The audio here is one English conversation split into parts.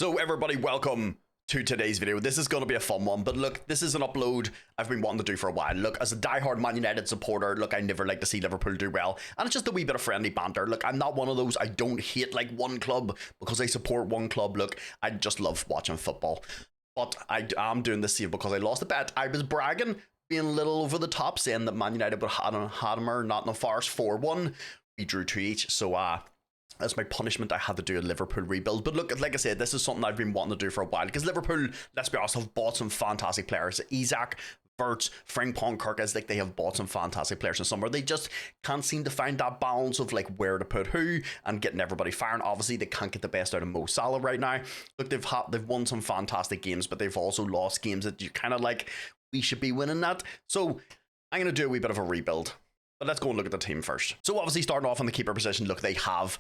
So everybody, welcome to today's video. This is going to be a fun one, but look, this is an upload I've been wanting to do for a while. Look, as a diehard Man United supporter, look, I never like to see Liverpool do well, and it's just a wee bit of friendly banter. Look, I'm not one of those, I don't hate like one club because I support one club. Look, I just love watching football, but I am doing this here because I lost a bet. I was bragging, being a little over the top, saying that Man United would have had him or Nottingham Forest 4-1. We drew 2 each, so as my punishment, I had to do a Liverpool rebuild. But look, like I said, this is something I've been wanting to do for a while, because Liverpool, let's be honest, have bought some fantastic players. Isak, Verts, Frimpong, Kirkes, like they have bought some fantastic players in summer. They just can't seem to find that balance of like where to put who and getting everybody firing. Obviously, they can't get the best out of Mo Salah right now. Look, they've won some fantastic games, but they've also lost games that you kind of like, we should be winning that. So I'm going to do a wee bit of a rebuild. But let's go and look at the team first. So obviously starting off on the keeper position, look, they have,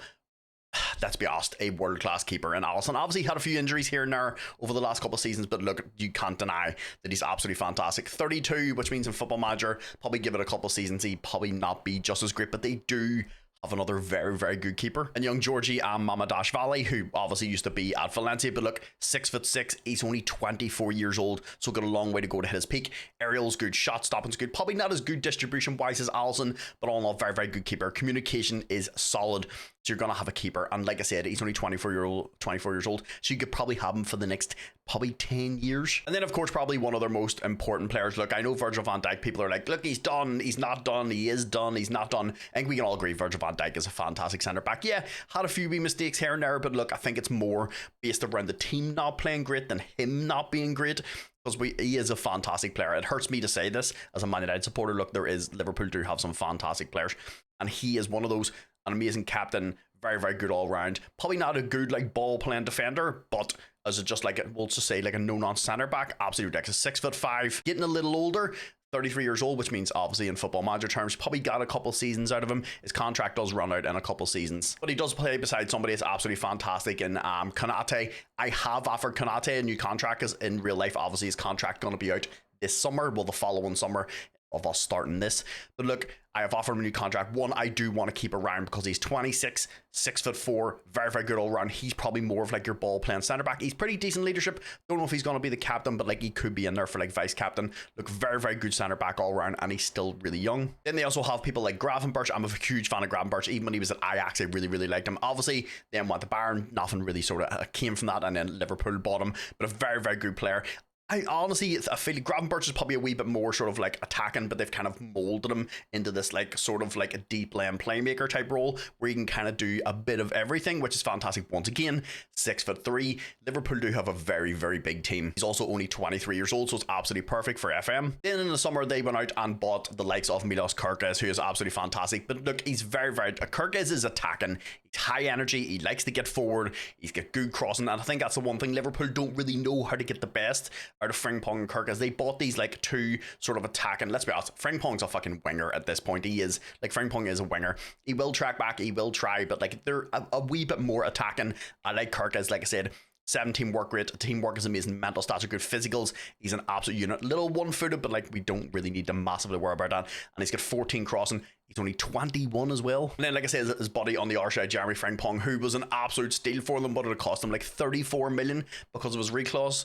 let's be honest, a world-class keeper in Alisson. Obviously had a few injuries here and there over the last couple of seasons, but look, you can't deny that he's absolutely fantastic. 32, which means in Football Manager, probably give it a couple of seasons, he'd probably not be just as great, but they do have another very, very good keeper. And young Georgie Mamadashvili, who obviously used to be at Valencia, but look, 6'6", he's only 24 years old, so got a long way to go to hit his peak. Aerial's good, shot stopping's good, probably not as good distribution-wise as Alisson, but all in all, very, very good keeper. Communication is solid, so you're gonna have a keeper. And like I said, he's only 24 years old, so you could probably have him for the next probably 10 years. And then of course, probably one of their most important players. Look, I know Virgil van Dijk, people are like, look, he's done, he's not done, he is done, he's not done. I think we can all agree Virgil van Dijk is a fantastic centre back. Yeah, had a few wee mistakes here and there, but look, I think it's more based around the team not playing great than him not being great, because he is a fantastic player. It hurts me to say this as a Man United supporter. Look, Liverpool do have some fantastic players, and he is one of those, an amazing captain, very, very good all round. Probably not a good like ball playing defender, but as a just like we'll just say like a no-nonsense centre back, absolutely ridiculous. 6'5", getting a little older. 33 years old, which means obviously in Football Manager terms, probably got a couple seasons out of him. His contract does run out in a couple seasons, but he does play beside somebody that's absolutely fantastic in Konate. I have offered Konate a new contract, because in real life, obviously his contract going to be out this summer, well, the following summer of us starting this. But look, I have offered him a new contract. One, I do want to keep around because he's 26, 6'4", very, very good all round. He's probably more of like your ball playing centre back. He's pretty decent leadership. Don't know if he's going to be the captain, but like he could be in there for like vice captain. Look, very, very good centre back all round, and he's still really young. Then they also have people like Gravenberch. I'm a huge fan of Gravenberch. Even when he was at Ajax, I really, really liked him. Obviously, then went to Bayern. Nothing really sort of came from that, and then Liverpool bought him. But a very, very good player. I honestly, I feel like Gravenberch is probably a wee bit more sort of like attacking, but they've kind of molded him into this like sort of like a deep lane playmaker type role where he can kind of do a bit of everything, which is fantastic. Once again, 6'3". Liverpool do have a very, very big team. He's also only 23 years old, so it's absolutely perfect for FM. Then in the summer, they went out and bought the likes of Milos Kirkes, who is absolutely fantastic. But look, he's very, very, Kirkes is attacking. He's high energy. He likes to get forward. He's got good crossing. And I think that's the one thing Liverpool don't really know how to get the best out of Frimpong and Kirkes. They bought these like two sort of attacking. Let's be honest, Frimpong's a fucking winger at this point. He is, like, Frimpong is a winger. He will track back, he will try, but like they're a wee bit more attacking. I like Kirkes, like I said. 17 work rate, teamwork is amazing, mental stats are good, physicals, he's an absolute unit. Little one-footed, but like we don't really need to massively worry about that. And he's got 14 crossing. He's only 21 as well. And then, like I said, his buddy on the other side, Jeremy Frimpong, who was an absolute steal for them, but it cost him like 34 million because of his reclass.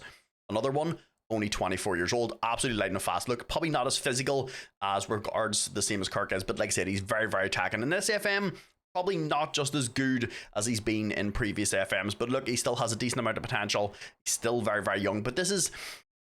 Another one, only 24 years old, absolutely light and fast. Look, probably not as physical as regards the same as Kirkes, but like I said, he's very, very attacking. And this FM, probably not just as good as he's been in previous FMs, but look, he still has a decent amount of potential. He's still very, very young, but this is,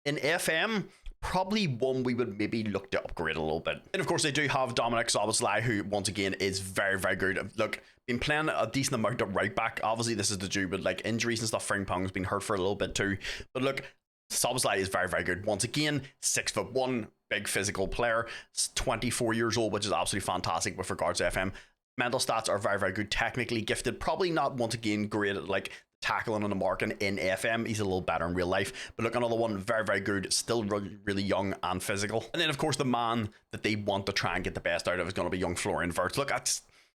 in FM, probably one we would maybe look to upgrade a little bit. And of course, they do have Dominic Szoboszlai, who once again is very, very good. Look, been playing a decent amount of right back. Obviously, this is to do with like injuries and stuff. Frimpong's been hurt for a little bit too, but look, Szoboszlai is very, very good. Once again, 6'1", big physical player, 24 years old, which is absolutely fantastic with regards to FM. Mental stats are very, very good. Technically gifted. Probably not, once again, great at like tackling and marking in FM. He's a little better in real life. But look, another one, very, very good. Still really young and physical. And then, of course, the man that they want to try and get the best out of is going to be young Florian Wirtz. Look,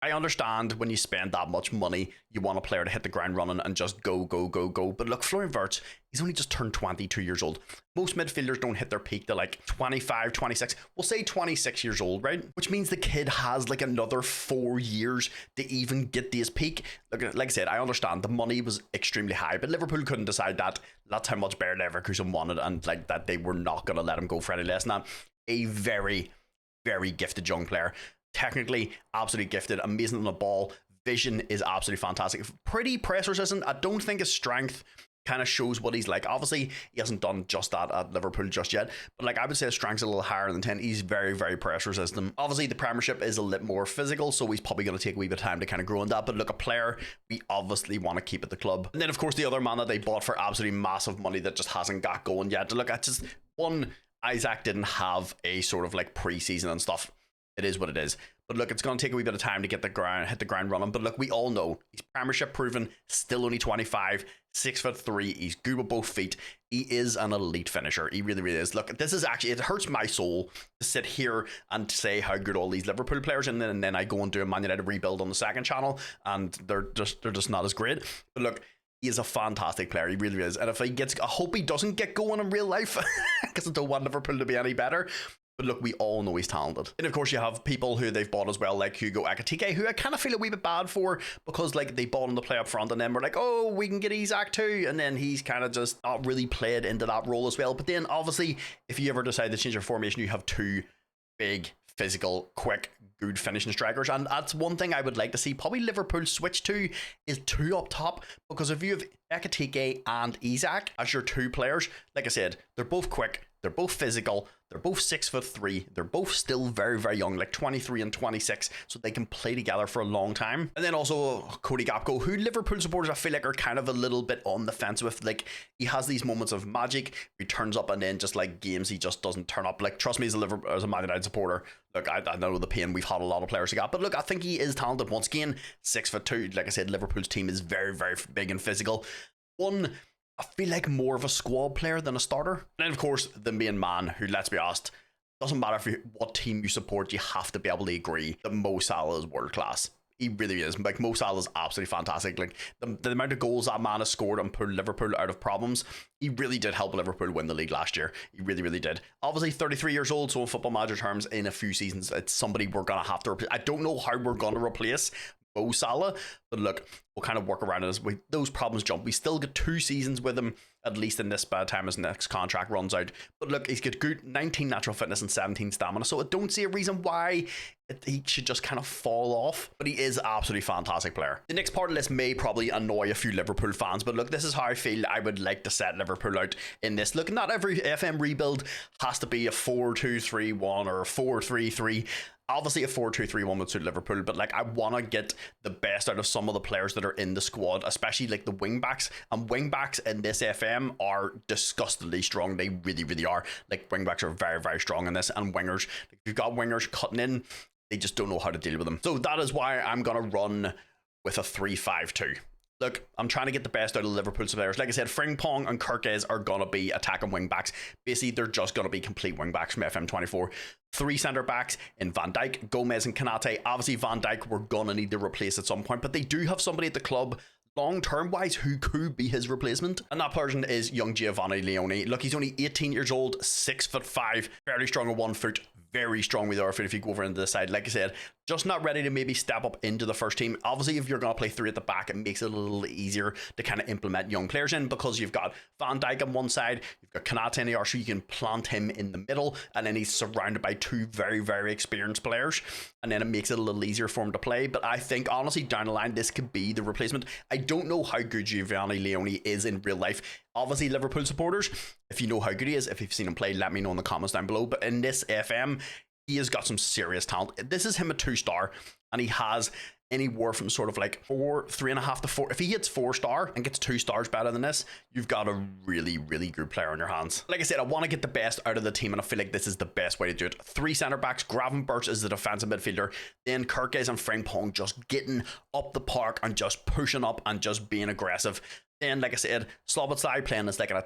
I understand when you spend that much money, you want a player to hit the ground running and just go, go, go, go. But look, Florian Wirtz, he's only just turned 22 years old. Most midfielders don't hit their peak to like 25, 26. We'll say 26 years old, right? Which means the kid has like another 4 years to even get to his peak. Look, like I said, I understand the money was extremely high, but Liverpool couldn't decide that. That's how much Bayer Leverkusen wanted, and like that they were not going to let him go for any less than that. A very, very gifted young player. Technically, absolutely gifted, amazing on the ball. Vision is absolutely fantastic. Pretty press resistant. I don't think his strength kind of shows what he's like. Obviously, he hasn't done just that at Liverpool just yet, but like I would say his strength's a little higher than 10. He's very, very press resistant. Obviously, the Premiership is a little more physical, so he's probably going to take a wee bit of time to kind of grow in that. But look, a player we obviously want to keep at the club. And then, of course, the other man that they bought for absolutely massive money that just hasn't got going yet. Look, I just Isaac didn't have a sort of like pre-season and stuff. It is what it is. But look, it's going to take a wee bit of time to hit the ground running. But look, we all know he's Premiership proven, still only 25, 6'3". He's good with both feet. He is an elite finisher. He really, really is. Look, this is actually, it hurts my soul to sit here and say how good all these Liverpool players are, and then I go and do a Man United rebuild on the second channel, and they're just not as great. But look, he is a fantastic player. He really is. And if he gets, I hope he doesn't get going in real life, because I don't want Liverpool to be any better. But look, we all know he's talented. And of course you have people who they've bought as well, like Hugo Ekitike, who I kind of feel a wee bit bad for, because like they bought him to play up front, and then we're like, oh, we can get Isaac too, and then he's kind of just not really played into that role as well. But then obviously, if you ever decide to change your formation, you have two big, physical, quick, good finishing strikers, and that's one thing I would like to see probably Liverpool switch to, is two up top, because if you have Ekitike and Isaac as your two players, like I said, they're both quick, they're both physical, they're both 6'3", they're both still very, very young, like 23 and 26, so they can play together for a long time. And then also Cody Gakpo, who Liverpool supporters I feel like are kind of a little bit on the fence with. Like, he has these moments of magic, he turns up, and then just like games he just doesn't turn up. Like, trust me, as a Man United supporter, look, I know the pain we've had a lot of players to get, but look, I think he is talented. Once again, 6'2", like I said, Liverpool's team is very, very big and physical. I feel like more of a squad player than a starter. And then, of course, the main man, who, let's be honest, doesn't matter what team you support, you have to be able to agree that Mo Salah is world class. He really is. Like, Mo Salah is absolutely fantastic. Like, the amount of goals that man has scored and pulled Liverpool out of problems, he really did help Liverpool win the league last year. He really, really did. Obviously, 33 years old, so in Football Manager terms, in a few seasons, it's somebody we're going to have to replace. I don't know how we're going to replace Mo Salah, but look, we'll kind of work around it as those problems jump. We still get 2 seasons with him, at least in this bad time his next contract runs out. But look, he's got good 19 natural fitness and 17 stamina, so I don't see a reason why he should just kind of fall off. But he is an absolutely fantastic player. The next part of this may probably annoy a few Liverpool fans, but look, this is how I feel I would like to set Liverpool out in this. Look, not every FM rebuild has to be a 4-2-3-1 or a 4-3-3. Obviously a 4-2-3-1 would suit Liverpool, but like I want to get the best out of some of the players that are in the squad, especially like the wing backs. And wing backs in this FM are disgustingly strong. They really, really are. Like, wing backs are very, very strong in this, and wingers, if you've got wingers cutting in, they just don't know how to deal with them. So that is why I'm going to run with a 3-5-2. Look, I'm trying to get the best out of Liverpool's players. Like I said, Frimpong and Kirkes are going to be attacking wing backs. Basically, they're just going to be complete wing backs from FM24. 3 centre backs in Van Dijk, Gomez and Kanate. Obviously, Van Dijk we're going to need to replace at some point, but they do have somebody at the club long-term wise who could be his replacement, and that person is young Giovanni Leone. Look, he's only 18 years old, 6'5", very strong on one foot, very strong with the other foot if you go over into the side. Like I said, just not ready to maybe step up into the first team. Obviously, if you're going to play 3 at the back, it makes it a little easier to kind of implement young players in, because you've got Van Dijk on one side, you've got Kanate in the other, so you can plant him in the middle, and then he's surrounded by 2 very, very experienced players, and then it makes it a little easier for him to play. But I think, honestly, down the line, this could be the replacement. I don't know how good Giovanni Leone is in real life. Obviously, Liverpool supporters, if you know how good he is, if you've seen him play, let me know in the comments down below. But in this FM, he has got some serious talent. This is him a 2-star, and he has anywhere from sort of like 3.5 to 4. If he hits 4-star and gets 2 stars better than this, you've got a really, really good player on your hands. Like I said, I want to get the best out of the team, and I feel like this is the best way to do it. 3 centre backs, Gravenberch is the defensive midfielder, then Kirkes and Frimpong just getting up the park and just pushing up and just being aggressive. Then, like I said, Slobodsky playing as like an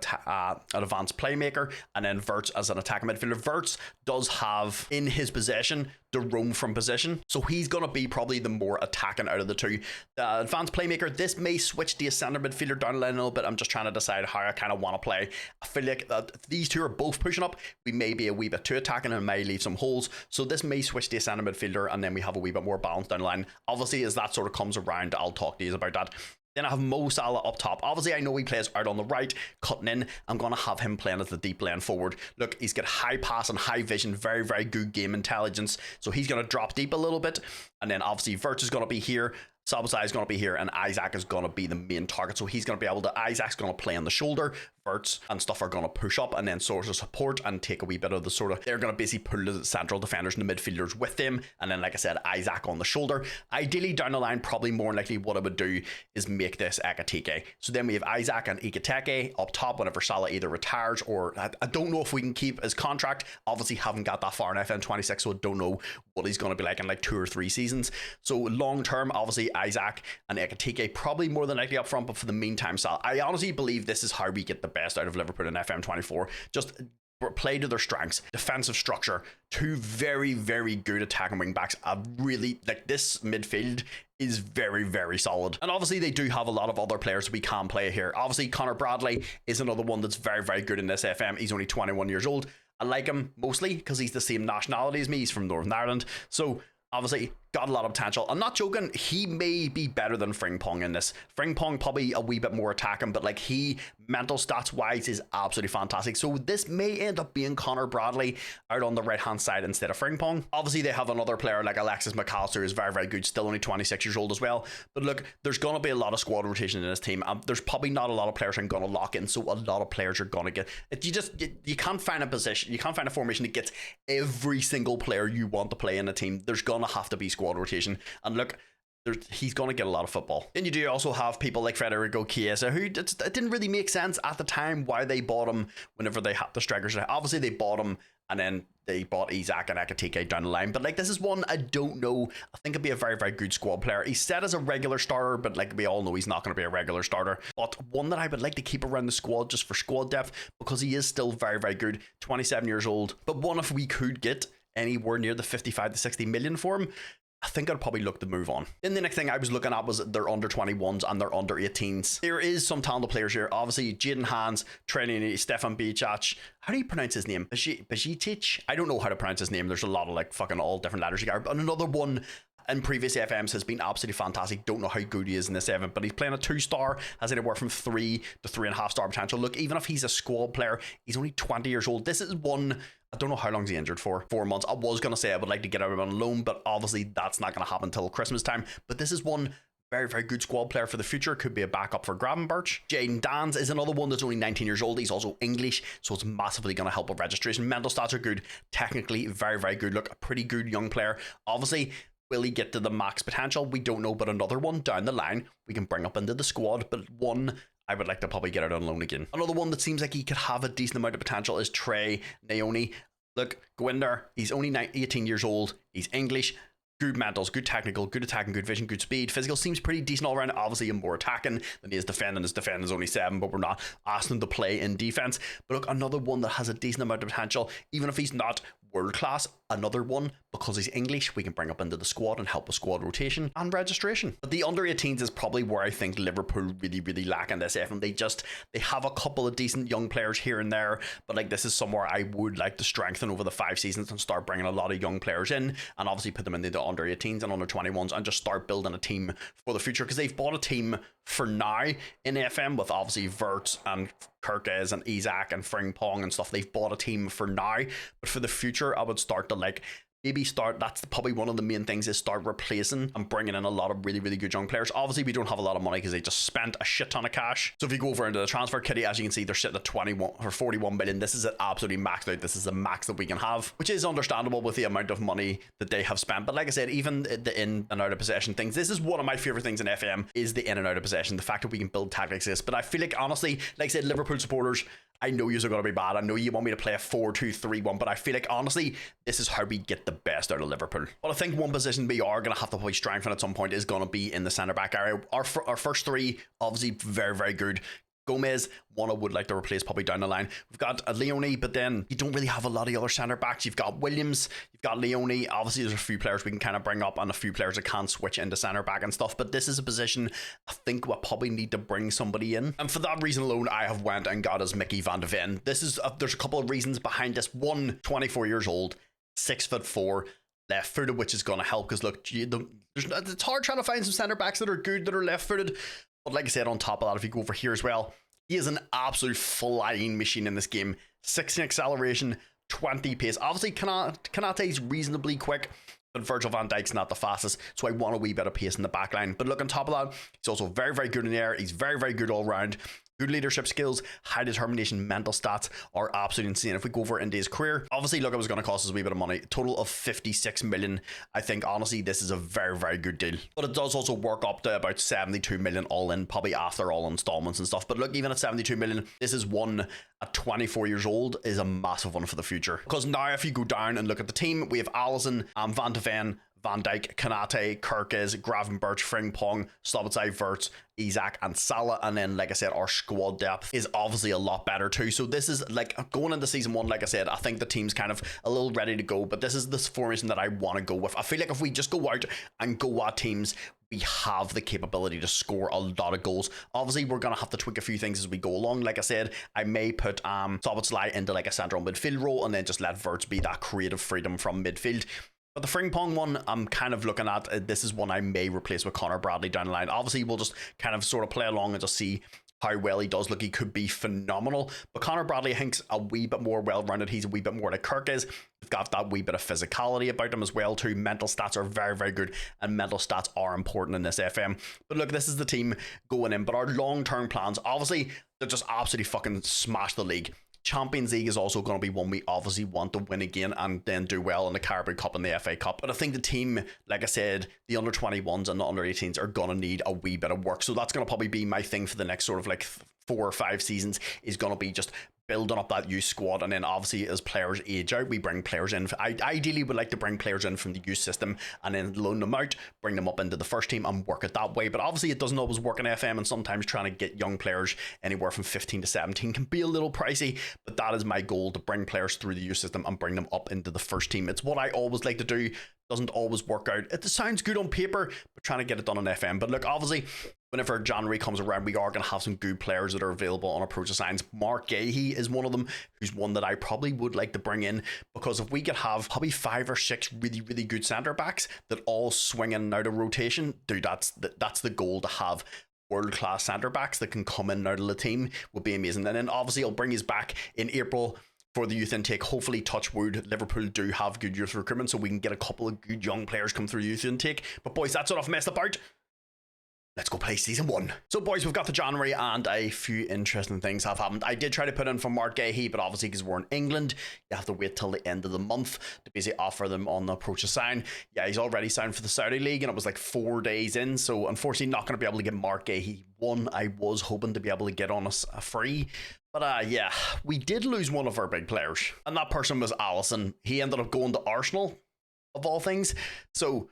advanced playmaker, and then Wirtz as an attacking midfielder. Wirtz does have in his possession to roam from position, so he's going to be probably the more attacking out of the two. The advanced playmaker, this may switch to a centre midfielder down the line a little bit. I'm just trying to decide how I kind of want to play. I feel like these two are both pushing up. We may be a wee bit too attacking and may leave some holes, so this may switch to a centre midfielder, and then we have a wee bit more balance down the line. Obviously, as that sort of comes around, I'll talk to you about that. Then I have Mo Salah up top. Obviously, I know he plays out on the right, cutting in. I'm going to have him playing as the deep lane forward. Look, he's got high pass and high vision, very, very good game intelligence. So he's going to drop deep a little bit. And then obviously, Wirtz is going to be here. Sabazai is going to be here, and Isaac is going to be the main target. So he's going to be able to, Isaac's going to play on the shoulder, Wirtz and stuff are going to push up and then sort of support and take a wee bit of the sort of, they're going to basically pull the central defenders and the midfielders with them. And then, like I said, Isaac on the shoulder. Ideally, down the line, probably more likely what I would do is make this Ekitike. So then we have Isaac and Ekitike up top whenever Salah either retires or, I don't know if we can keep his contract. Obviously, haven't got that far in FM26, so I don't know what he's going to be like in like 2 or 3 seasons. So long term, obviously, Isaac and Ekitike probably more than likely up front, but for the meantime, Salah. I honestly believe this is how we get the best out of Liverpool in FM24. Just play to their strengths, defensive structure, 2 very, very good attacking wing backs. I really like this midfield is very, very solid. And obviously they do have a lot of other players we can play here. Obviously Connor Bradley is another one that's very, very good in this FM. He's only 21 years old. I like him mostly because he's the same nationality as me. He's from Northern Ireland. So obviously got a lot of potential. I'm not joking, he may be better than Frimpong in this. Frimpong probably a wee bit more attacking, but like he, mental stats wise, is absolutely fantastic. So this may end up being Connor Bradley out on the right hand side instead of Frimpong. Obviously they have another player like Alexis McAllister who's very, very good, still only 26 years old as well. But look, there's going to be a lot of squad rotation in this team. There's probably not a lot of players I'm going to lock in, so a lot of players are going to get, you can't find a position, you can't find a formation that gets every single player you want to play in a team. There's going to have to be squad rotation, and look, he's going to get a lot of football. Then you do also have people like Federico Chiesa, who it didn't really make sense at the time why they bought him whenever they had the strikers. Obviously they bought him and then they bought Isaac and Ekitike down the line, but like this is one I don't know. I think it'd be a very, very good squad player. He's set as a regular starter, but like we all know he's not going to be a regular starter, but one that I would like to keep around the squad just for squad depth because he is still very, very good. 27 years old, but one if we could get anywhere near the 55 to 60 million for him, I think I'd probably look to move on. Then the next thing I was looking at was their under 21s and their under 18s. There is some talented players here. Obviously, Jadon Hans, Trenini, Stefan Bicac. How do you pronounce his name? Bajitic? I don't know how to pronounce his name. There's a lot of like fucking all different letters. But another one in previous FMs has been absolutely fantastic. Don't know how good he is in this event, but he's playing a 2-star, has anywhere from 3 to 3.5 star potential. Look, even if he's a squad player, he's only 20 years old. This is one, I don't know how long he's injured for. 4 months. I was going to say I would like to get out of him on loan, but obviously that's not going to happen until Christmas time. But this is one very, very good squad player for the future. Could be a backup for Gravenberch. Jadon Dans is another one that's only 19 years old. He's also English, so it's massively going to help with registration. Mental stats are good. Technically, very, very good. Look, a pretty good young player. Obviously, will he get to the max potential? We don't know, but another one down the line we can bring up into the squad, but one I would like to probably get out on loan again. Another one that seems like he could have a decent amount of potential is Trey Naoni. Look, go in there. He's only 18 years old. He's English. Good mentals, good technical, good attacking, good vision, good speed. Physical seems pretty decent all around. Obviously, more attacking than he is defending. His defending is only 7, but we're not asking him to play in defense. But look, another one that has a decent amount of potential, even if he's not world class. Another one, because he's English, we can bring up into the squad and help with squad rotation and registration. But the under 18s is probably where I think Liverpool really, really lack in this FM. They have a couple of decent young players here and there, but like this is somewhere I would like to strengthen over the 5 seasons and start bringing a lot of young players in, and obviously put them into the under 18s and under 21s and just start building a team for the future, because they've bought a team for now in FM with obviously Wirtz and Kirkes and Isaac and Frimpong and stuff. They've bought a team for now, but for the future I would start to that's probably one of the main things, is start replacing and bringing in a lot of really, really good young players. Obviously we don't have a lot of money because they just spent a shit ton of cash. So if you go over into the transfer kitty, as you can see, they're sitting at 21 or 41 million. This is it absolutely maxed out. This is the max that we can have, which is understandable with the amount of money that they have spent. But like I said, even the in and out of possession things, this is one of my favorite things in FM, is the in and out of possession, the fact that we can build tactics. But I feel like honestly, like I said, Liverpool supporters, I know you're going to be bad. I know you want me to play a 4-2-3-1, but I feel like, honestly, this is how we get the best out of Liverpool. But I think one position we are going to have to probably strengthen at some point is going to be in the centre-back area. Our first three, obviously, very, very good. Gomez, one I would like to replace probably down the line. We've got Leone, but then you don't really have a lot of other centre backs. You've got Williams, you've got Leone. Obviously, there's a few players we can kind of bring up and a few players that can switch into centre back and stuff. But this is a position I think we'll probably need to bring somebody in. And for that reason alone, I have went and got us Mickey van de Ven. There's a couple of reasons behind this. One, 24 years old, 6'4", left-footed, which is going to help because look, it's hard trying to find some centre backs that are good that are left-footed. But like I said, on top of that, if you go over here as well, he is an absolute flying machine in this game. 16 acceleration, 20 pace. Obviously, Konate's reasonably quick, but Virgil van Dijk's not the fastest, so I want a wee bit of pace in the back line. But look, on top of that, he's also very, very good in the air. He's very, very good all round. Good leadership skills, high determination, mental stats are absolutely insane. If we go over into his career, obviously, look, it was going to cost us a wee bit of money. Total of 56 million. I think, honestly, this is a very, very good deal. But it does also work up to about 72 million all in, probably after all installments and stuff. But look, even at 72 million, this is one at 24 years old is a massive one for the future. Because now, if you go down and look at the team, we have Alisson, Van de Ven, Van Dijk, Konate, Kirkes, Gravenberch, Frimpong, Slobodai, Wirtz, Isak, and Salah. And then, like I said, our squad depth is obviously a lot better too. So this is like going into season one, like I said, I think the team's kind of a little ready to go, but this is this formation that I want to go with. I feel like if we just go out and go at teams, we have the capability to score a lot of goals. Obviously, we're going to have to tweak a few things as we go along. Like I said, I may put Slobodai into like a central midfield role and then just let Wirtz be that creative freedom from midfield. But the Frimpong one, I'm kind of looking at, this is one I may replace with Connor Bradley down the line. Obviously, we'll just kind of sort of play along and just see how well he does. Look, he could be phenomenal. But Connor Bradley, I think's a wee bit more well-rounded. He's a wee bit more like Kirk is. He's got that wee bit of physicality about him as well too. Mental stats are very, very good. And mental stats are important in this FM. But look, this is the team going in. But our long-term plans, obviously, they're just absolutely fucking smash the league. Champions League is also going to be one we obviously want to win again and then do well in the Carabao Cup and the FA Cup. But I think the team, like I said, the under 21s and the under 18s are going to need a wee bit of work. So that's going to probably be my thing for the next sort of like 4 or 5 seasons, is going to be just building up that youth squad. And then obviously as players age out, we bring players in. I ideally would like to bring players in from the youth system and then loan them out, bring them up into the first team and work it that way. But obviously it doesn't always work in FM, and sometimes trying to get young players anywhere from 15 to 17 can be a little pricey. But that is my goal, to bring players through the youth system and bring them up into the first team. It's what I always like to do. Doesn't always work out. It sounds good on paper, but trying to get it done on FM. But look, obviously, whenever January comes around, we are going to have some good players that are available on approach to signs. Mark Gahey is one of them, who's one that I probably would like to bring in, because if we could have probably 5 or 6 really, really good centre backs that all swing in and out of rotation, dude, that's the goal, to have world-class centre backs that can come in and out of the team would be amazing. And then obviously I'll bring his back in April for the youth intake. Hopefully, touch wood, Liverpool do have good youth recruitment, so we can get a couple of good young players come through youth intake. But boys, that's what I've messed about. Let's go play season 1. So boys, we've got to January and a few interesting things have happened. I did try to put in for Mark Gahey, but obviously because we're in England, you have to wait till the end of the month to basically offer them on the approach to sign. Yeah, he's already signed for the Saudi League and it was like 4 days in, so unfortunately not going to be able to get Mark Gahey one. I was hoping to be able to get on a free. But yeah, we did lose one of our big players, and that person was Alisson. He ended up going to Arsenal, of all things. So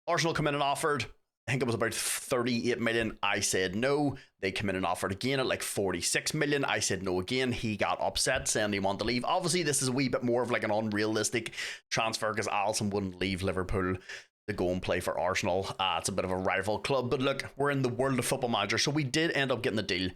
Arsenal come in and offered, I think it was about 38 million. I said no. They come in and offered again at like 46 million. I said no again. He got upset, saying he wanted to leave. Obviously, this is a wee bit more of like an unrealistic transfer, because Alisson wouldn't leave Liverpool to go and play for Arsenal. It's a bit of a rival club. But look, we're in the world of Football Manager, so we did end up getting the deal.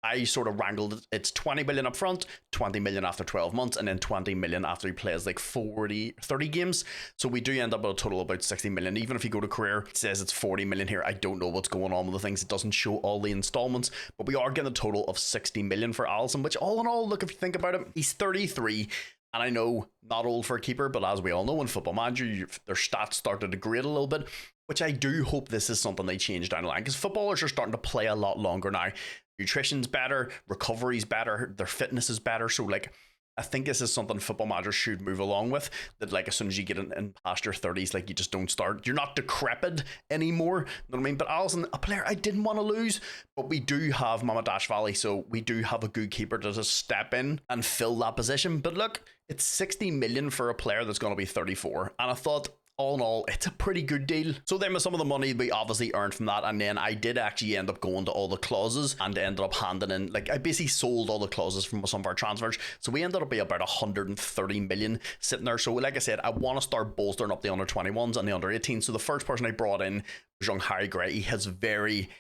I sort of wrangled it. It's 20 million up front, 20 million after 12 months, and then 20 million after he plays like 30 games. So we do end up with a total of about 60 million. Even if you go to career, it says it's 40 million here. I don't know what's going on with the things. It doesn't show all the installments, but we are getting a total of 60 million for Alisson, which all in all, look, if you think about it, he's 33. And I know, not old for a keeper, but as we all know in Football Manager, their stats start to degrade a little bit, which I do hope this is something they change down the line, because footballers are starting to play a lot longer now. Nutrition's better, recovery's better, their fitness is better. So like, I think this is something football managers should move along with. That like as soon as you get in past your 30s, like you just don't start. You're not decrepit anymore. You know what I mean? But Alisson, a player I didn't want to lose. But we do have Mamadashvili, so we do have a good keeper to just step in and fill that position. But look, it's 60 million for a player that's going to be 34. And I thought, all in all, it's a pretty good deal. So then with some of the money we obviously earned from that, and then I did actually end up going to all the clauses and ended up handing in, like I basically sold all the clauses from some of our transfers. So we ended up being about 130 million sitting there. So like I said, I want to start bolstering up the under 21s and the under 18s. So the first person I brought in was young Harry Gray. He has very,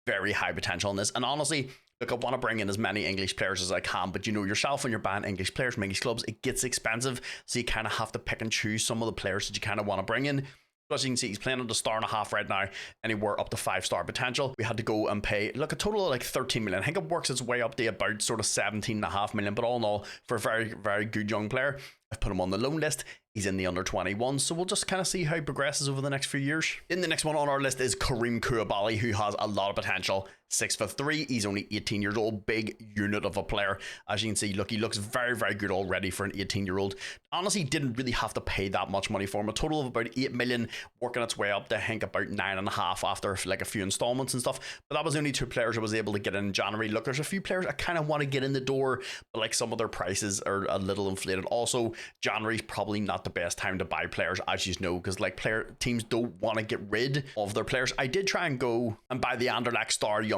very high potential in this. And honestly, look, I want to bring in as many English players as I can, but you know yourself, when you're buying English players from English clubs, it gets expensive. So you kind of have to pick and choose some of the players that you kind of want to bring in. So as you can see, he's playing at the 1.5 right now, anywhere up to 5-star potential. We had to go and pay, look, a total of like 13 million. I think it works its way up to about sort of 17.5 million, but all in all, for a very, very good young player, I've put him on the loan list. He's in the under 21, so we'll just kind of see how he progresses over the next few years. In the next one on our list is Kareem Koulibaly, who has a lot of potential. 6'3", he's only 18 years old, big unit of a player. As you can see, look, he looks very, very good already for an 18-year-old. Honestly, didn't really have to pay that much money for him. A total of about 8 million, working its way up to I think about 9.5 after like a few installments and stuff. But that was only 2 players I was able to get in January. Look, there's a few players I kind of want to get in the door, but like some of their prices are a little inflated. Also, January's probably not the best time to buy players, as you know, because like teams don't want to get rid of their players. I did try and go and buy the Anderlecht star young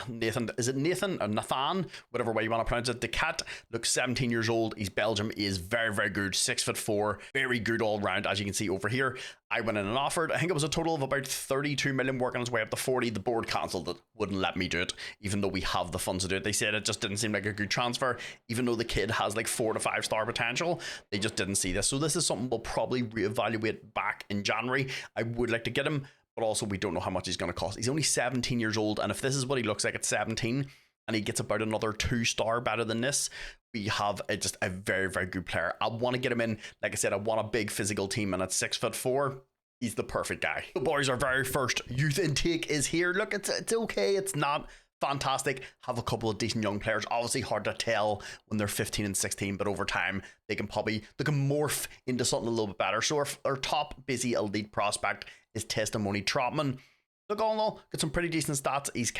Nathan, is it Nathan or Nathan, whatever way you want to pronounce it. The cat looks 17 years old. He's Belgium. He is very, very good. 6'4", very good all round, as you can see over here. I went in and offered, I think it was a total of about 32 million, working its way up to 40. The board cancelled it, wouldn't let me do it, even though we have the funds to do it. They said it just didn't seem like a good transfer, even though the kid has like 4 to 5-star potential. They just didn't see this. So this is something we'll probably reevaluate back in January. I would like to get him, but also we don't know how much he's going to cost. He's only 17 years old, and if this is what he looks like at 17 and he gets about another 2-star better than this, we have just a very, very good player. I want to get him in. Like I said, I want a big physical team, and at 6'4", he's the perfect guy. So boys, our very first youth intake is here. Look, it's okay. It's not fantastic. Have a couple of decent young players. Obviously hard to tell when they're 15 and 16, but over time they can morph into something a little bit better. So our top busy elite prospect is Testimony Trotman. Look, all in all, got some pretty decent stats. He's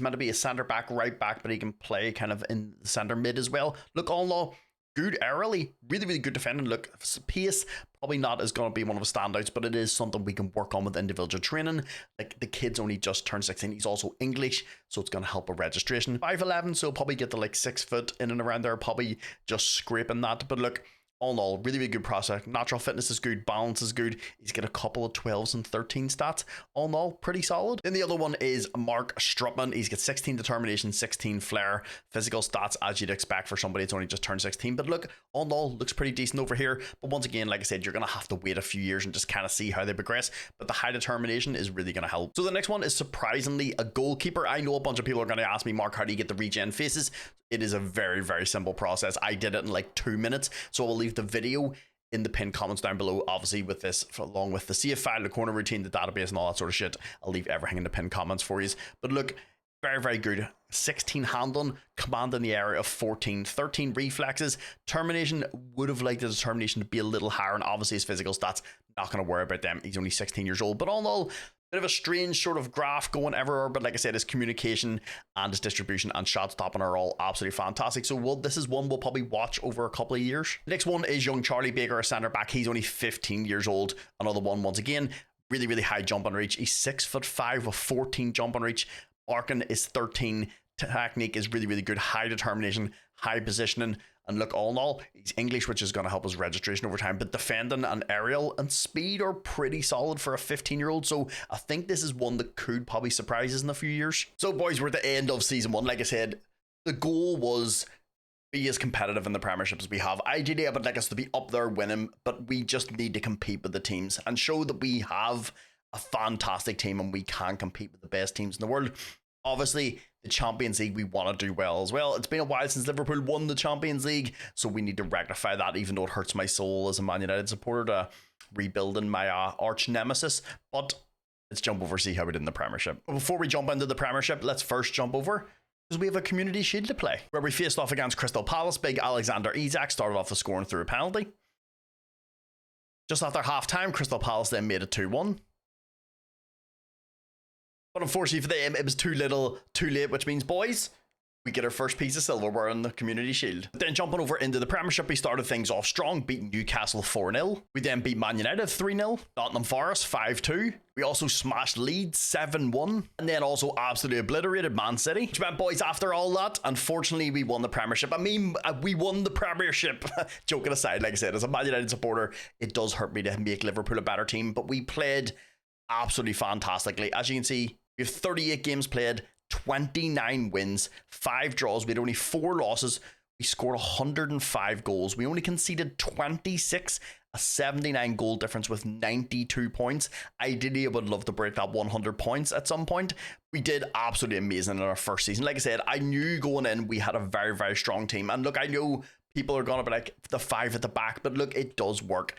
meant to be a centre back, right back, but he can play kind of in the centre mid as well. Look, all in all, good early, really, really good defending. Look, pace, probably not as going to be one of the standouts, but it is something we can work on with individual training. Like, the kid's only just turned 16. He's also English, so it's going to help with registration. 5'11", so probably get to like 6 foot in and around there, probably just scraping that. But look, all in all, really, really good prospect. Natural fitness is good. Balance is good. He's got a couple of 12s and 13 stats. All in all, pretty solid. Then the other one is Mark Strutman. He's got 16 determination, 16 flair. Physical stats, as you'd expect for somebody that's only just turned 16. But look, all in all, looks pretty decent over here. But once again, like I said, you're going to have to wait a few years and just kind of see how they progress. But the high determination is really going to help. So the next one is surprisingly a goalkeeper. I know a bunch of people are going to ask me, Mark, how do you get the regen faces? It is a very, very simple process. I did it in like 2 minutes. So I'll leave the video in the pinned comments down below, obviously with this, along with the save file, the corner routine, the database, and all that sort of shit. I'll leave everything in the pinned comments for you. But look, very, very good. 16 handling, command in the area of 14, 13 reflexes. Termination, would have liked the determination to be a little higher, and obviously his physical stats, not going to worry about them. He's only 16 years old, but all in all, bit of a strange sort of graph going everywhere, but like I said, his communication and his distribution and shot stopping are all absolutely fantastic. So this is one we'll probably watch over a couple of years. The next one is young Charlie Baker, a centre back. He's only 15 years old. Another one, once again, really, really high jump on reach. He's 6'5" with 14 jump on reach. Arcing is 13. Technique is really, really good. High determination, high positioning. And look, all in all, he's English, which is going to help his registration over time. But defending and aerial and speed are pretty solid for a 15-year-old. So I think this is one that could probably surprise us in a few years. So boys, we're at the end of season 1. Like I said, the goal was be as competitive in the Premiership as we have. Ideally, I would like us to be up there winning, but we just need to compete with the teams and show that we have a fantastic team and we can compete with the best teams in the world. Obviously, the Champions League, we want to do well as well. It's been a while since Liverpool won the Champions League, so we need to rectify that, even though it hurts my soul as a Man United supporter, rebuilding my arch nemesis. But let's jump over, see how we did in the Premiership. But before we jump into the Premiership, let's first jump over because we have a Community Shield to play, where we faced off against Crystal Palace. Big Alexander Isak started off the scoring through a penalty. Just after half-time, Crystal Palace then made it 2-1. But unfortunately for them, it was too little, too late, which means, boys, we get our first piece of silverware in the Community Shield. Then jumping over into the Premiership, we started things off strong, beating Newcastle 4-0. We then beat Man United 3-0, Nottingham Forest 5-2. We also smashed Leeds 7-1, and then also absolutely obliterated Man City. Which meant, boys, after all that, unfortunately, we won the Premiership. I mean, we won the Premiership. Joking aside, like I said, as a Man United supporter, it does hurt me to make Liverpool a better team, but we played absolutely fantastically. As you can see, we have 38 games played, 29 wins, 5 draws. We had only 4 losses. We scored 105 goals. We only conceded 26, a 79 goal difference with 92 points. Ideally, I would love to break that 100 points at some point. We did absolutely amazing in our first season. Like I said, I knew going in we had a very, very strong team. And look, I know people are going to be like the 5 at the back, but look, it does work.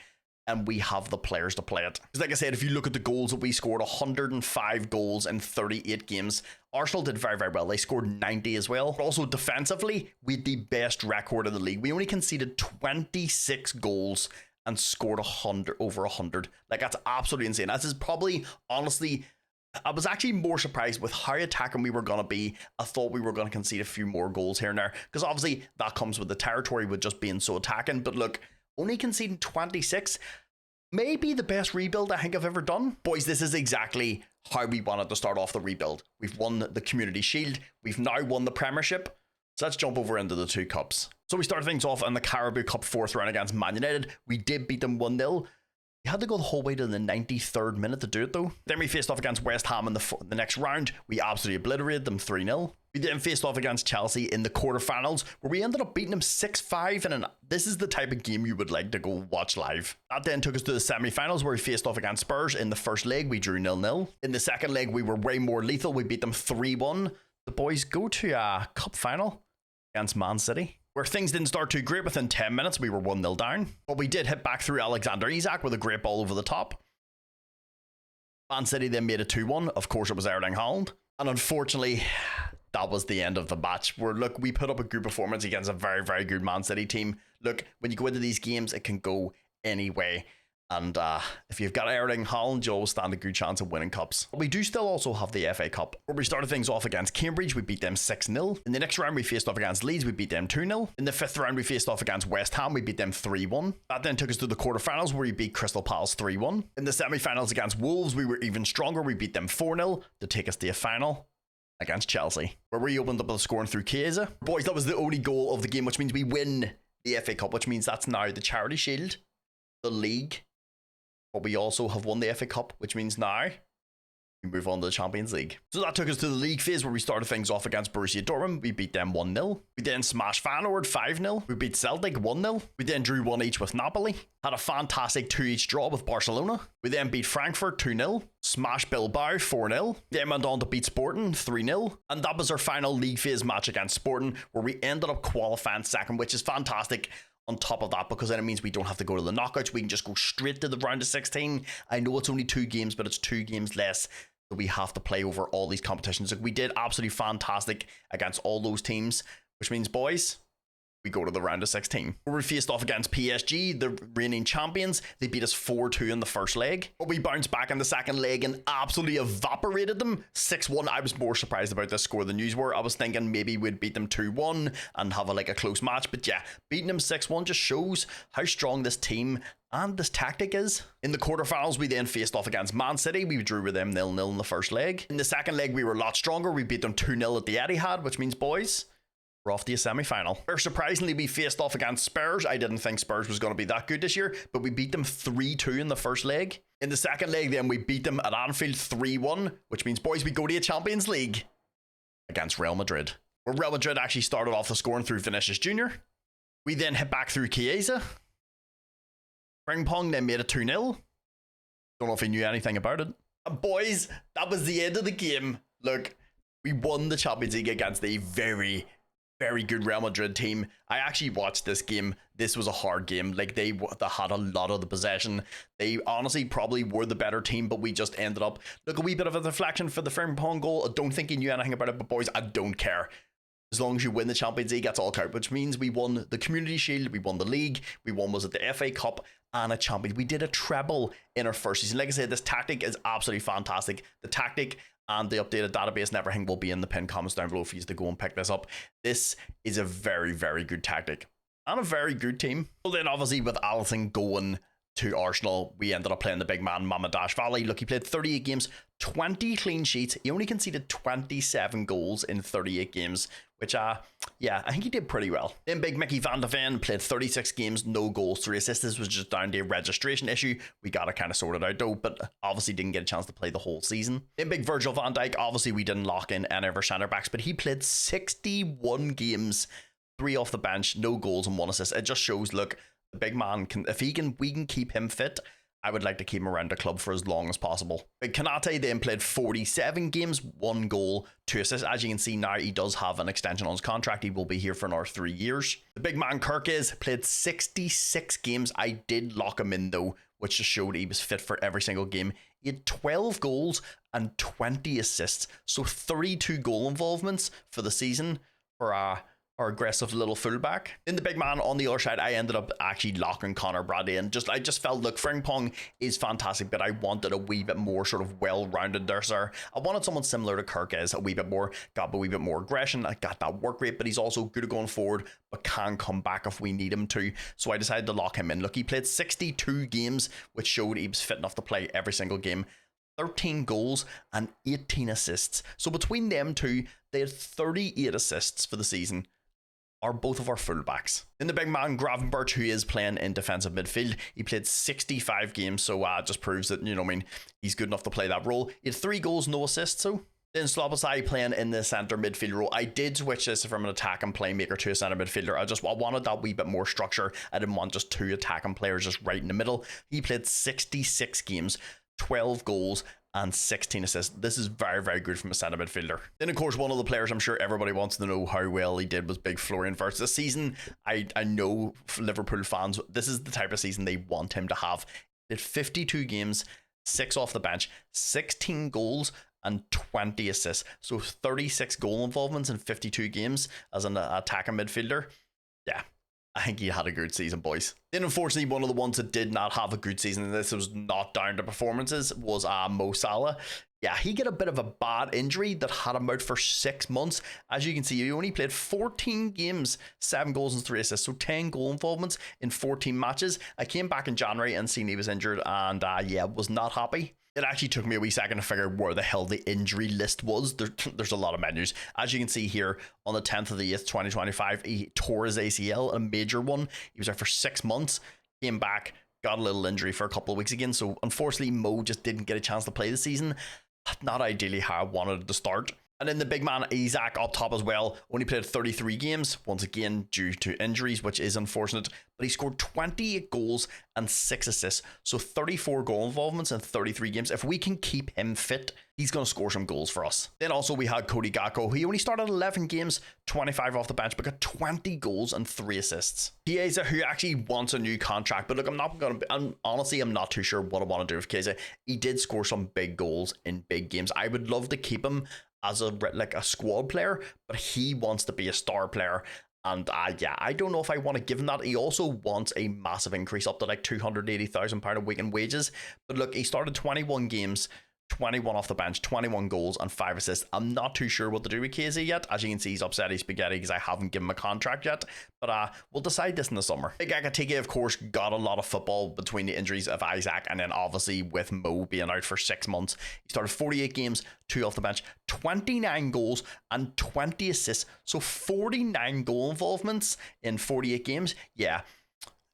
And we have the players to play it. Because like I said, if you look at the goals that we scored, 105 goals in 38 games. Arsenal did very, very well. They scored 90 as well. But also defensively, we had the best record in the league. We only conceded 26 goals and scored over 100. Like, that's absolutely insane. This is probably, honestly, I was actually more surprised with how attacking we were going to be. I thought we were going to concede a few more goals here and there. Because obviously, that comes with the territory with just being so attacking. But look, only conceding 26, maybe the best rebuild I think I've ever done. Boys, this is exactly how we wanted to start off the rebuild. We've won the Community Shield. We've now won the Premiership. So let's jump over into the 2 cups. So we started things off in the Carabao Cup 4th round against Man United. We did beat them 1-0. We had to go the whole way to the 93rd minute to do it though. Then we faced off against West Ham in the next round. We absolutely obliterated them 3-0. We then faced off against Chelsea in the quarterfinals, where we ended up beating them 6-5, and this is the type of game you would like to go watch live. That then took us to the semi-finals, where we faced off against Spurs. In the first leg, we drew 0-0. In the second leg, we were way more lethal. We beat them 3-1. The boys go to a cup final against Man City, where things didn't start too great. Within 10 minutes, we were 1-0 down. But we did hit back through Alexander Isak with a great ball over the top. Man City then made it 2-1. Of course, it was Erling Haaland. And unfortunately, that was the end of the match. Where, look, we put up a good performance against a very, very good Man City team. Look, when you go into these games, it can go any way. And if you've got Erling Haaland, you always stand a good chance of winning cups. But we do still also have the FA Cup, where we started things off against Cambridge. We beat them 6-0. In the next round, we faced off against Leeds. We beat them 2-0. In the 5th round, we faced off against West Ham. We beat them 3-1. That then took us to the quarterfinals, where we beat Crystal Palace 3-1. In the semi-finals against Wolves, we were even stronger. We beat them 4-0 to take us to a final against Chelsea, where we opened up the scoring through Chiesa. Boys, that was the only goal of the game, which means we win the FA Cup, which means that's now the Charity Shield, the league. But we also have won the FA Cup, which means now we move on to the Champions League. So that took us to the league phase, where we started things off against Borussia Dortmund. We beat them 1-0. We then smashed Feyenoord 5-0. We beat Celtic 1-0. We then drew 1 each with Napoli. Had a fantastic 2 each draw with Barcelona. We then beat Frankfurt 2-0. Smashed Bilbao 4-0. Then went on to beat Sporting 3-0. And that was our final league phase match against Sporting, where we ended up qualifying second, which is fantastic. On top of that, because then it means we don't have to go to the knockouts. We can just go straight to the round of 16. I know it's only 2 games, but it's 2 games less that we have to play over all these competitions. Like, we did absolutely fantastic against all those teams, which means, boys, we go to the round of 16. We faced off against PSG, the reigning champions. They beat us 4-2 in the first leg. But we bounced back in the second leg and absolutely evaporated them 6-1. I was more surprised about this score than you were. I was thinking maybe we'd beat them 2-1 and have a close match. But yeah, beating them 6-1 just shows how strong this team and this tactic is. In the quarterfinals, we then faced off against Man City. We drew with them 0-0 in the first leg. In the second leg, we were a lot stronger. We beat them 2-0 at the Etihad, which means, boys, we're off to a semi-final. Surprisingly, we faced off against Spurs. I didn't think Spurs was going to be that good this year, but we beat them 3-2 in the first leg. In the second leg, then we beat them at Anfield 3-1, which means, boys, we go to a Champions League against Real Madrid, where Real Madrid actually started off the scoring through Vinicius Jr. We then hit back through Chiesa. Frimpong then made it 2-0. Don't know if he knew anything about it. And boys, that was the end of the game. Look, we won the Champions League against a very, very good Real Madrid team. I actually watched this game. This was a hard game. Like, they had a lot of the possession. They honestly probably were the better team, but we just ended up, look, a wee bit of a deflection for the Frimpong goal. I don't think he knew anything about it, but boys, I don't care. As long as you win the Champions League, that's all count, which means we won the Community Shield, we won the league, we won, was it the FA Cup, and a Champions. We did a treble in our first season. Like I said, this tactic is absolutely fantastic. The tactic and the updated database and everything will be in the pinned comments down below for you to go and pick this up. This is a very, very good tactic and a very good team. Well, then obviously with Alisson going to Arsenal, we ended up playing the big man, Mamadash. Look, he played 38 games, 20 clean sheets. He only conceded 27 goals in 38 games, which, yeah, I think he did pretty well. Then big Mickey van de Ven played 36 games, no goals, 3 assists. This was just down to a registration issue. We got it kind of sorted out though, but obviously didn't get a chance to play the whole season. Then big Virgil van Dijk, obviously we didn't lock in any of our centre backs, but he played 61 games, 3 off the bench, no goals and 1 assist. It just shows, look, the big man can, if we can keep him fit, I would like to keep him around the club for as long as possible. Big Kanate then played 47 games, 1 goal, 2 assists. As you can see now, he does have an extension on his contract. He will be here for another 3 years. The big man Kirkes played 66 games. I did lock him in though, which just showed he was fit for every single game. He had 12 goals and 20 assists, so 32 goal involvements for the season for our aggressive little fullback. In the big man on the other side, I ended up actually locking Connor Bradley, and I just felt, look, Frimpong is fantastic, but I wanted a wee bit more sort of well-rounded there, sir. I wanted someone similar to Kirkes, a wee bit more, got a wee bit more aggression, I got that work rate, but he's also good at going forward, but can come back if we need him to. So I decided to lock him in. Look, he played 62 games, which showed he was fit enough to play every single game. 13 goals and 18 assists. So between them two, they had 38 assists for the season. Are both of our fullbacks. Then the big man Gravenberch, who is playing in defensive midfield, he played 65 games, so it just proves that, you know what I mean, he's good enough to play that role. He had 3 goals, no assists, so. Then Slobosai playing in the centre midfield role. I did switch this from an attack and playmaker to a centre midfielder. I wanted that wee bit more structure. I didn't want just 2 attacking players just right in the middle. He played 66 games, 12 goals, and 16 assists. This is very, very good from a centre midfielder. Then, of course, one of the players I'm sure everybody wants to know how well he did was big Florian Wirtz. This season, I know Liverpool fans, this is the type of season they want him to have. He did 52 games, 6 off the bench, 16 goals, and 20 assists. So 36 goal involvements in 52 games as an attacking midfielder. Yeah, I think he had a good season, boys. Then, unfortunately, one of the ones that did not have a good season, and this was not down to performances, was Mo Salah. Yeah, he got a bit of a bad injury that had him out for 6 months. As you can see, he only played 14 games, 7 goals and 3 assists, so 10 goal involvements in 14 matches. I came back in January and seen he was injured, and yeah, was not happy. It actually took me a wee second to figure out where the hell the injury list was. There's a lot of menus. As you can see here, on the 10th of the 8th, 2025, he tore his ACL, a major one. He was out for 6 months, came back, got a little injury for a couple of weeks again. So unfortunately, Mo just didn't get a chance to play the season. Not ideally how I wanted to start. And then the big man, Isaac, up top as well, only played 33 games, once again due to injuries, which is unfortunate, but he scored 28 goals and 6 assists, so 34 goal involvements in 33 games. If we can keep him fit, he's going to score some goals for us. Then also we had Cody Gakpo. He only started 11 games, 25 off the bench, but got 20 goals and 3 assists. Chiesa, who actually wants a new contract, but look, I'm not too sure what I want to do with Chiesa. He did score some big goals in big games. I would love to keep him as a squad player, but he wants to be a star player, and yeah, I don't know if I want to give him that. He also wants a massive increase up to like £280,000 a week in wages, but look, he started 21 games, 21 off the bench, 21 goals and 5 assists. I'm not too sure what to do with Casey yet. As you can see, he's upset his spaghetti because I haven't given him a contract yet, but we'll decide this in the summer. Big Akatike, of course, got a lot of football between the injuries of Isaac and then obviously with Mo being out for 6 months. He started 48 games, 2 off the bench, 29 goals and 20 assists, so 49 goal involvements in 48 games. Yeah,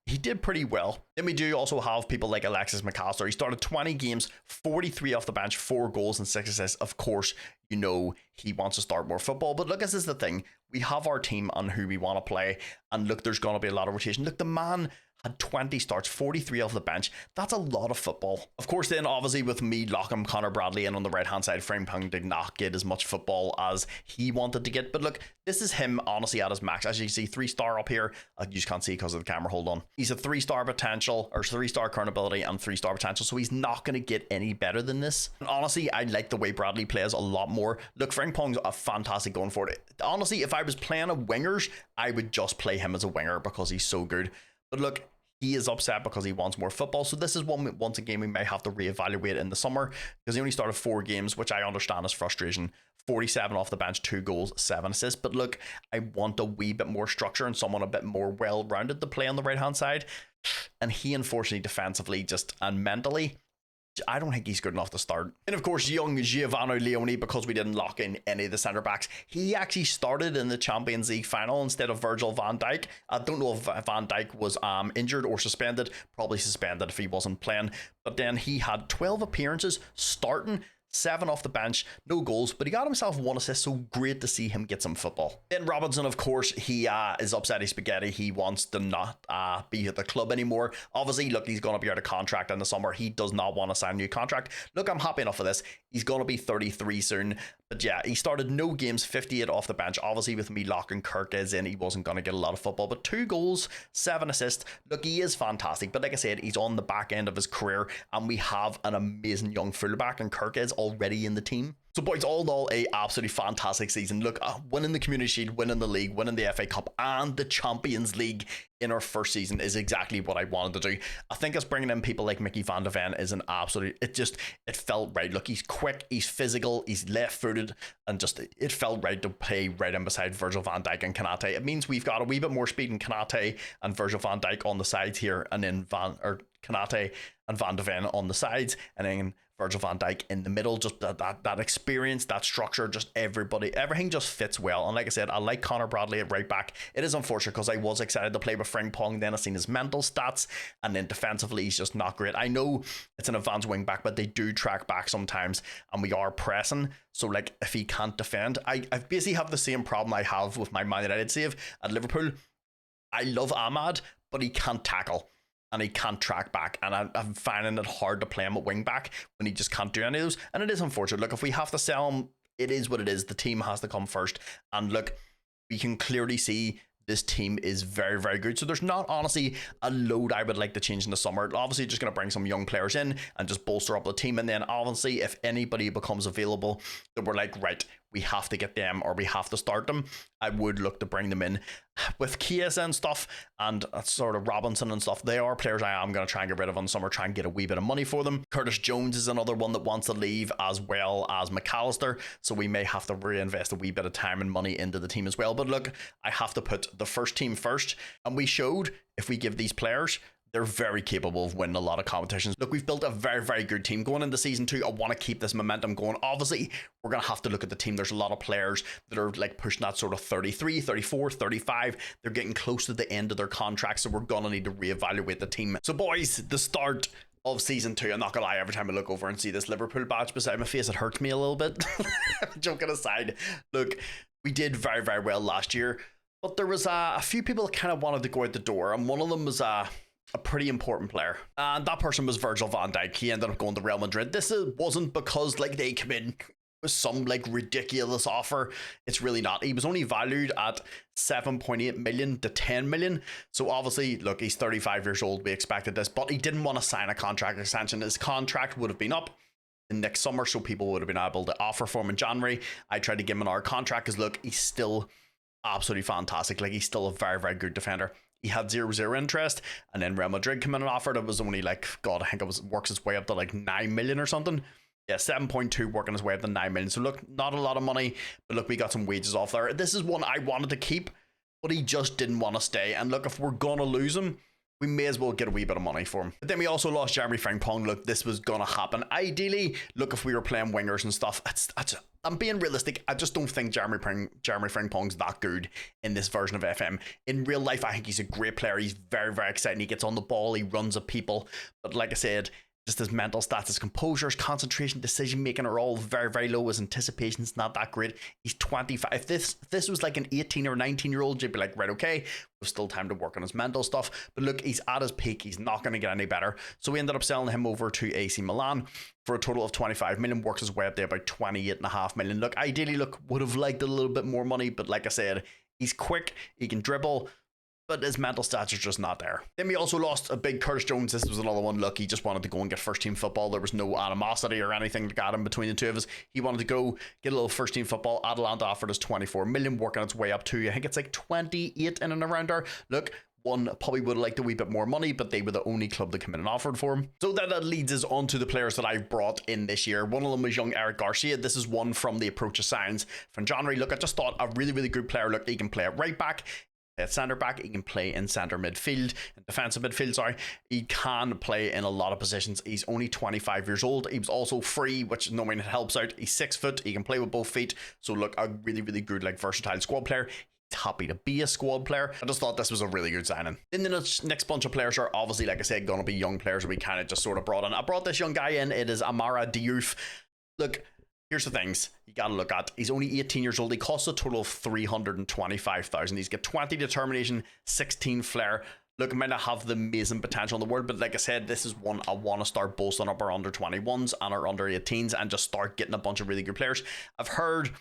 he did pretty well. Then we do also have people like Alexis McAllister. He started 20 games, 43 off the bench, 4 goals and 6 assists. Of course, you know he wants to start more football. But look, this is the thing. We have our team on who we want to play. And look, there's going to be a lot of rotation. Look, the man had 20 starts, 43 off the bench. That's a lot of football. Of course, then obviously with me locking Connor Bradley in on the right hand side, Frimpong did not get as much football as he wanted to get. But look, this is him honestly at his max. As you see, 3-star up here. You just can't see because of the camera. Hold on. He's a 3-star potential, or 3-star current ability and 3-star potential. So he's not going to get any better than this. And honestly, I like the way Bradley plays a lot more. Look, Frimpong's a fantastic going for it. Honestly, if I was playing a wingers, I would just play him as a winger because he's so good. But look, he is upset because he wants more football. So this is once again we may have to reevaluate in the summer, because he only started 4 games, which I understand is frustration. 47 off the bench, 2 goals, 7 assists. But look, I want a wee bit more structure and someone a bit more well-rounded to play on the right-hand side. And he, unfortunately, defensively and mentally, I don't think he's good enough to start. And of course, young Giovanni Leone, because we didn't lock in any of the centre backs, he actually started in the Champions League final instead of Virgil van Dijk. I don't know if Van Dijk was injured or suspended. Probably suspended if he wasn't playing. But then he had 12 appearances starting, 7 off the bench, no goals, but he got himself 1 assist, so great to see him get some football. Then Robinson, of course, he is upset he's spaghetti. He wants to not be at the club anymore. Obviously, look, he's going to be out of contract in the summer. He does not want to sign a new contract. Look, I'm happy enough for this. He's going to be 33 soon. But yeah, he started no games, 58 off the bench. Obviously, with me locking Kirkes in, he wasn't going to get a lot of football, but 2 goals, 7 assists. Look, he is fantastic. But like I said, he's on the back end of his career, and we have an amazing young fullback in Kirkes already in the team. So boys, all in all, a absolutely fantastic season. Look, winning the Community Shield, winning the league, winning the FA Cup and the Champions League in our first season is exactly what I wanted to do. I think us bringing in people like Mickey van de Ven is an absolute, it felt right. Look, he's quick, he's physical, he's left-footed, and just it felt right to play right in beside Virgil van Dijk and Kanate. It means we've got a wee bit more speed in Kanate and Virgil van Dijk on the sides here, and then Kanate and Van de Ven on the sides, and then Virgil van Dijk in the middle. Just that experience, that structure, just everything just fits well. And like I said, I like Connor Bradley at right back. It is unfortunate because I was excited to play with Frimpong, then I seen his mental stats, and then defensively he's just not great. I know it's an advanced wing back, but they do track back sometimes, and we are pressing. So like if he can't defend, I basically have the same problem I have with my Man United save at Liverpool. I love Ahmad, but he can't tackle and he can't track back, and I'm finding it hard to play him at wing back when he just can't do any of those, and it is unfortunate. Look, if we have to sell him, it is what it is. The team has to come first, and look, we can clearly see this team is very, very good. So there's not honestly a load I would like to change in the summer. Obviously, just going to bring some young players in and just bolster up the team. And then obviously, if anybody becomes available that we're like, right, we have to get them or we have to start them, I would look to bring them in. With Chiesa and stuff and sort of Robinson and stuff, they are players I am going to try and get rid of in the summer, try and get a wee bit of money for them. Curtis Jones is another one that wants to leave, as well as McAllister, so we may have to reinvest a wee bit of time and money into the team as well. But look, I have to put the first team first, and we showed if we give these players, they're very capable of winning a lot of competitions. Look, we've built a very, very good team going into season 2. I want to keep this momentum going. Obviously, we're going to have to look at the team. There's a lot of players that are like pushing that sort of 33, 34, 35. They're getting close to the end of their contract, so we're going to need to reevaluate the team. So boys, the start of season 2, I'm not gonna lie, every time I look over and see this Liverpool badge beside my face, it hurts me a little bit. Joking aside, look, we did very, very well last year, but there was a few people that kind of wanted to go out the door, and one of them was a pretty important player, and that person was Virgil van Dijk. He ended up going to Real Madrid. This wasn't because like they come in with some like ridiculous offer. It's really not. He was only valued at 7.8 million to 10 million. So obviously, look, he's 35 years old. We expected this, but he didn't want to sign a contract extension. His contract would have been up in next summer, so people would have been able to offer for him in January. I tried to give him an hour contract because look, he's still absolutely fantastic. Like, he's still a very, very good defender. He had 0-0 interest, and then Real Madrid came in and offered. It was only like, God, I think it works its way up to like 9 million or something. Yeah, 7.2 working his way up to 9 million. So look, not a lot of money, but look, we got some wages off there. This is one I wanted to keep, but he just didn't want to stay. And look, if we're gonna lose him, we may as well get a wee bit of money for him. But then we also lost Jeremy Frimpong. Look, this was gonna happen. Ideally, look, if we were playing wingers and stuff, I'm being realistic. I just don't think Jeremy Frimpong's that good in this version of FM. In real life, I think he's a great player. He's very, very exciting. He gets on the ball. He runs at people. But like I said, Just his mental stats, his composure, his concentration, decision making are all very, very low. His anticipation's not that great. He's 25. If this was like an 18 or 19-year-old, you'd be like, right, okay, there's still time to work on his mental stuff. But look, he's at his peak. He's not going to get any better. So we ended up selling him over to AC Milan for a total of 25 million. Works his way up to about 28.5 million. Look, ideally, would have liked a little bit more money, but like I said, he's quick, he can dribble, but his mental stats are just not there. Then we also lost a big Curtis Jones. This was another one. Look, he just wanted to go and get first team football. There was no animosity or anything that got him between the two of us. He wanted to go get a little first team football. Atalanta offered us 24 million, working its way up to, I think it's like 28 in and around there. Look, one probably would have liked a wee bit more money, but they were the only club that came in and offered for him. So that leads us on to the players that I've brought in this year. One of them was young Eric Garcia. This is one from the approach of signs from January. Look, I just thought a really, really good player. Look, he can play at right back, at centre back, he can play in centre midfield, in defensive midfield, sorry. He can play in a lot of positions. He's only 25 years old. He was also free, which no mean it helps out. He's 6 foot, he can play with both feet. So look, a really, really good, like, versatile squad player. He's happy to be a squad player. I just thought this was a really good signing. Then the next bunch of players are obviously, like I said, going to be young players that we kind of just sort of brought in. I brought this young guy in. It is Amara Diouf. Look, here's the things you got to look at. He's only 18 years old. He costs a total of 325,000. He's got 20 determination, 16 flair. Look, might not have the amazing potential in the world, but like I said, this is one I want to start bolstering up our under 21s and our under 18s and just start getting a bunch of really good players. I've heard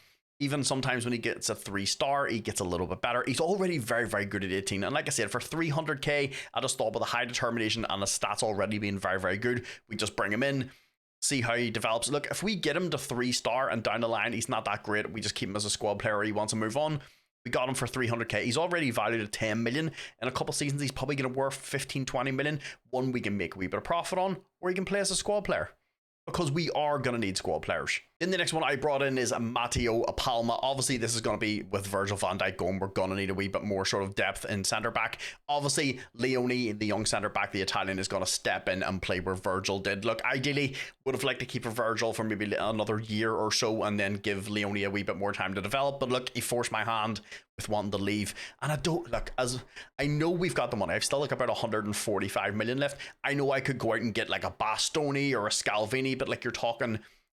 even sometimes when he gets a 3-star, he gets a little bit better. He's already very, very good at 18. And like I said, for 300k, I just thought with a high determination and the stats already being very, very good, we just bring him in, see how he develops. Look, if we get him to 3-star and down the line he's not that great, we just keep him as a squad player or he wants to move on. We got him for 300k. He's already valued at 10 million. In a couple seasons, he's probably going to worth 15, 20 million. One we can make a wee bit of profit on, or he can play as a squad player, because we are going to need squad players. Then the next one I brought in is Matteo Palma. Obviously, this is going to be with Virgil van Dijk going. We're going to need a wee bit more sort of depth in centre back. Obviously, Leone, the young centre back, the Italian, is going to step in and play where Virgil did. Look, ideally, would have liked to keep a Virgil for maybe another year or so and then give Leone a wee bit more time to develop. But look, he forced my hand with wanting to leave. And I don't, look, as I know we've got the money. I've still like about 145 million left. I know I could go out and get like a Bastoni or a Scalvini, but like you're talking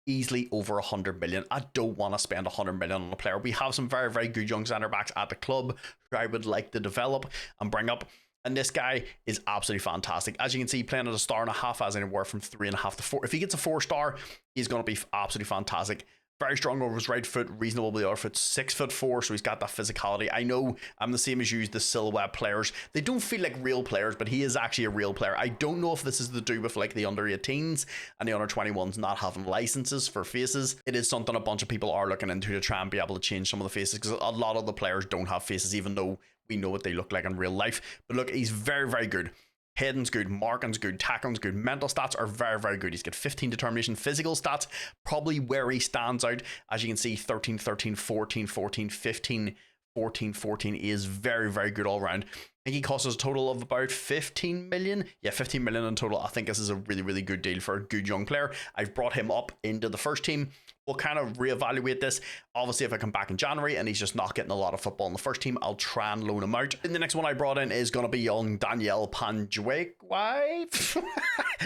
easily over 100 million. I don't want to spend 100 million on a player. We have some very, very good young centre backs at the club who I would like to develop and bring up. And this guy is absolutely fantastic. As you can see, playing at a 1.5 as anywhere from 3.5 to 4. If he gets a 4-star, he's going to be absolutely fantastic. Very strong over his right foot, reasonable with the other foot, 6'4", so he's got that physicality. I know I'm the same as you, the silhouette players. They don't feel like real players, but he is actually a real player. I don't know if this is to do with like the under 18s and the under 21s not having licenses for faces. It is something a bunch of people are looking into to try and be able to change some of the faces, because a lot of the players don't have faces, even though we know what they look like in real life. But look, he's very, very good. Heading's good, marking's good, tackling's good, mental stats are very, very good. He's got 15 determination, physical stats, probably where he stands out. As you can see, 13, 13, 14, 14, 15, 14, 14 is very, very good all around. I think he costs us a total of about 15 million. Yeah, 15 million in total. I think this is a really, really good deal for a good young player. I've brought him up into the first team. We'll kind of reevaluate this. Obviously, if I come back in January and he's just not getting a lot of football in the first team, I'll try and loan him out. And the next one I brought in is going to be young Daniel Panjuek.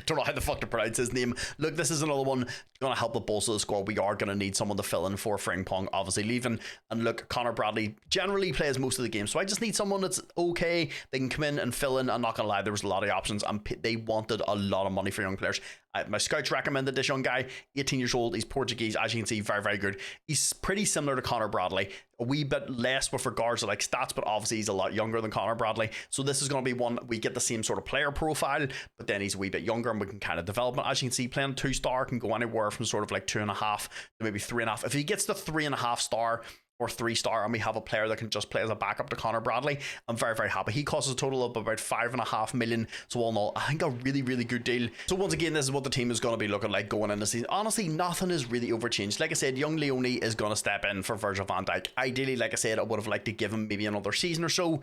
Don't know how the fuck to pronounce his name. Look, this is another one going to help the bolster of the squad. We are going to need someone to fill in for Frimpong, obviously leaving. And look, Connor Bradley generally plays most of the games, so I just need someone that's okay. They can come in and fill in. I'm not going to lie, there was a lot of options, and they wanted a lot of money for young players. My scouts recommended this young guy, 18 years old. He's Portuguese, as you can see, very, very good. He's pretty similar to Connor Bradley, a wee bit less with regards to like stats, but obviously he's a lot younger than Connor Bradley. So this is going to be one, we get the same sort of player profile, but then he's a wee bit younger and we can kind of develop it. As you can see, playing 2-star can go anywhere from sort of like 2.5 to maybe 3.5. If he gets the 3.5-star or 3-star and we have a player that can just play as a backup to Connor Bradley, I'm very, very happy. He costs a total of about 5.5 million. So all in all, I think a really, really good deal. So once again, this is what the team is going to be looking like going into the season. Honestly, nothing is really overchanged. Like I said, young Leone is going to step in for Virgil van Dijk. Ideally, like I said, I would have liked to give him maybe another season or so.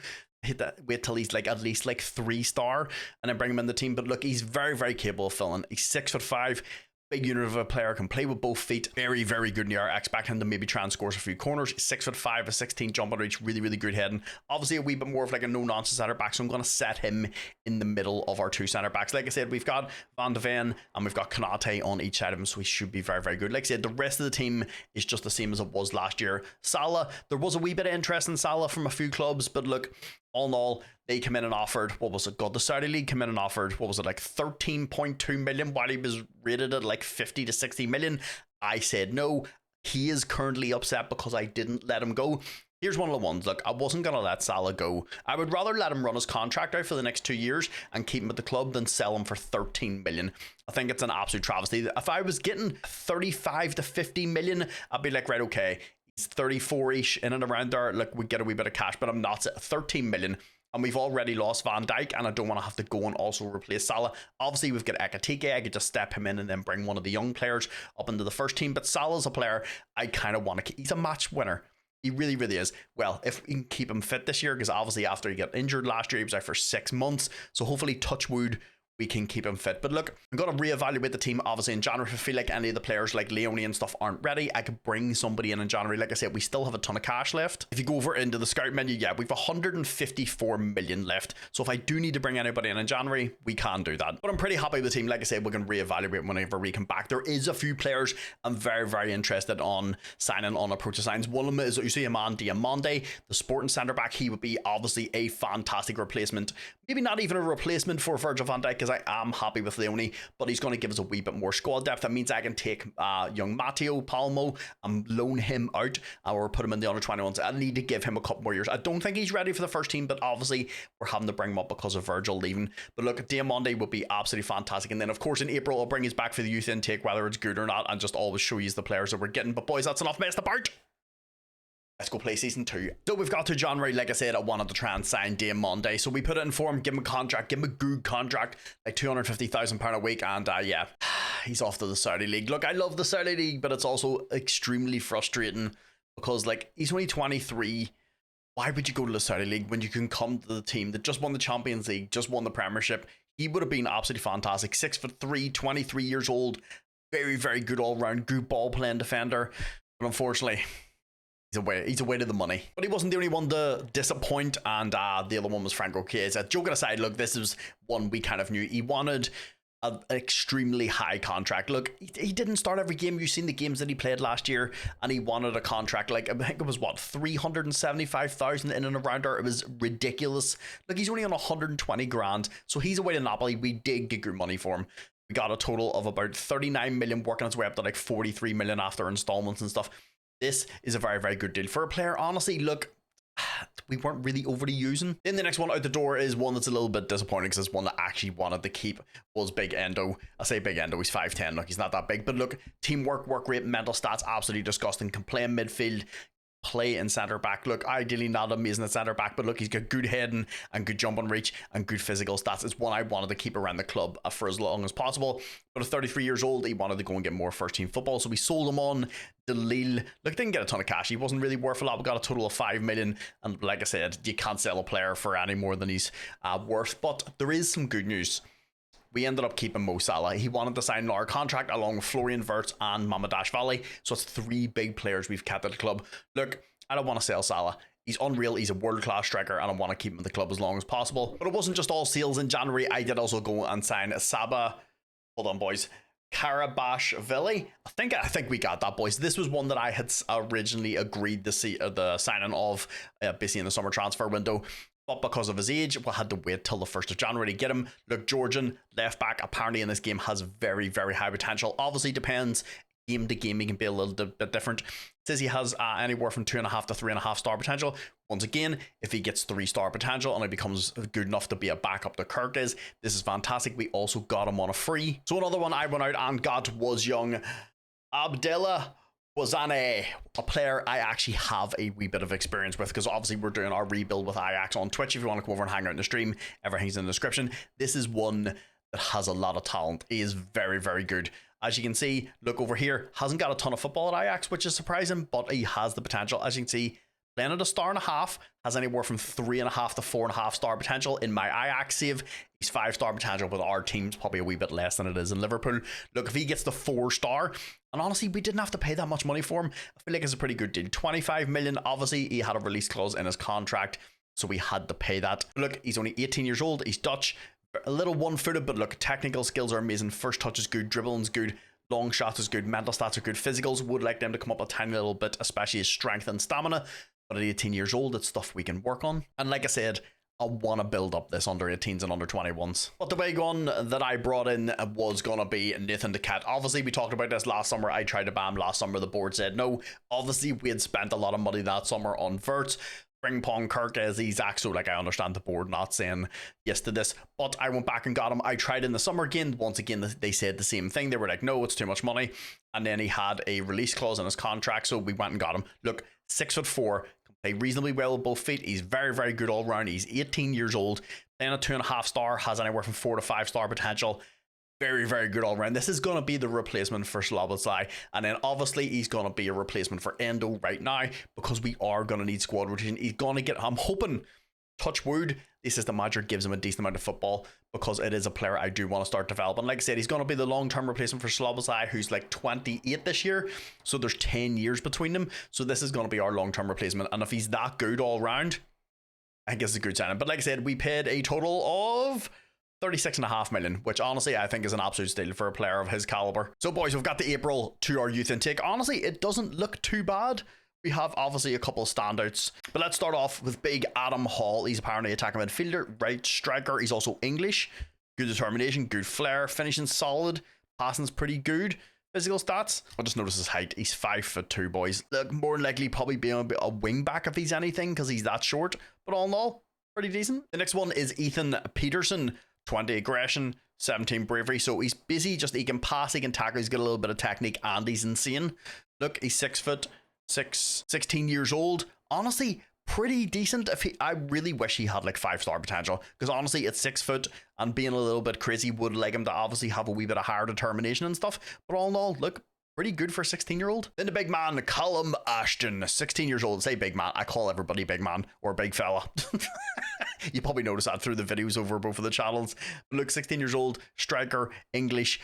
Wait till he's like at least like 3-star and then bring him in the team. But look, he's very, very capable of filling. He's 6'5". Big unit of a player, can play with both feet. Very, very good in the air. I expect him to maybe try and score a few corners. 6'5", a 16 jump and reach. Really, really good heading. Obviously, a wee bit more of like a no-nonsense centre back. So I'm going to set him in the middle of our two centre backs. Like I said, we've got Van de Ven and we've got Konate on each side of him. So he should be very, very good. Like I said, the rest of the team is just the same as it was last year. Salah, there was a wee bit of interest in Salah from a few clubs. But look, all in all, they come in and offered, what was it? God, the Saudi League came in and offered, what was it, like 13.2 million while he was rated at like 50 to 60 million. I said no. He is currently upset because I didn't let him go. Here's one of the ones. Look, I wasn't going to let Salah go. I would rather let him run his contract out for the next 2 years and keep him at the club than sell him for 13 million. I think it's an absolute travesty. If I was getting 35 to 50 million, I'd be like, right, okay, he's 34-ish in and around there. Look, we get a wee bit of cash, but I'm not. 13 million. And we've already lost Van Dijk, and I don't want to have to go and also replace Salah. Obviously, we've got Ekatike. I could just step him in and then bring one of the young players up into the first team. But Salah's a player I kind of want to keep. He's a match winner. He really, really is. Well, if we can keep him fit this year, because obviously after he got injured last year, he was out for 6 months. So hopefully, touch wood, we can keep him fit. But look, I'm going to reevaluate the team obviously in January. If I feel like any of the players like Leone and stuff aren't ready, I could bring somebody in January. Like I said, we still have a ton of cash left. If you go over into the scout menu, yeah, we've 154 million left. So if I do need to bring anybody in January, we can do that. But I'm pretty happy with the team. Like I said, we can reevaluate whenever we come back. There is a few players I'm very, very interested on signing on approach to signs. One of them is Usman Diomande, the Sporting centre back. He would be obviously a fantastic replacement. Maybe not even a replacement for Virgil van Dijk, because I am happy with Leone, but he's going to give us a wee bit more squad depth. That means I can take young Matteo Palmo and loan him out or put him in the under 21s. I need to give him a couple more years. I don't think he's ready for the first team, but obviously we're having to bring him up because of Virgil leaving. But look, Diomande would be absolutely fantastic. And then of course in April I'll bring his back for the youth intake, whether it's good or not, and just always show you the players that we're getting. But boys, that's enough messed about. Let's go play season 2. So we've got to January. Like I said, I wanted to try and sign Diomande. So we put it in for him, give him a contract, give him a good contract, like £250,000 a week. And yeah, he's off to the Saudi League. Look, I love the Saudi League, but it's also extremely frustrating because like he's only 23. Why would you go to the Saudi League when you can come to the team that just won the Champions League, just won the Premiership? He would have been absolutely fantastic. 6'3", 23 years old. Very, very good all-round, good ball-playing defender. But unfortunately, He's away to the money. But he wasn't the only one to disappoint, and the other one was Franco Chiesa. Joking aside, look, this is one we kind of knew. He wanted an extremely high contract. Look, he didn't start every game. You've seen the games that he played last year, and he wanted a contract like, I think it was what, 375,000 in and around there. It was ridiculous. Look, he's only on 120 grand, so he's away to Napoli. We did get good money for him. We got a total of about 39 million, working its way up to like 43 million after installments and stuff. This is a very, very good deal for a player. Honestly, look, we weren't really overly using. Then the next one out the door is one that's a little bit disappointing because it's one that I actually wanted to keep, was Big Endo. I say Big Endo, he's 5'10". Look, he's not that big. But look, teamwork, work rate, mental stats, absolutely disgusting. Can play in midfield, play in centre back. Look, ideally not amazing at centre back, but look, he's got good heading and good jump and reach and good physical stats. It's one I wanted to keep around the club for as long as possible. But at 33 years old, he wanted to go and get more first team football, so we sold him on to Lille. Look, didn't get a ton of cash. He wasn't really worth a lot. We got a total of 5 million, and like I said, you can't sell a player for any more than he's worth. But there is some good news. We ended up keeping Mo Salah. He wanted to sign our contract along with Florian Wirtz and Mamadashvili. So it's 3 big players we've kept at the club. Look, I don't want to sell Salah. He's unreal. He's a world-class striker, and I want to keep him at the club as long as possible. But it wasn't just all sales in January. I did also go and sign Saba. Hold on, boys. Karabashvili. I think we got that, boys. This was one that I had originally agreed to see the signing of basically in the summer transfer window. But because of his age, we'll had to wait till the 1st of January to get him. Look, Georgian left back apparently in this game has very, very high potential. Obviously depends game to game. He can be a little bit different. It says he has anywhere from 2.5 to 3.5 star potential. Once again, if he gets 3-star potential and he becomes good enough to be a backup to Kirk is, this is fantastic. We also got him on a free. So another one I went out and got was young Abdullah Wazane, a player I actually have a wee bit of experience with, because obviously we're doing our rebuild with Ajax on Twitch. If you want to come over and hang out in the stream, everything's in the description. This is one that has a lot of talent. He is very, very good. As you can see, look over here, hasn't got a ton of football at Ajax, which is surprising, but he has the potential. As you can see, playing at a star and a half, has anywhere from 3.5 to 4.5 star potential. In my Ajax save, he's 5-star potential, but our team's probably a wee bit less than it is in Liverpool. Look, if he gets the 4-star, and honestly, we didn't have to pay that much money for him. I feel like it's a pretty good deal. 25 million, obviously, he had a release clause in his contract, so we had to pay that. Look, he's only 18 years old, he's Dutch, a little one-footed, but look, technical skills are amazing. First touch is good, dribbling's good, long shots is good, mental stats are good, physicals would like them to come up a tiny little bit, especially his strength and stamina. But at 18 years old, it's stuff we can work on. And like I said, I want to build up this under 18s and under 21s. But the big one that I brought in was going to be Nathan the Cat. Obviously, we talked about this last summer. I tried to ban last summer. The board said no. Obviously, we had spent a lot of money that summer on Verts. Frimpong, Kirk as Isaac, so like I understand the board not saying yes to this, but I went back and got him. I tried in the summer again. Once again, they said the same thing. They were like, no, it's too much money. And then he had a release clause in his contract, so we went and got him. Look, 6'4", can play reasonably well with both feet. He's very, very good all round. He's 18 years old, playing a 2.5 star, has anywhere from 4 to 5 star potential. Very, very good all round. This is going to be the replacement for Szoboszlai. And then obviously he's going to be a replacement for Endo right now because we are going to need squad rotation. He's going to get, I'm hoping, touch wood, the assistant manager gives him a decent amount of football because it is a player I do want to start developing. Like I said, he's going to be the long-term replacement for Szoboszlai, who's like 28 this year. So there's 10 years between them. So this is going to be our long-term replacement. And if he's that good all round, I guess it's a good signing. But like I said, we paid a total of 36.5 million, which honestly I think is an absolute steal for a player of his caliber. So boys, we've got the April to our youth intake. Honestly, it doesn't look too bad. We have obviously a couple of standouts, but let's start off with big Adam Hall. He's apparently attacking midfielder, right striker. He's also English, good determination, good flair, finishing solid, passing's pretty good. Physical stats, I'll just notice his height. He's 5'2", boys. Look, more than likely probably being a wing back if he's anything because he's that short, but all in all, pretty decent. The next one is Ethan Peterson. 20 aggression, 17 bravery. So he's busy, just he can pass, he can tackle, he's got a little bit of technique, and he's insane. Look, he's 6'6", 16 years old. Honestly, pretty decent. I really wish he had like 5-star potential, because honestly, at 6 foot and being a little bit crazy would like him to obviously have a wee bit of higher determination and stuff. But all in all, look, pretty good for a 16-year-old. Then the big man, Callum Ashton, 16 years old. Say big man. I call everybody big man or big fella. You probably noticed that through the videos over both of the channels. But look, 16 years old, striker, English.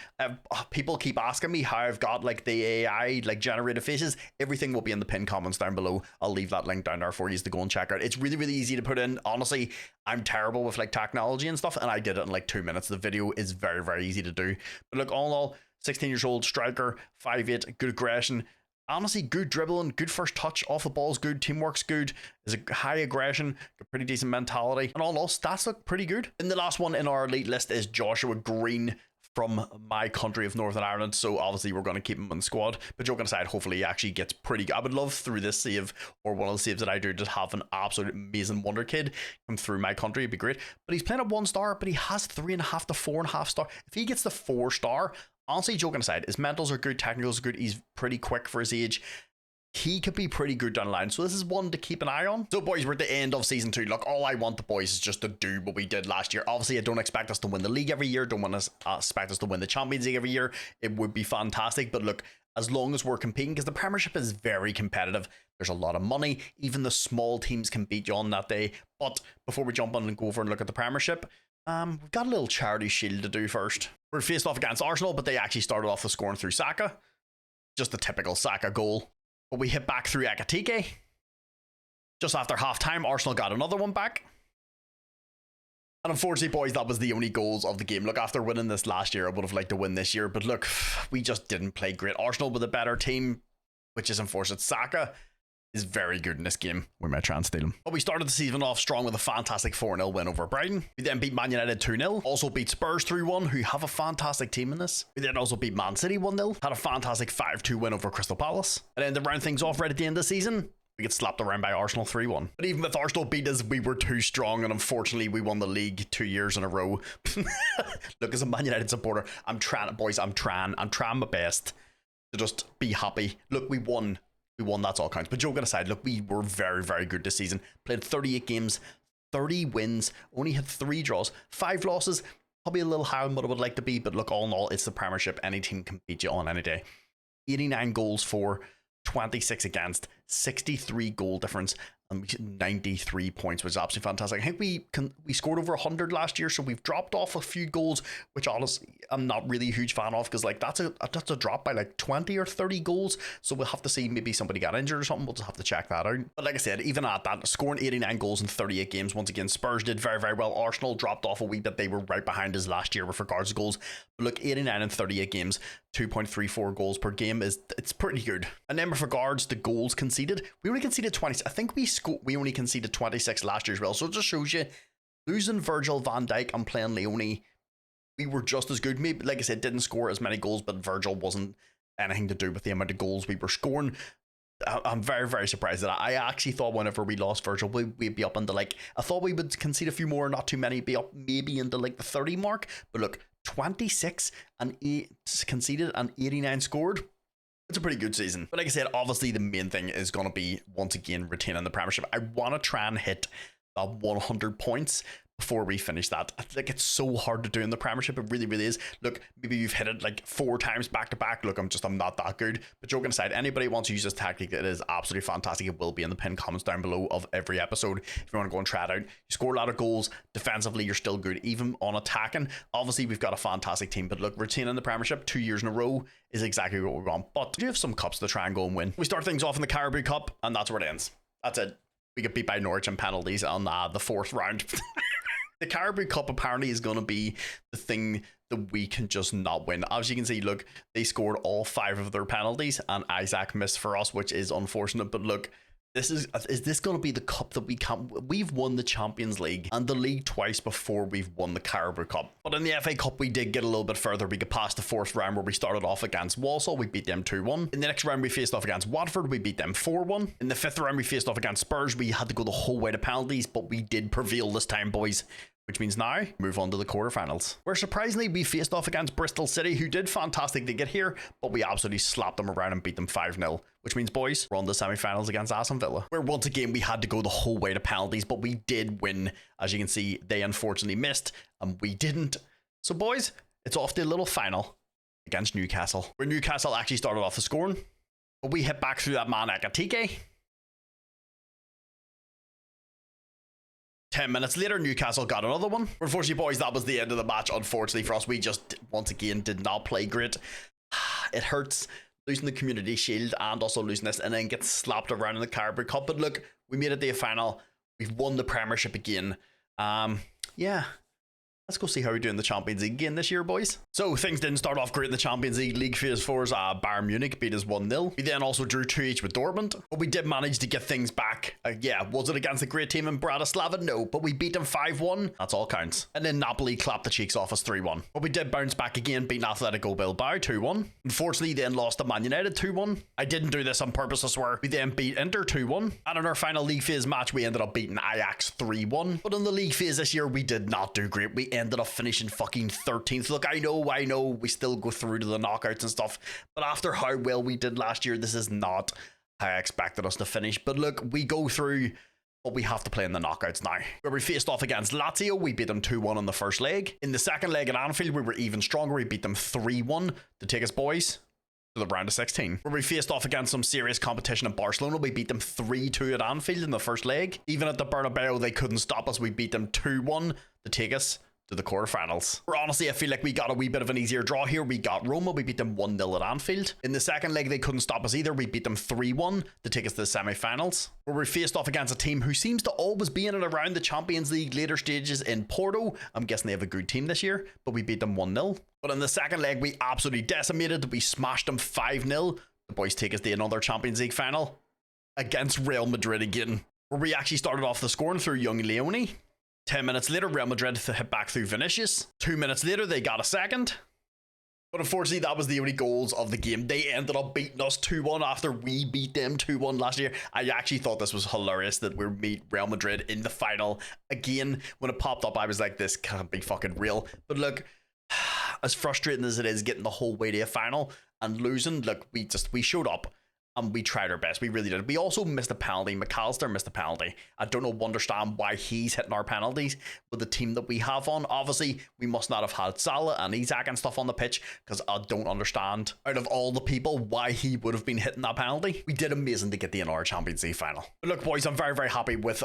People keep asking me how I've got like the AI like generated faces. Everything will be in the pinned comments down below. I'll leave that link down there for you to go and check out. It's really, really easy to put in. Honestly, I'm terrible with like technology and stuff, and I did it in like 2 minutes. The video is very, very easy to do. But look, all in all, 16 years old, striker, 5'8", good aggression. Honestly, good dribbling, good first touch, off the ball's good, teamwork's good, is a high aggression, a pretty decent mentality, and all in all, stats look pretty good. And the last one in our elite list is Joshua Green from my country of Northern Ireland, so obviously we're going to keep him in the squad. But joking aside, hopefully he actually gets pretty good. I would love through this save, or one of the saves that I do, to have an absolute amazing wonder kid come through my country. It'd be great. But he's playing at 1 star, but he has 3.5 to 4.5 star. If he gets the 4 star, honestly, joking aside, his mentals are good, technicals are good, he's pretty quick for his age. He could be pretty good down the line, so this is one to keep an eye on. So boys, we're at the end of season 2. Look, all I want the boys is just to do what we did last year. Obviously, I don't expect us to win the league every year, expect us to win the Champions League every year. It would be fantastic, but look, as long as we're competing, because the Premiership is very competitive, there's a lot of money, even the small teams can beat you on that day. But before we jump on and go over and look at the Premiership, we've got a little charity shield to do first. We're faced off against Arsenal, but they actually started off the scoring through Saka. Just the typical Saka goal. But we hit back through Ekitike. Just after half time, Arsenal got another one back. And unfortunately, boys, that was the only goals of the game. Look, after winning this last year, I would have liked to win this year. But look, we just didn't play great. Arsenal with a better team, which is unfortunate. Saka is very good in this game. We might try and steal him. But we started the season off strong with a fantastic 4-0 win over Brighton. We then beat Man United 2-0. Also beat Spurs 3-1, who have a fantastic team in this. We then also beat Man City 1-0. Had a fantastic 5-2 win over Crystal Palace. And then to round things off right at the end of the season, we get slapped around by Arsenal 3-1. But even with Arsenal beat us, we were too strong, and unfortunately we won the league 2 years in a row. Look, as a Man United supporter, I'm trying my best to just be happy. Look, we won. That's all counts. But joking aside, look, we were very, very good this season. Played 38 games, 30 wins, only had 3 draws, 5 losses. Probably a little higher than what I would like to be, but look, all in all, it's the Premiership. Any team can beat you on any day. 89 goals for, 26 against, 63 goal difference, and 93 points was absolutely fantastic. I think we scored over 100 last year, so we've dropped off a few goals, which honestly I'm not really a huge fan of, because like that's a drop by like 20 or 30 goals. So we'll have to see, maybe somebody got injured or something. We'll just have to check that out. But like I said, even at that, scoring 89 goals in 38 games, once again Spurs did very, very well. Arsenal dropped off a wee bit. They were right behind us last year with regards to goals. But look, 89 in 38 games, 2.34 goals per game it's pretty good. And then with regards to goals conceded, we only conceded 20. I think we only conceded 26 last year as well. So it just shows you, losing Virgil van Dijk and playing Leone, we were just as good. Maybe, like I said, didn't score as many goals, but Virgil wasn't anything to do with the amount of goals we were scoring. I'm very, very surprised at that. I actually thought whenever we lost Virgil, we'd be up into like, I thought we would concede a few more, not too many, be up maybe into like the 30 mark. But look, 26 and 8 conceded and 89 scored. It's a pretty good season. But like I said, obviously the main thing is going to be, once again, retaining the Premiership. I want to try and hit that 100 points before we finish that. I think it's so hard to do in the Premiership. It really, really is. Look, maybe you've hit it like 4 times back to back. Look, I'm not that good. But joking aside, anybody wants to use this tactic, it is absolutely fantastic. It will be in the pinned comments down below of every episode if you want to go and try it out. You score a lot of goals. Defensively, you're still good. Even on attacking, obviously we've got a fantastic team. But look, retaining the Premiership 2 years in a row is exactly what we want. But we do have some cups to try and go and win. We start things off in the Carabao Cup, and that's where it ends. That's it. We get beat by Norwich in penalties on the 4th round. The Carabao Cup apparently is going to be the thing that we can just not win. As you can see, look, they scored all 5 of their penalties and Isaac missed for us, which is unfortunate. But look, is this going to be the cup that we can't? We've won the Champions League and the league twice before we've won the Carabao Cup. But in the FA Cup, we did get a little bit further. We got past the 4th round where we started off against Walsall. We beat them 2-1. In the next round, we faced off against Watford. We beat them 4-1. In the 5th round, we faced off against Spurs. We had to go the whole way to penalties, but we did prevail this time, boys. Which means now, move on to the quarterfinals, where surprisingly we faced off against Bristol City, who did fantastic to get here, but we absolutely slapped them around and beat them 5-0. Which means, boys, we're on the semi-finals against Aston Villa, where once again we had to go the whole way to penalties, but we did win. As you can see, they unfortunately missed, and we didn't. So, boys, it's off to a little final against Newcastle, where Newcastle actually started off the scoring, but we hit back through that man Ekatike. 10 minutes later, Newcastle got another one. Unfortunately, boys, that was the end of the match. Unfortunately for us, we just, once again, did not play great. It hurts losing the Community Shield and also losing this and then get slapped around in the Carabao Cup. But look, we made it to a final. We've won the Premiership again. Yeah. Let's go see how we do in the Champions League again this year, boys. So things didn't start off great in the Champions League phase 4's Bayern Munich beat us 1-0. We then also drew 2-each with Dortmund, but we did manage to get things back. Yeah, was it against a great team in Bratislava? No, but we beat them 5-1. That's all counts. And then Napoli clapped the cheeks off us 3-1. But we did bounce back again, beating Atletico Bilbao 2-1. Unfortunately, then lost to Man United 2-1. I didn't do this on purpose, I swear. We then beat Inter 2-1. And in our final league phase match, we ended up beating Ajax 3-1. But in the league phase this year, we did not do great. We ended up finishing fucking 13th. Look, I know we still go through to the knockouts and stuff, but after how well we did last year, this is not how I expected us to finish. But look, we go through, but we have to play in the knockouts now, where we faced off against Lazio. We beat them 2-1 in the first leg. In the second leg at Anfield, we were even stronger. We beat them 3-1 to take us, boys, to the round of 16, where we faced off against some serious competition in Barcelona. We beat them 3-2 at Anfield in the first leg. Even at the Bernabeu, they couldn't stop us. We beat them 2-1 to take us to the quarterfinals. Where honestly, I feel like we got a wee bit of an easier draw here. We got Roma. We beat them 1-0 at Anfield. In the second leg, they couldn't stop us either. We beat them 3-1 to take us to the semi-finals, where we faced off against a team who seems to always be in and around the Champions League later stages in Porto. I'm guessing they have a good team this year, but we beat them 1-0. But in the second leg, we absolutely decimated. We smashed them 5-0. The boys take us to another Champions League final against Real Madrid again, where we actually started off the scoring through young Leone. 10 minutes later, Real Madrid hit back through Vinicius. 2 minutes later, they got a second. But unfortunately, that was the only goals of the game. They ended up beating us 2-1 after we beat them 2-1 last year. I actually thought this was hilarious that we meet Real Madrid in the final again. When it popped up, I was like, this can't be fucking real. But look, as frustrating as it is getting the whole way to a final and losing, look, we showed up. and we tried our best. We really did. We also missed a penalty. McAllister missed a penalty. I don't understand why he's hitting our penalties with the team that we have on. Obviously, we must not have had Salah and Isaac and stuff on the pitch, because I don't understand, out of all the people, why he would have been hitting that penalty. We did amazing to get the NR Champions League final. But look, boys, I'm very, very happy with...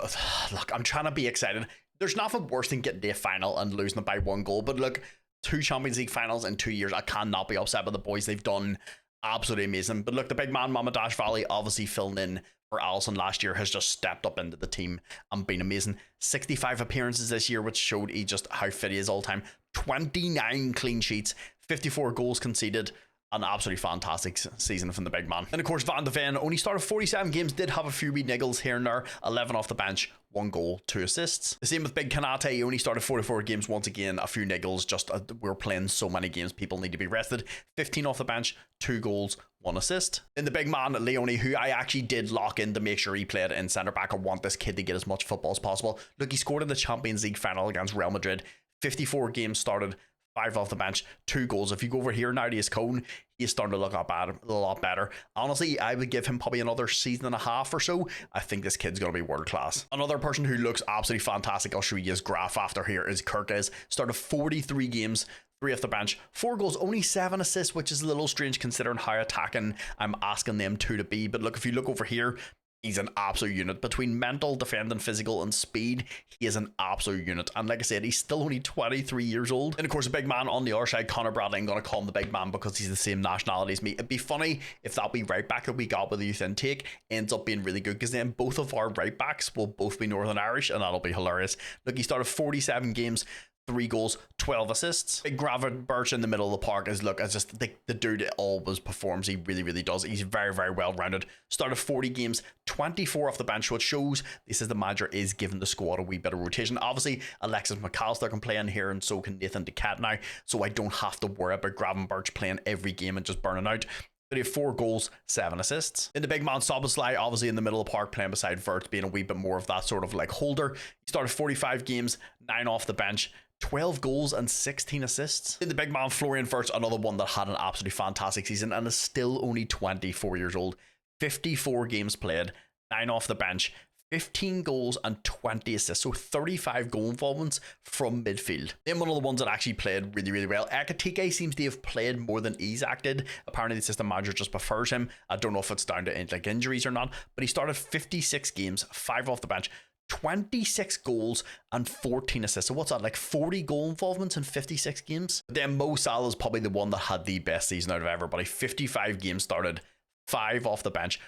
Look, I'm trying to be excited. There's nothing worse than getting to a final and losing it by 1 goal. But look, 2 Champions League finals in 2 years. I cannot be upset with the boys. They've done absolutely amazing. But look, the big man, Mamadash Valley, obviously filling in for Alisson last year, has just stepped up into the team and been amazing. 65 appearances this year, which showed just how fit he is all time. 29 clean sheets, 54 goals conceded. An absolutely fantastic season from the big man. And of course, Van de Ven only started 47 games, did have a few wee niggles here and there. 11 off the bench, 1 goal, 2 assists. The same with Big Kanate. He only started 44 games. Once again, a few niggles. Just we're playing so many games, people need to be rested. 15 off the bench, 2 goals, 1 assist. In the big man, Leone, who I actually did lock in to make sure he played in centre back. I want this kid to get as much football as possible. Look, he scored in the Champions League final against Real Madrid. 54 games started, 5 off the bench, 2 goals. If you go over here now to his cone, he's starting to look a lot better. Honestly, I would give him probably another season and a half or so. I think this kid's going to be world class. Another person who looks absolutely fantastic, I'll show you his graph after here, is Kirkes. Started 43 games, 3 off the bench, 4 goals, only 7 assists, which is a little strange considering how attacking I'm asking them to be. But look, if you look over here, he's an absolute unit. Between mental, defending, physical, and speed, he is an absolute unit. And like I said, he's still only 23 years old. And of course, a big man on the other side, Connor Bradley, I'm going to call him the big man because he's the same nationality as me. It'd be funny if that wee right back that we got with the youth intake ends up being really good, because then both of our right backs will both be Northern Irish, and that'll be hilarious. Look, he started 47 games, 3 goals, 12 assists. Big Gravid Birch in the middle of the park is, look, as just the dude always performs. He really, really does. He's very, very well rounded. Started 40 games, 24 off the bench, which shows this is the manager is giving the squad a wee bit of rotation. Obviously, Alexis McAllister can play in here, and so can Nathan Ducat now, so I don't have to worry about Gravid Birch playing every game and just burning out. But he had 4 goals, 7 assists. In the big man, Soboslai, obviously in the middle of the park, playing beside Vert, being a wee bit more of that sort of like holder. He started 45 games, 9 off the bench, 12 goals and 16 assists. In the big man, Florian Wirtz, another one that had an absolutely fantastic season and is still only 24 years old. 54 games played, 9 off the bench, 15 goals and 20 assists, so 35 goal involvements from midfield. Then one of the ones that actually played really, really well, Ekatike seems to have played more than Isaac did. Apparently the system manager just prefers him. I don't know if it's down to like injuries or not, but he started 56 games, 5 off the bench, 26 goals and 14 assists. So what's that, like 40 goal involvements in 56 games? Then Mo Salah is probably the one that had the best season out of everybody. 55 games started, 5 off the bench,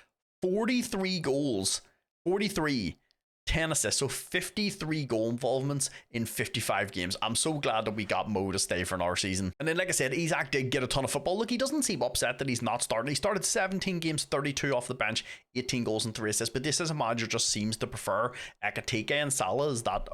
43 goals, 43, 10 assists, so 53 goal involvements in 55 games. I'm so glad that we got Mo to stay for another season. And then, like I said, Isaac did get a ton of football. Look, he doesn't seem upset that he's not starting. He started 17 games, 32 off the bench, 18 goals and 3 assists. But this as a manager just seems to prefer Ekatike and Salah as that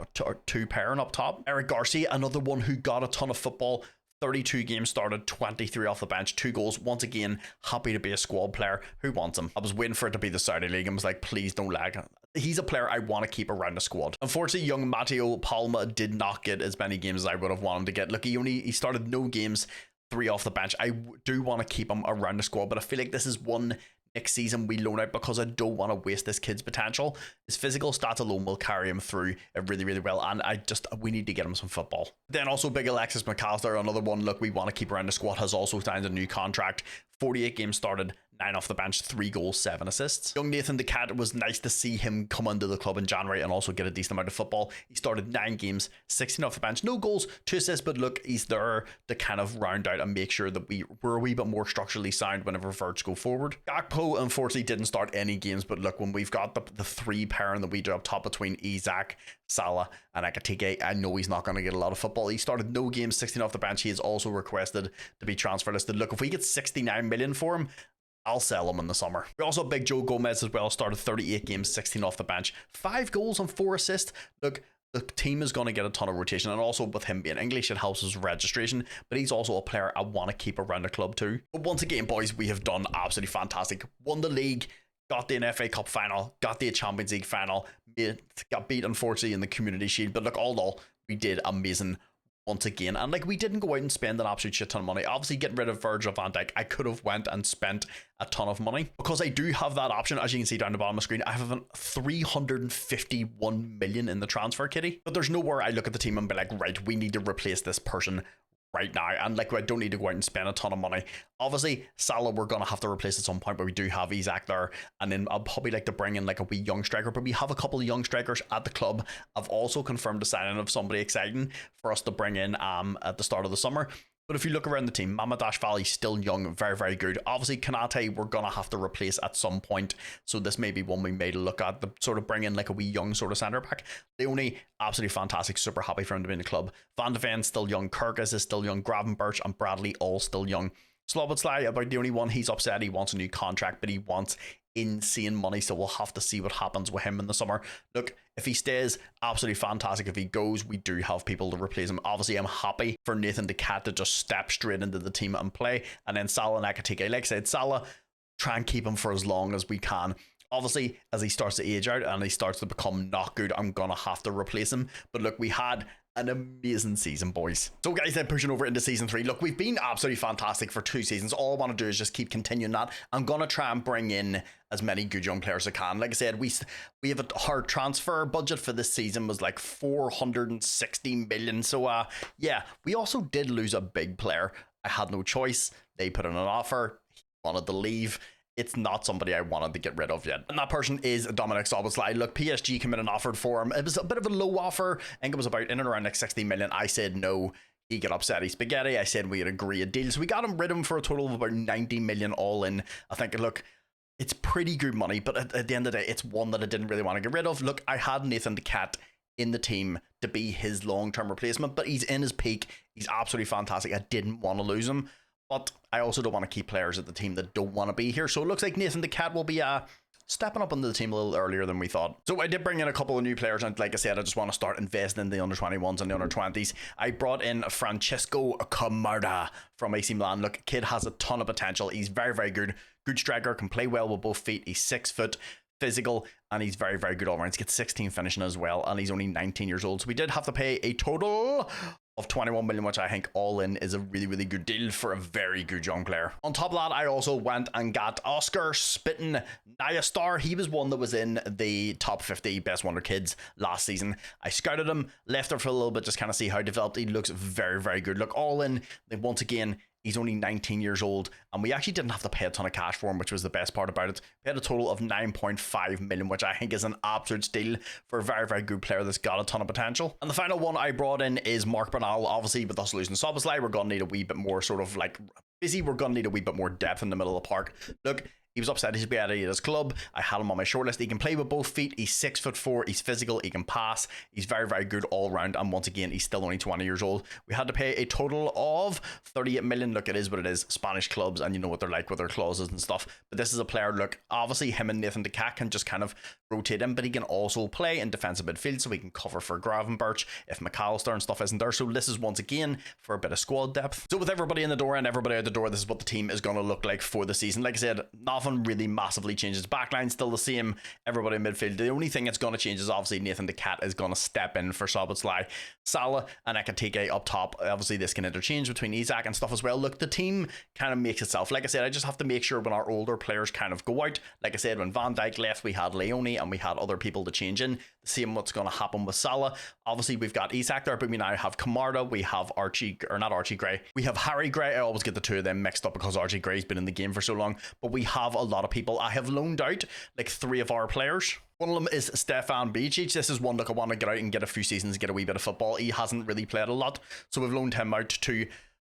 two pairing up top. Eric Garcia, another one who got a ton of football. 32 games started, 23 off the bench, 2 goals. Once again, happy to be a squad player. Who wants him? I was waiting for it to be the Saudi League and was like, please don't lag. He's a player I want to keep around the squad. Unfortunately, young Matteo Palma did not get as many games as I would have wanted him to get. Look, he started no games, 3 off the bench. I do want to keep him around the squad, but I feel like this is one next season we loan out because I don't want to waste this kid's potential. His physical stats alone will carry him through really, really well, and we need to get him some football. Then also big Alexis McAllister, another one, look, we want to keep around the squad, has also signed a new contract. 48 games started, 9 off the bench, 3 goals, 7 assists. Young Nathan Ducat, was nice to see him come into the club in January and also get a decent amount of football. He started 9 games, 16 off the bench, no goals, 2 assists, but look, he's there to kind of round out and make sure that we're a wee bit more structurally sound whenever Verts go forward. Gakpo unfortunately didn't start any games, but look, when we've got the 3 pairing that we do up top between Isaac, Salah and Ekatike, I know he's not going to get a lot of football. He started no games, 16 off the bench. He is also requested to be transfer listed. Look, if we get 69 million for him, I'll sell him in the summer. We also have big Joe Gomez as well, started 38 games, 16 off the bench, 5 goals and 4 assists. Look, the team is going to get a ton of rotation, and also with him being English, it helps his registration, but he's also a player I want to keep around the club too. But once again, boys, we have done absolutely fantastic. Won the league, got the FA Cup final, got the Champions League final, got beat unfortunately in the Community Shield, but look, all in all, we did amazing. once again. And like, we didn't go out and spend an absolute shit ton of money. Obviously, getting rid of Virgil van Dijk, I could have went and spent a ton of money, because I do have that option. As you can see down the bottom of the screen, I have 351 million in the transfer kitty, but there's nowhere I look at the team and be like, right, we need to replace this person right now, and like, I don't need to go out and spend a ton of money. Obviously, Salah we're gonna have to replace at some point, but we do have Isak there, and then I'll probably like to bring in like a wee young striker, but we have a couple of young strikers at the club. I've also confirmed the signing of somebody exciting for us to bring in at the start of the summer. But if you look around the team, Mamardashvili still young, very, very good. Obviously, Kanate, we're going to have to replace at some point. So this may be one we may look at, the sort of bring in like a wee young sort of centre back. Leone, absolutely fantastic, super happy for him to be in the club. Van de Ven, still young. Kyrgios is still young. Gravenberch and Bradley, all still young. Slobodslai, about the only one, he's upset. He wants a new contract, but he wants insane money, so we'll have to see what happens with him in the summer. Look, if he stays, absolutely fantastic. If he goes, we do have people to replace him. Obviously, I'm happy for Nathan Decat to just step straight into the team and play. And then Salah and Ekitike, like I said, Salah, try and keep him for as long as we can. Obviously, as he starts to age out and he starts to become not good, I'm gonna have to replace him. But look, we had an amazing season, boys. So guys, then pushing over into season 3. Look, we've been absolutely fantastic for 2 seasons. All I want to do is just keep continuing that. I'm gonna try and bring in as many good young players as I can. Like I said, we have our transfer budget for this season was like 460 million. So yeah, we also did lose a big player. I had no choice. They put in an offer. He wanted to leave. It's not somebody I wanted to get rid of yet. And that person is Dominic Szoboszlai. Look, PSG came in and offered for him. It was a bit of a low offer. I think it was about in and around like 60 million. I said no. He got upset. He spaghetti. I said we had agreed a deal. So we got him rid of him for a total of about 90 million all in. I think, look, it's pretty good money, but at the end of the day, it's one that I didn't really want to get rid of. Look, I had Nathan Decat in the team to be his long-term replacement, but he's in his peak. He's absolutely fantastic. I didn't want to lose him. But I also don't want to keep players at the team that don't want to be here. So it looks like Nathan Decat will be stepping up into the team a little earlier than we thought. So I did bring in a couple of new players, and like I said, I just want to start investing in the under-21s and the under-20s. I brought in Francesco Camarda from AC Milan. Look, kid has a ton of potential. He's very, very good. Good striker, can play well with both feet. He's 6 foot, physical, and he's very, very good all around. He's got 16 finishing as well, and he's only 19 years old. So we did have to pay a total of 21 million, which I think all in is a really, really good deal for a very good young player. On top of that, I also went and got Oscar Spitten Nyastar. He was one that was in the top 50 best wonder kids last season. I scouted him, left him for a little bit, just kind of see how he developed. He looks very, very good. Look, all in, once again, he's only 19 years old, and we actually didn't have to pay a ton of cash for him, which was the best part about it. We had a total of 9.5 million, which I think is an absolute steal for a very, very good player that's got a ton of potential. And the final one I brought in is Mark Bernal. Obviously, with us losing Szoboszlai, we're going to need a wee bit more sort of like busy. We're going to need a wee bit more depth in the middle of the park. Look, he was upset he's be at his club. I had him on my shortlist. He can play with both feet. He's 6'4". He's physical. He can pass. He's very, very good all round. And once again, he's still only 20 years old. We had to pay a total of 38 million. Look, it is what it is. Spanish clubs, and you know what they're like with their clauses and stuff. But this is a player, look, obviously him and Nathan Decat can just kind of rotate him, but he can also play in defensive midfield, so he can cover for Gravenberch if McAllister and stuff isn't there. So this is once again for a bit of squad depth. So with everybody in the door and everybody out the door, this is what the team is going to look like for the season. Like I said, nothing really massively changes. Backline still the same. Everybody in midfield. The only thing that's going to change is obviously Nathan Decat is going to step in for Szoboszlai. Salah and Ekitike up top. Obviously this can interchange between Isak and stuff as well. Look, the team kind of makes itself. Like I said, I just have to make sure when our older players kind of go out. Like I said, when Van Dijk left, we had Leone and we had other people to change in. The same what's going to happen with Salah. Obviously we've got Isak there, but we now have Camarda. We have Archie, or not Archie Gray. We have Harry Gray. I always get the two of them mixed up because Archie Gray's been in the game for so long. But we have a lot of people. I have loaned out like 3 of our players. One of them is Stefan Bicic. This is one, look, I want to get out and get a few seasons, get a wee bit of football. He hasn't really played a lot, so we've loaned him out to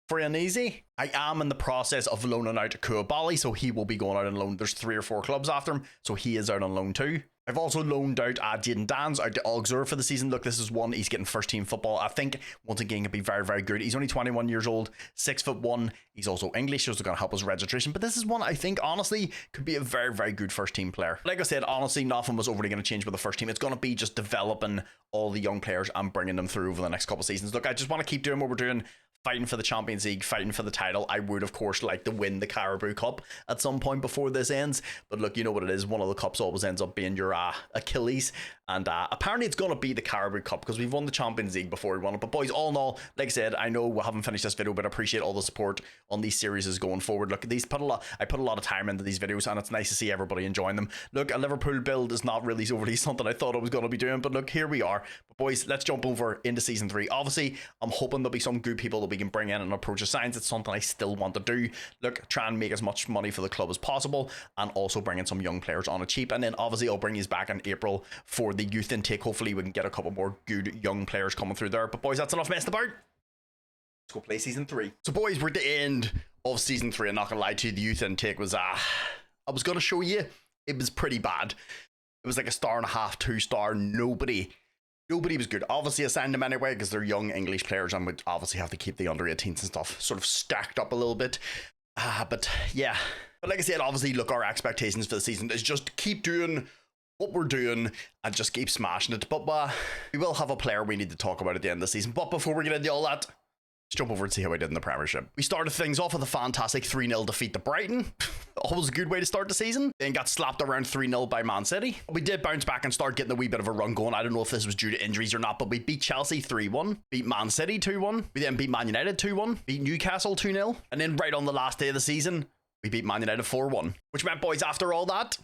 free and easy. I am in the process of loaning out Koulibaly, so he will be going out on loan. There's 3 or 4 clubs after him, so he is out on loan too. I've also loaned out Jayden Danns out to Auxerre for the season. Look, this is one, he's getting first team football. I think, once again, could be very, very good. He's only 21 years old, 6'1". He's also English, so it's going to help his registration. But this is one I think, honestly, could be a very, very good first team player. Like I said, honestly, nothing was overly going to change with the first team. It's going to be just developing all the young players and bringing them through over the next couple of seasons. Look, I just want to keep doing what we're doing. fighting for the Champions League, fighting for the title. I would, of course, like to win the Carabao Cup at some point before this ends. But look, you know what it is. One of the cups always ends up being your Achilles. And apparently it's going to be the Carabao Cup because we've won the Champions League before we won it. But boys, all in all, like I said, I know we haven't finished this video, but I appreciate all the support on these series going forward. Look, I put a lot of time into these videos, and it's nice to see everybody enjoying them. Look, a Liverpool build is not really overly something I thought I was going to be doing, but look, here we are. But boys, let's jump over into season 3. Obviously, I'm hoping there'll be some good people that we can bring in and approach the signs. It's something I still want to do. Look, try and make as much money for the club as possible, and also bring in some young players on a cheap. And then obviously I'll bring you back in April for the youth intake. Hopefully we can get a couple more good young players coming through there. But boys, that's enough messed about. Let's go play season 3. So boys, we're at the end of season 3. I'm not gonna lie to you, the youth intake was I was gonna show you, it was pretty bad. It was like a 1.5 star, 2 star. Nobody was good. Obviously I signed them anyway because they're young English players, and would obviously have to keep the under 18s and stuff sort of stacked up a little bit. But yeah, but like I said, obviously look, our expectations for the season is just keep doing what we're doing and just keep smashing it. But we will have a player we need to talk about at the end of the season. But before we get into all that, let's jump over and see how we did in the Premiership. We started things off with a fantastic 3-0 defeat to Brighton. Always a good way to start the season. Then got slapped around 3-0 by Man City. We did bounce back and start getting a wee bit of a run going. I don't know if this was due to injuries or not, but we beat Chelsea 3-1, beat Man City 2-1. We then beat Man United 2-1, beat Newcastle 2-0. And then right on the last day of the season, we beat Man United 4-1. Which meant, boys, after all that,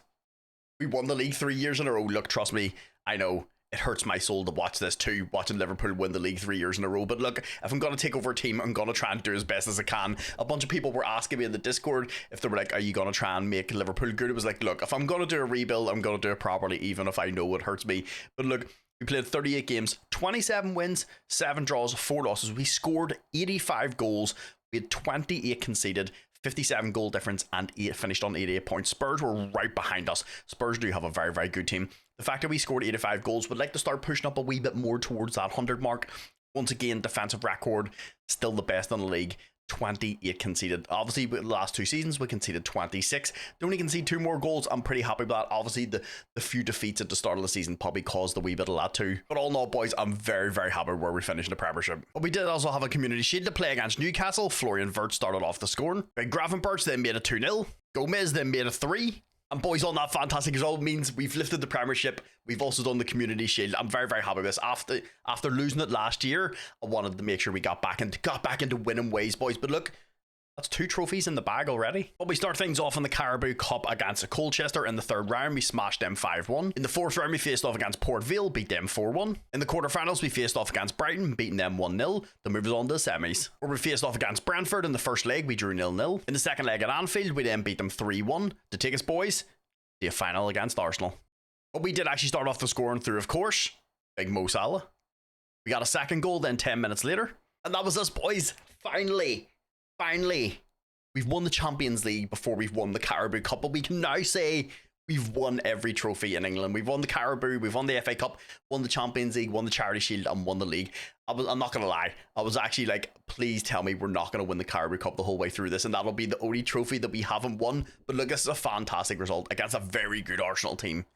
we won the league 3 years in a row. Look, trust me, I know it hurts my soul to watch this too, watching Liverpool win the league 3 years in a row. But look, if I'm going to take over a team, I'm going to try and do as best as I can. A bunch of people were asking me in the Discord if they were like, are you going to try and make Liverpool good? It was like, look, if I'm going to do a rebuild, I'm going to do it properly, even if I know it hurts me. But look, we played 38 games, 27 wins, 7 draws, 4 losses. We scored 85 goals. We had 28 conceded, 57 goal difference, and finished on 88 points. Spurs were right behind us. Spurs do have a very, very good team. The fact that we scored 85 goals, would like to start pushing up a wee bit more towards that 100 mark. Once again, defensive record, still the best in the league. 28 conceded. Obviously, the last 2 seasons, we conceded 26. They only concede 2 more goals. I'm pretty happy with that. Obviously, the few defeats at the start of the season probably caused a wee bit of that too. But all in all, boys, I'm very, very happy where we finished in the Premiership. But we did also have a Community Shield to play against Newcastle. Florian Wirtz started off the scoring. Big Gravenberch then made it 2-0. Gomez then made it 3. And boys, on that fantastic result means we've lifted the Premiership. We've also done the Community Shield. I'm very, very happy with this. After losing it last year, I wanted to make sure we got back into winning ways, boys. But look, that's 2 trophies in the bag already. But we start things off in the Carabao Cup against Colchester in the 3rd round. We smashed them 5-1. In the 4th round, we faced off against Port Vale, beat them 4-1. In the quarterfinals, we faced off against Brighton, beating them 1-0. To move us on to the semis, where we faced off against Brentford in the first leg. We drew 0-0. In the second leg at Anfield, we then beat them 3-1 to take us, boys, to a final against Arsenal. But we did actually start off the scoring through, of course, big Mo Salah. We got a second goal then 10 minutes later. And that was us, boys. Finally, we've won the Champions League before we've won the Carabao Cup, but we can now say we've won every trophy in England. We've won the Carabao, we've won the FA Cup, won the Champions League, won the Charity Shield, and won the league. I'm not going to lie. I was actually like, please tell me we're not going to win the Carabao Cup the whole way through this, and that'll be the only trophy that we haven't won. But look, this is a fantastic result against a very good Arsenal team.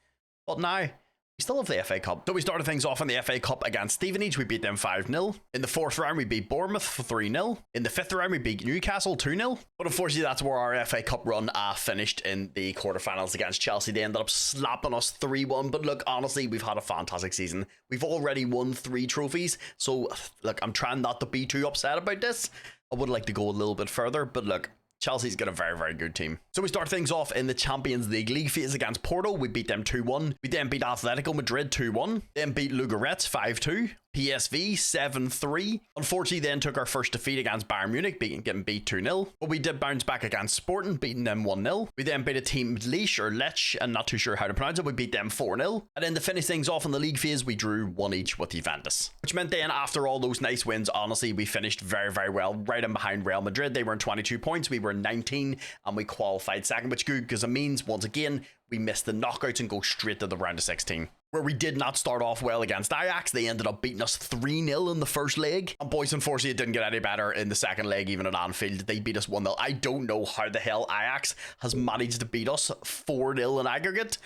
But now, we still have the FA Cup. So we started things off in the FA Cup against Stevenage. We beat them 5-0. In the 4th round, we beat Bournemouth for 3-0. In the 5th round, we beat Newcastle 2-0. But unfortunately, that's where our FA Cup run finished in the quarterfinals against Chelsea. They ended up slapping us 3-1. But look, honestly, we've had a fantastic season. We've already won 3 trophies. So look, I'm trying not to be too upset about this. I would like to go a little bit further, but look, Chelsea's got a very, very good team. So we start things off in the Champions League phase against Porto. We beat them 2-1. We then beat Atletico Madrid 2-1. Then beat Lugaretz 5-2. PSV 7-3. Unfortunately, then took our first defeat against Bayern Munich, getting beat 2-0. But we did bounce back against Sporting, beating them 1-0. We then beat a team Lech, and not too sure how to pronounce it. We beat them 4-0. And then to finish things off in the league phase, we drew 1 each with Juventus. Which meant then, after all those nice wins, honestly, we finished very, very well. Right in behind Real Madrid. They were in 22 points. We were in 19, and we qualified second, which is good because it means, once again, we missed the knockouts and go straight to the round of 16. Where we did not start off well against Ajax. They ended up beating us 3-0 in the first leg. And boys, unfortunately, it didn't get any better in the second leg, even at Anfield. They beat us 1-0. I don't know how the hell Ajax has managed to beat us 4-0 in aggregate.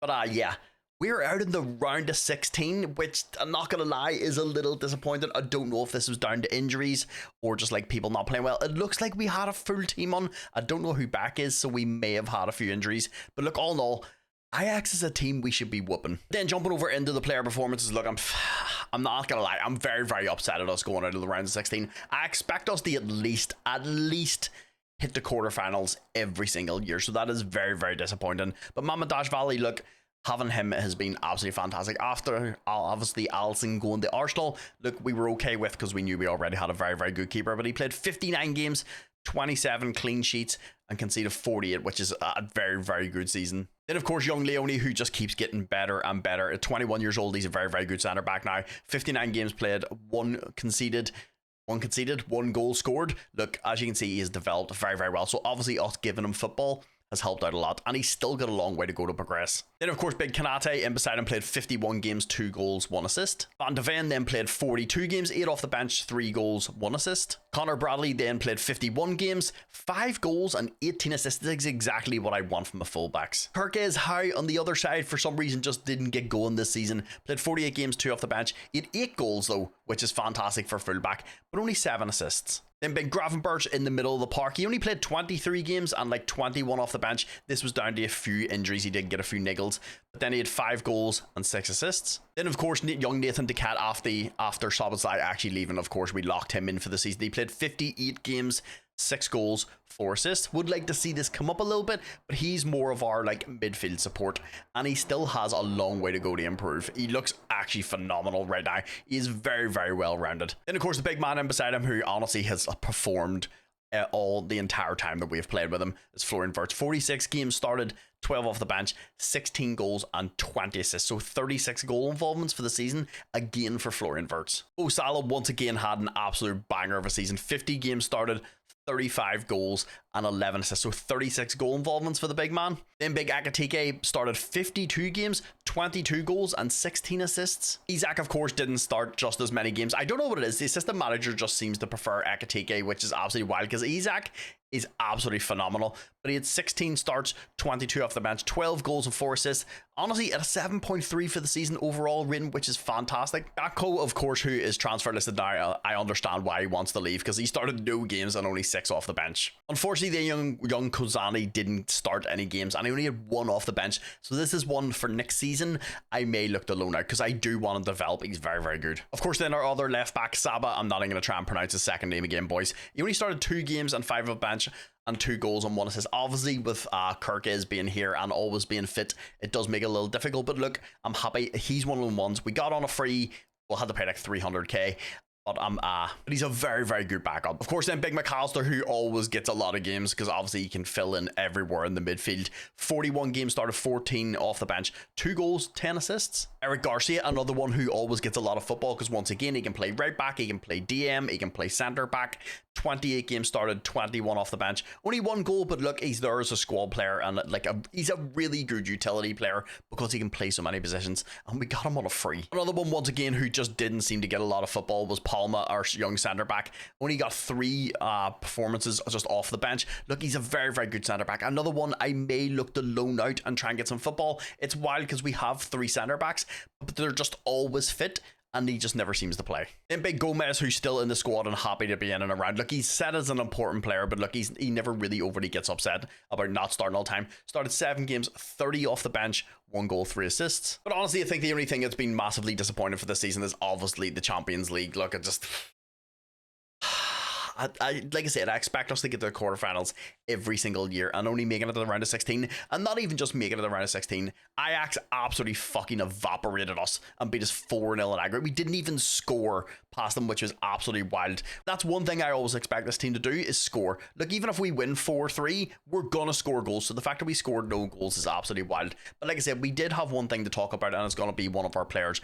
But yeah, We're out in the round of 16, which I'm not going to lie is a little disappointing. I don't know if this was down to injuries or just like people not playing well. It looks like we had a full team on. I don't know who back is, so we may have had a few injuries. But look, all in all, Ajax is a team we should be whooping. Then jumping over into the player performances, look, I'm not going to lie. I'm very, very upset at us going out of the round of 16. I expect us to at least hit the quarterfinals every single year. So that is very, very disappointing. But Mamadash, look, having him has been absolutely fantastic. After, obviously, Alisson going to Arsenal, look, we were okay with because we knew we already had a very, very good keeper. But he played 59 games, 27 clean sheets, and conceded 48, which is a very, very good season. Then, of course, young Leone, who just keeps getting better and better. At 21 years old, he's a very, very good centre-back now. 59 games played, one conceded, one goal scored. Look, as you can see, he has developed very, very well. So obviously us giving him football has helped out a lot, and he's still got a long way to go to progress. Then, of course, Big Kanate in beside him played 51 games, 2 goals, 1 assist. Van de Ven then played 42 games, 8 off the bench, 3 goals, 1 assist. Connor Bradley then played 51 games, 5 goals and 18 assists. This is exactly what I want from the fullbacks. Kirkes Howe on the other side, for some reason, just didn't get going this season. Played 48 games, 2 off the bench. He had 8 goals though, which is fantastic for fullback, but only 7 assists. Then Big Gravenberch in the middle of the park. He only played 23 games and like 21 off the bench. This was down to a few injuries. He did get a few niggles, but then he had 5 goals and 6 assists. Then, of course, young Nathan Decat after Szoboszlai actually leaving, of course, we locked him in for the season. He played 58 games, 6 goals, 4 assists. Would like to see this come up a little bit, but he's more of our like midfield support, and he still has a long way to go to improve. He looks actually phenomenal right now. He is very, very well rounded. Then, of course, the big man in beside him, who honestly has performed all the entire time that we've played with him, is Florian Wirtz. 46 games started, 12 off the bench, 16 goals and 20 assists. So 36 goal involvements for the season, again for Florian Wirtz. Salah once again had an absolute banger of a season. 50 games started, 35 goals and 11 assists, so 36 goal involvements for the big man. Then Big Akatike started 52 games, 22 goals and 16 assists. Isak, of course, didn't start just as many games. I don't know what it is. The assistant manager just seems to prefer Akatike, which is absolutely wild because Isak is absolutely phenomenal. But he had 16 starts, 22 off the bench, 12 goals and 4 assists. Honestly, at a 7.3 for the season overall rating, which is fantastic. Gakpo, of course, who is transfer listed now, I understand why he wants to leave because he started no games and only 6 off the bench. Unfortunately, the young Kozani didn't start any games and he only had 1 off the bench. So this is one for next season I may look to loan out because I do want to develop. He's very, very good. Of course, then our other left back, Saba, I'm not even going to try and pronounce his second name again, boys. He only started 2 games and 5 off the bench and 2 goals and 1 assist. Obviously, with Kirkes being here and always being fit, it does make it a little difficult. But look, I'm happy. He's one of the ones we got on a free. We'll have to pay like 300k. But he's a very, very good backup. Of course, then Big McAllister, who always gets a lot of games because obviously he can fill in everywhere in the midfield. 41 games started, 14 off the bench, 2 goals, 10 assists. Eric Garcia, another one who always gets a lot of football because once again, he can play right back, he can play DM, he can play centre back. 28 games started, 21 off the bench. Only 1 goal, but look, he's there as a squad player and he's a really good utility player because he can play so many positions, and we got him on a free. Another one, once again, who just didn't seem to get a lot of football was Palma, our young centre back. Only got 3 performances just off the bench. Look, he's a very, very good centre back. Another one I may look to loan out and try and get some football. It's wild because we have 3 centre backs, but they're just always fit and he just never seems to play. Then Big Gomez, who's still in the squad and happy to be in and around. Look, he's set as an important player, but look, he never really overly gets upset about not starting all the time. Started 7 games, 30 off the bench, 1 goal, 3 assists. But honestly, I think the only thing that's been massively disappointing for this season is obviously the Champions League. Look, it just... like I said, I expect us to get to the quarterfinals every single year and only making it to the round of 16, and not even just making it to the round of 16. Ajax absolutely fucking evaporated us and beat us 4-0 in aggregate. We didn't even score past them, which was absolutely wild. That's one thing I always expect this team to do, is score. Look, even if we win 4-3, we're gonna score goals, so the fact that we scored no goals is absolutely wild. But like I said, we did have one thing to talk about, and it's gonna be one of our players,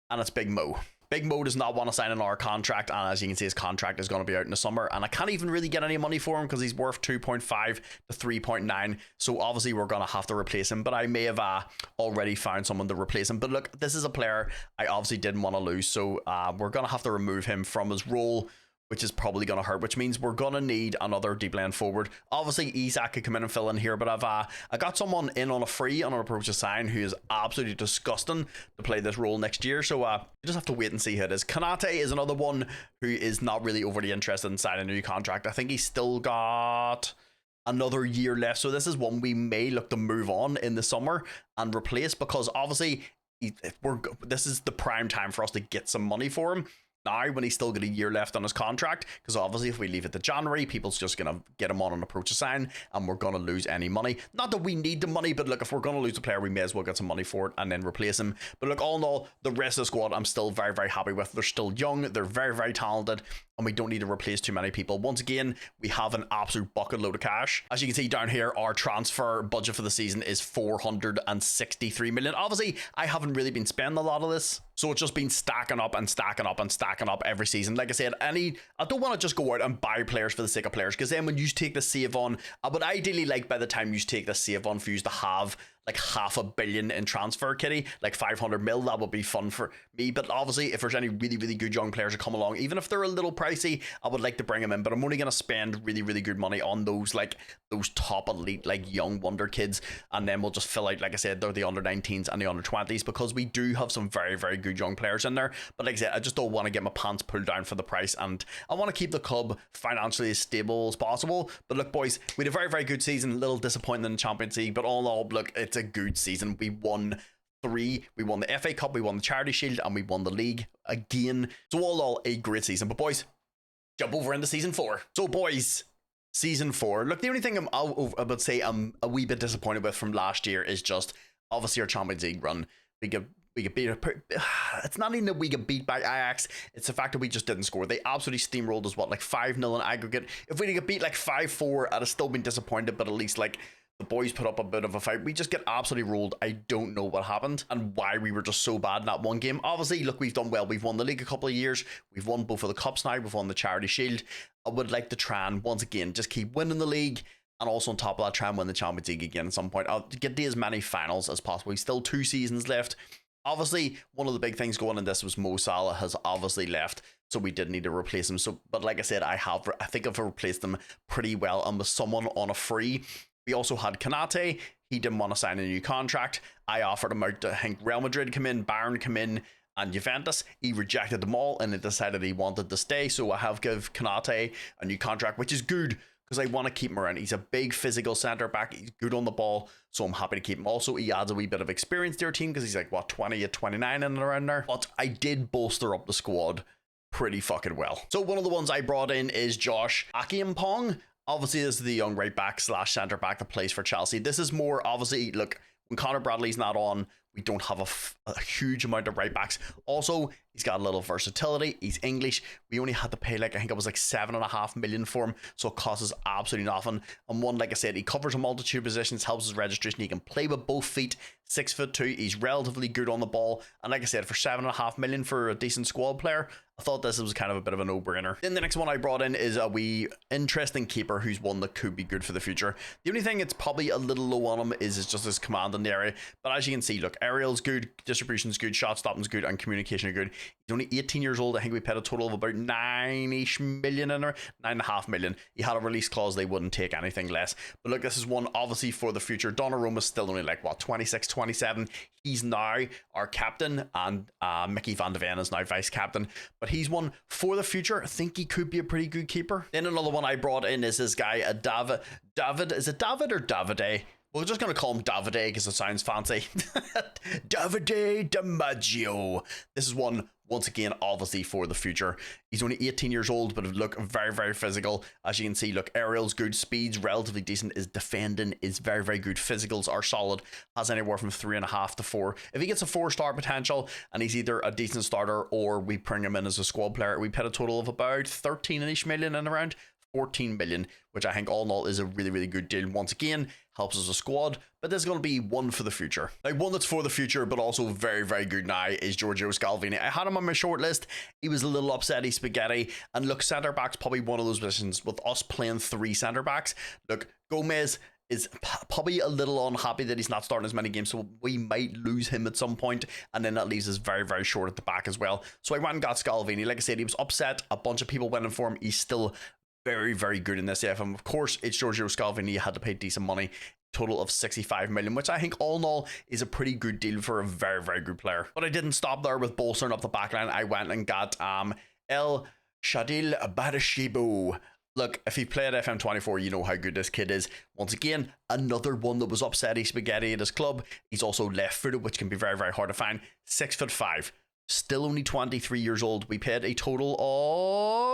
and it's Big Mo. Big Mo does not want to sign an our contract, and as you can see, his contract is going to be out in the summer, and I can't even really get any money for him because he's worth 2.5 to 3.9, so obviously we're going to have to replace him, but I may have already found someone to replace him. But look, this is a player I obviously didn't want to lose, so we're going to have to remove him from his role which is probably going to hurt, which means we're going to need another deep line forward. Obviously, Isak could come in and fill in here, but I got someone in on a free on an approach to sign who is absolutely disgusting to play this role next year, so you just have to wait and see who it is. Konate is another one who is not really overly interested in signing a new contract. I think he's still got another year left, so this is one we may look to move on in the summer and replace, because obviously this is the prime time for us to get some money for him now when he's still got a year left on his contract, because obviously if we leave it to January, people's just going to get him on an approach to sign and we're going to lose any money. Not that we need the money, but look, if we're going to lose the player, we may as well get some money for it and then replace him. But look, all in all, the rest of the squad I'm still very, very happy with. They're still young, they're very, very talented, and we don't need to replace too many people. Once again, we have an absolute bucket load of cash. As you can see down here, our transfer budget for the season is 463 million. Obviously, I haven't really been spending a lot of this, so it's just been stacking up and stacking up and stacking up every season. Like I said, I don't want to just go out and buy players for the sake of players, because then when you take the save on, I would ideally like by the time you take the save on for you to have like $500 million in transfer kitty, like 500 mil. That would be fun for me. But obviously, if there's any really, really good young players that come along, even if they're a little pricey, I would like to bring them in. But I'm only going to spend really, really good money on those top elite, like young wonder kids. And then we'll just fill out, like I said, they're the under 19s and the under 20s, because we do have some very, very good young players in there. But like I said, I just don't want to get my pants pulled down for the price, and I want to keep the club financially as stable as possible. But look, boys, we had a very, very good season. A little disappointing in the Champions League, but all in all, look, it's a good season. We won 3. We won the FA Cup, we won the Charity Shield, and we won the league again. So all in all, a great season. But boys, jump over into season 4. So boys, season 4. Look, the only thing I would say I'm a wee bit disappointed with from last year is just obviously our Champions League run. We get beat. It's not even that we get beat by Ajax. It's the fact that we just didn't score. They absolutely steamrolled us, like 5-0 in aggregate. If we get beat like 5-4, I'd have still been disappointed, but at least like the boys put up a bit of a fight. We just get absolutely rolled. I don't know what happened and why we were just so bad in that one game. Obviously, look, we've done well. We've won the league a couple of years. We've won both of the cups now. We've won the Charity Shield. I would like to try and, once again, just keep winning the league, and also on top of that, try and win the Champions League again at some point. I'll get to as many finals as possible. We've still 2 seasons left. Obviously, one of the big things going in this was Mo Salah has obviously left, so we did need to replace him. So, but like I said, I think I've replaced him pretty well, and with someone on a free. We also had Konate. He didn't want to sign a new contract. I offered him out to, I think, Real Madrid come in, Bayern come in, and Juventus. He rejected them all and decided he wanted to stay. So I have give Konate a new contract, which is good because I want to keep him around. He's a big physical centre back. He's good on the ball, so I'm happy to keep him. Also, he adds a wee bit of experience to our team because he's like, what, 20 at 29 and around there. But I did bolster up the squad pretty fucking well. So one of the ones I brought in is Josh Akimpong. Obviously, this is the young right back / centre back that plays for Chelsea. This is more, obviously, look, when Connor Bradley's not on, we don't have a huge amount of right backs. Also, he's got a little versatility. He's English. We only had to pay, like, I think it was like 7.5 million for him, so it costs us absolutely nothing. And one, like I said, he covers a multitude of positions, helps his registration. He can play with both feet, 6'2". He's relatively good on the ball. And like I said, for 7.5 million for a decent squad player, I thought this was kind of a bit of a no-brainer. Then the next one I brought in is a wee interesting keeper who's one that could be good for the future. The only thing it's probably a little low on him is just his command in the area. But as you can see, look, aerial's good, distribution's good, shot stopping's good, and communication are good. He's only 18 years old. I think we paid a total of about 9-ish million in there, 9.5 million. He had a release clause. They wouldn't take anything less. But look, this is one obviously for the future. Donnaruma's still only like, what, 26, 27. He's now our captain, and Mickey van de Ven is now vice captain. But he's one for the future. I think he could be a pretty good keeper. Then another one I brought in is this guy, David. Is it David or Davide? We're just going to call him Davide because it sounds fancy. Davide DiMaggio. This is one, once again, obviously for the future. He's only 18 years old, but look, very, very physical. As you can see, look, aerial's good, speed's relatively decent, his defending is very, very good, physicals are solid, has anywhere from 3.5 to 4. If he gets a 4-star potential and he's either a decent starter or we bring him in as a squad player, we paid a total of about 13-ish million and around 14 million, which I think all in all is a really, really good deal. Once again, helps as a squad, but there's going to be one for the future. Like one that's for the future, but also very, very good now is Giorgio Scalvini. I had him on my short list. He was a little upsetty spaghetti. And look, centre back's probably one of those positions with us playing 3 centre backs. Look, Gomez is probably a little unhappy that he's not starting as many games, so we might lose him at some point, and then that leaves us very, very short at the back as well. So I went and got Scalvini. Like I said, he was upset. A bunch of people went in for him. He's still very, very good in this FM. Of course, it's Giorgio Scalvini. You had to pay decent money. Total of 65 million, which I think all in all is a pretty good deal for a very, very good player. But I didn't stop there with bolstering up the backline. I went and got El Shadil Badashibu. Look, if you play at FM24, you know how good this kid is. Once again, another one that was upsetty spaghetti at his club. He's also left-footed, which can be very, very hard to find. 6'5", still only 23 years old. We paid a total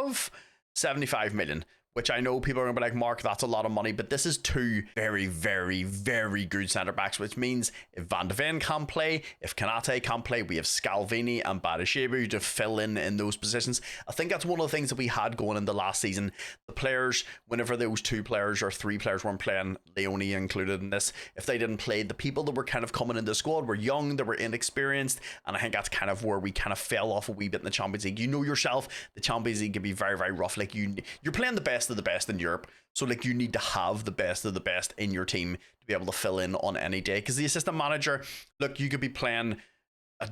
of 75 million. Which I know people are going to be like, Mark, that's a lot of money, but this is two very, very, very good centre-backs, which means if Van de Ven can't play, if Kanate can't play, we have Scalvini and Badashebu to fill in those positions. I think that's one of the things that we had going in the last season. The players, whenever those two players or three players weren't playing, Leone included in this, if they didn't play, the people that were kind of coming into the squad were young, they were inexperienced, and I think that's kind of where we kind of fell off a wee bit in the Champions League. You know yourself, the Champions League can be very, very rough. Like you're playing the best of the best in Europe, so like you need to have the best of the best in your team to be able to fill in on any day, because the assistant manager, look, you could be playing a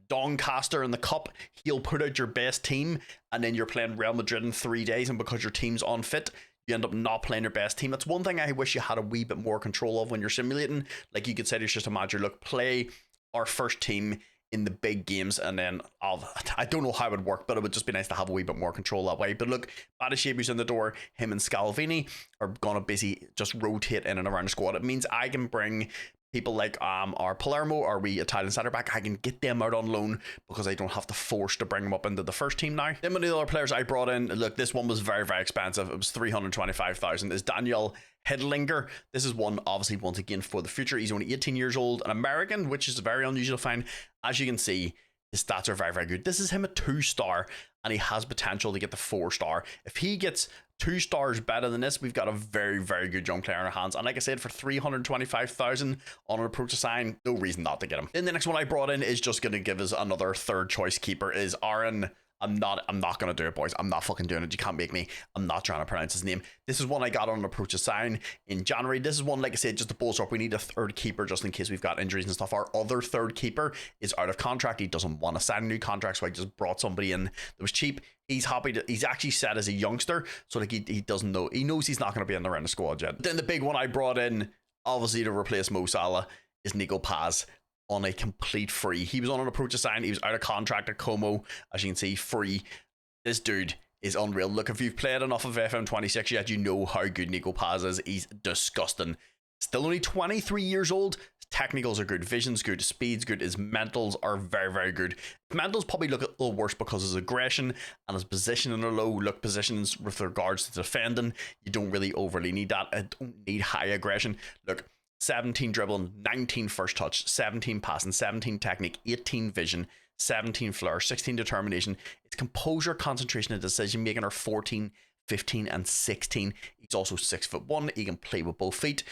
Doncaster in the cup, he'll put out your best team, and then you're playing Real Madrid in 3 days, and because your team's unfit, you end up not playing your best team. That's one thing I wish you had a wee bit more control of when you're simulating. Like you could say to your assistant manager, look, play our first team in the big games, and then I don't know how it would work, but it would just be nice to have a wee bit more control that way. But look, Badashebu's in the door. Him and Scalvini are gonna basically just rotate in and around the squad. It means I can bring people like our Palermo or we Italian centre back. I can get them out on loan because I don't have to force to bring them up into the first team now. Then one of the other players I brought in, look, this one was very, very expensive. It was 325,000. Is Daniel Hedlinger. This is one, obviously, once again, for the future. He's only 18 years old, an American, which is very unusual to find. As you can see, his stats are very, very good. This is him a 2-star, and he has potential to get the 4-star. If he gets 2 stars better than this, we've got a very, very good young player in our hands. And like I said, for 325,000 on an approach to sign, no reason not to get him. Then the next one I brought in is just going to give us another third choice keeper, is Aaron. I'm not going to do it, boys. I'm not fucking doing it. You can't make me. I'm not trying to pronounce his name. This is one I got on an approach to sign in January. This is one, like I said, just to bolster up. We need a third keeper just in case we've got injuries and stuff. Our other third keeper is out of contract. He doesn't want to sign a new contract, so I just brought somebody in that was cheap. He's happy to, he's actually set as a youngster, so like he doesn't know. He knows he's not going to be in the round of squad yet. Then the big one I brought in, obviously to replace Mo Salah, is Nico Paz on a complete free. He was on an approach to sign. He was out of contract at Como, as you can see, free. This dude is unreal. Look, if you've played enough of FM26 yet, you know how good Nico Paz is. He's disgusting. Still only 23 years old. His technicals are good. Vision's good. Speed's good. His mentals are very, very good. His mentals probably look a little worse because his aggression and his positioning are low. Look, positions with regards to defending, you don't really overly need that. I don't need high aggression. Look, 17 dribbling, 19 first touch, 17 passing, 17 technique, 18 vision, 17 flair, 16 determination. It's composure, concentration, and decision making are 14, 15, and 16. He's also 6'1". He can play with both feet.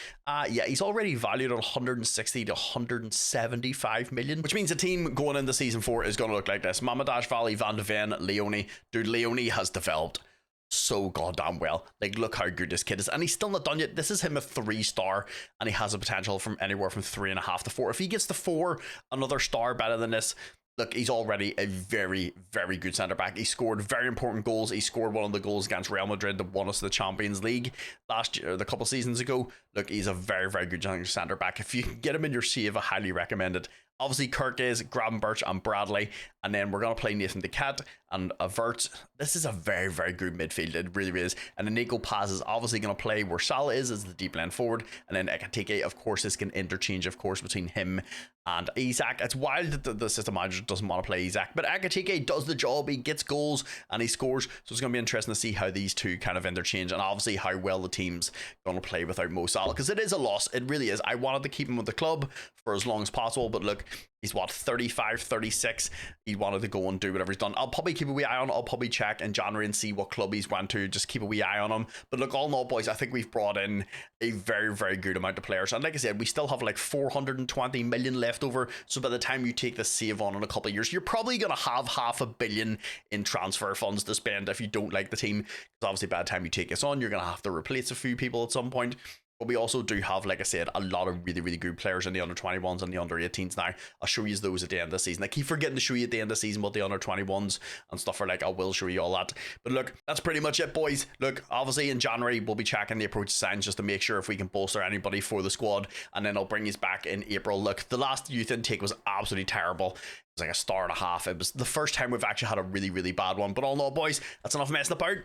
Yeah, he's already valued at 160 to 175 million, which means the team going into season 4 is going to look like this: Mamadash Valley, Van de Ven, Leone. Dude, Leone has developed so goddamn well. Like, look how good this kid is, and he's still not done yet. This is him a 3-star, and he has a potential from anywhere from 3.5 to 4. If he gets the 4, another star better than this, look, he's already a very, very good centre-back. He scored very important goals. He scored one of the goals against Real Madrid that won us the Champions League last year, the couple seasons ago. Look, he's a very, very good centre-back. If you can get him in your save, I highly recommend it. Obviously, Kirk is, Gravenberch and Bradley, and then we're going to play Nathan Decat and Avert. This is a very, very good midfield. It really is. And then Nico Paz is obviously going to play where Salah is as the deep line forward. And then Ekatike, of course, this can interchange, of course, between him and Isaac. It's wild that the system manager doesn't want to play Isaac, but Ekatike does the job. He gets goals and he scores. So it's going to be interesting to see how these two kind of interchange, and obviously how well the team's going to play without Mo Salah, because it is a loss. It really is. I wanted to keep him with the club for as long as possible, but look, he's what, 35, 36. He wanted to go and do whatever he's done. I'll probably keep a wee eye on. I'll probably check in January and see what club he's went to. Just keep a wee eye on him. But look, all in all, boys, I think we've brought in a very, very good amount of players. And like I said, we still have like 420 million left over. So by the time you take the save on in a couple of years, you're probably going to have $500 million in transfer funds to spend if you don't like the team. Because obviously by the time you take this on, you're going to have to replace a few people at some point. But we also do have, like I said, a lot of really, really good players in the under-21s and the under-18s now. I'll show you those at the end of the season. I keep forgetting to show you at the end of the season what the under-21s and stuff are like. I will show you all that. But look, that's pretty much it, boys. Look, obviously in January, we'll be checking the approach signs just to make sure if we can bolster anybody for the squad. And then I'll bring you back in April. Look, the last youth intake was absolutely terrible. It was like a star and a half. It was the first time we've actually had a really, really bad one. But all in all, boys, that's enough messing about.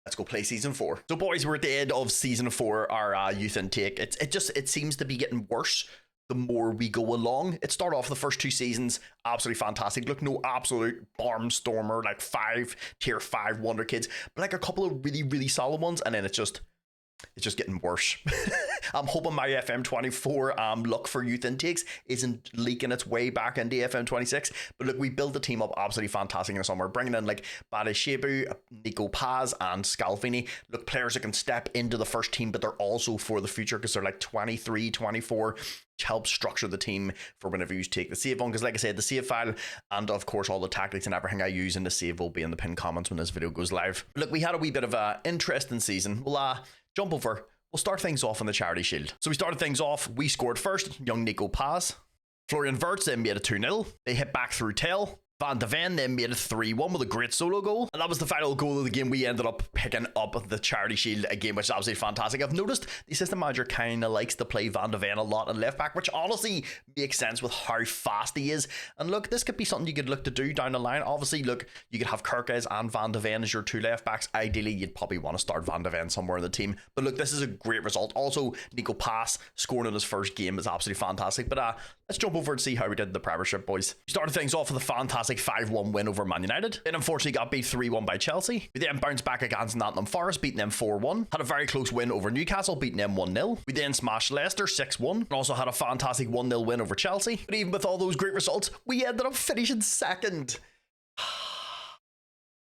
Let's go play season 4. So boys, we're at the end of season 4, our youth intake. It seems to be getting worse the more we go along. It started off the first 2 seasons absolutely fantastic. Look, no absolute barnstormer like 5 tier 5 wonder kids, but like a couple of really, really solid ones, and then it's just getting worse. I'm hoping my FM24 luck for youth intakes isn't leaking its way back into FM26. But look, we built the team up absolutely fantastic in the summer, bringing in like Badeshebu, Nico Paz, and Scalvini. Look, players that can step into the first team, but they're also for the future because they're like 23, 24, which helps structure the team for whenever you take the save on. Because like I said, the save file and of course all the tactics and everything I use in the save will be in the pinned comments when this video goes live. Look, we had a wee bit of an interesting season. We'll jump over. We'll start things off in the Charity Shield. So we started things off. We scored first. Young Nico Paz. Florian Wirtz then made it 2-0. They hit back through Tell. Van de Ven then made it 3-1 with a great solo goal. And that was the final goal of the game. We ended up picking up the Charity Shield, a game which is absolutely fantastic. I've noticed the assistant manager kind of likes to play Van de Ven a lot in left back, which honestly makes sense with how fast he is. And look, this could be something you could look to do down the line. Obviously, look, you could have Kirkes and Van de Ven as your 2 left backs. Ideally, you'd probably want to start Van de Ven somewhere in the team. But look, this is a great result. Also, Nico Paz scoring in his first game is absolutely fantastic. But let's jump over and see how we did in the Premiership, boys. We started things off with a fantastic 5-1 win over Man United. Then unfortunately got beat 3-1 by Chelsea. We then bounced back against Nottingham Forest, beating them 4-1. Had a very close win over Newcastle, beating them 1-0. We then smashed Leicester 6-1. And also had a fantastic 1-0 win over Chelsea. But even with all those great results, we ended up finishing second.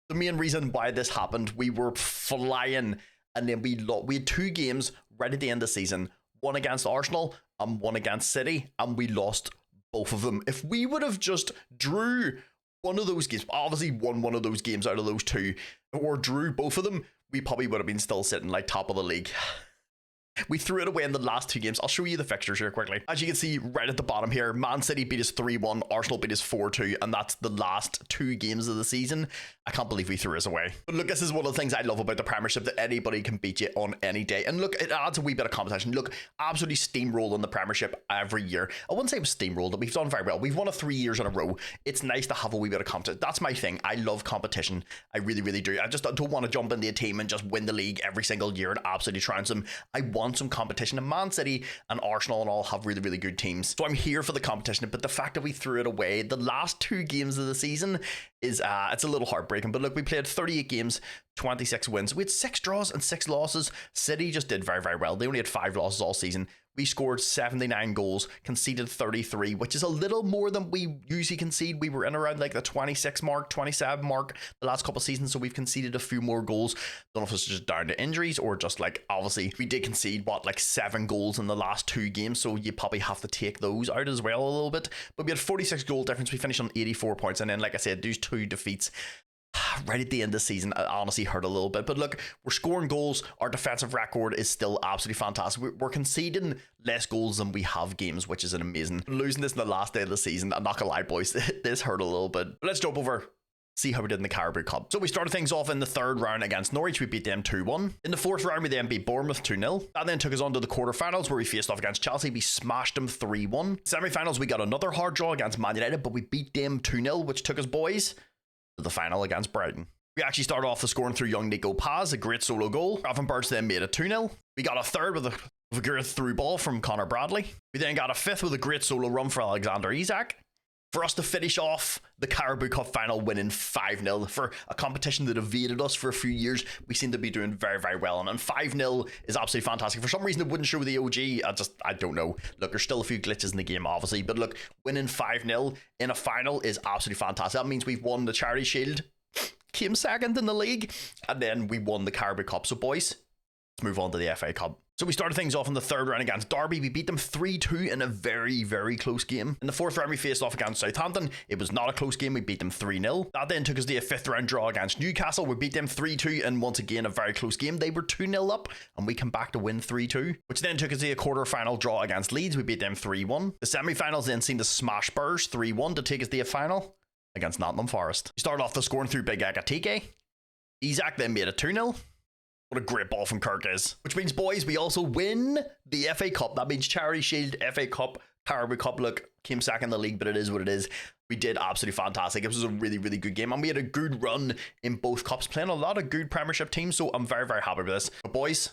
The main reason why this happened, we were flying, and then we had 2 games right at the end of the season. One against Arsenal and one against City, and we lost both of them. If we would have just drew one of those games, obviously won one of those games out of those 2, or drew both of them, we probably would have been still sitting like top of the league. We threw it away in the last 2 games. I'll show you the fixtures here quickly. As you can see right at the bottom here, Man City beat us 3-1, Arsenal beat us 4-2, and that's the last 2 games of the season. I can't believe we threw us away. But look, this is one of the things I love about the Premiership, that anybody can beat you on any day. And look, it adds a wee bit of competition. Look, absolutely steamrolling the Premiership every year. I wouldn't say it was steamrolled, but we've done very well. We've won it 3 years in a row. It's nice to have a wee bit of competition. That's my thing. I love competition. I really, really do. I don't want to jump into a team and just win the league every single year and absolutely trounce them. I want some competition. And Man City and Arsenal and all have really, really good teams. So I'm here for the competition, but the fact that we threw it away the last 2 games of the season is it's a little heartbreaking. But look, we played 38 games, 26 wins. We had 6 draws and 6 losses. City just did very, very well. They only had 5 losses all season. We scored 79 goals, conceded 33, which is a little more than we usually concede. We were in around like the 26 mark, 27 mark the last couple of seasons, so we've conceded a few more goals. Don't know if it's just down to injuries or just like, obviously, we did concede, like 7 goals in the last 2 games, so you probably have to take those out as well a little bit. But we had 46 goal difference. We finished on 84 points, and then, like I said, those 2 defeats right at the end of the season, it honestly hurt a little bit. But look, we're scoring goals. Our defensive record is still absolutely fantastic. We're conceding less goals than we have games, which is an amazing. Losing this in the last day of the season, I'm not gonna lie, boys, this hurt a little bit. But let's jump over, see how we did in the Carabao Cup. So we started things off in the 3rd round against Norwich. We beat them 2-1. In the 4th round, we then beat Bournemouth 2-0. That then took us on to the quarterfinals, where we faced off against Chelsea. We smashed them 3-1. Semi-finals, we got another hard draw against Man United, but we beat them 2-0, which took us, boys, to the final against Brighton. We actually started off the scoring through young Nico Paz, a great solo goal. Birch then made it 2-0. We got a 3rd with a great through ball from Connor Bradley. We then got a 5th with a great solo run for Alexander Isak. For us to finish off the Carabao Cup final winning 5-0 for a competition that evaded us for a few years, we seem to be doing very, very well. And 5-0 is absolutely fantastic. For some reason, it wouldn't show the OG. I don't know. Look, there's still a few glitches in the game, obviously. But look, winning 5-0 in a final is absolutely fantastic. That means we've won the Charity Shield, came 2nd in the league, and then we won the Carabao Cup. So, boys, Let's move on to the FA Cup. So we started things off in the third round against Derby. We beat them 3-2 in a very, very close game. In the fourth round, we faced off against Southampton. It was not a close game. We beat them 3-0. That then took us to a fifth round draw against Newcastle. We beat them 3-2 and once again a very close game. They were 2-0 up and we come back to win 3-2, which then took us to a quarter-final draw against Leeds. We beat them 3-1. The semi-finals then seemed to smash Spurs 3-1 to take us to a final against Nottingham Forest. We started off the scoring through Big Ekatike. Isaac then made it 2-0. What a great ball from Kirkes. Which means, boys, we also win the FA Cup. That means Charity Shield, FA Cup, Carabao Cup. Look, came second in the league, but it is what it is. We did absolutely fantastic. It was a really, really good game. And we had a good run in both cups, playing a lot of good Premiership teams. So I'm very, very happy with this. But boys,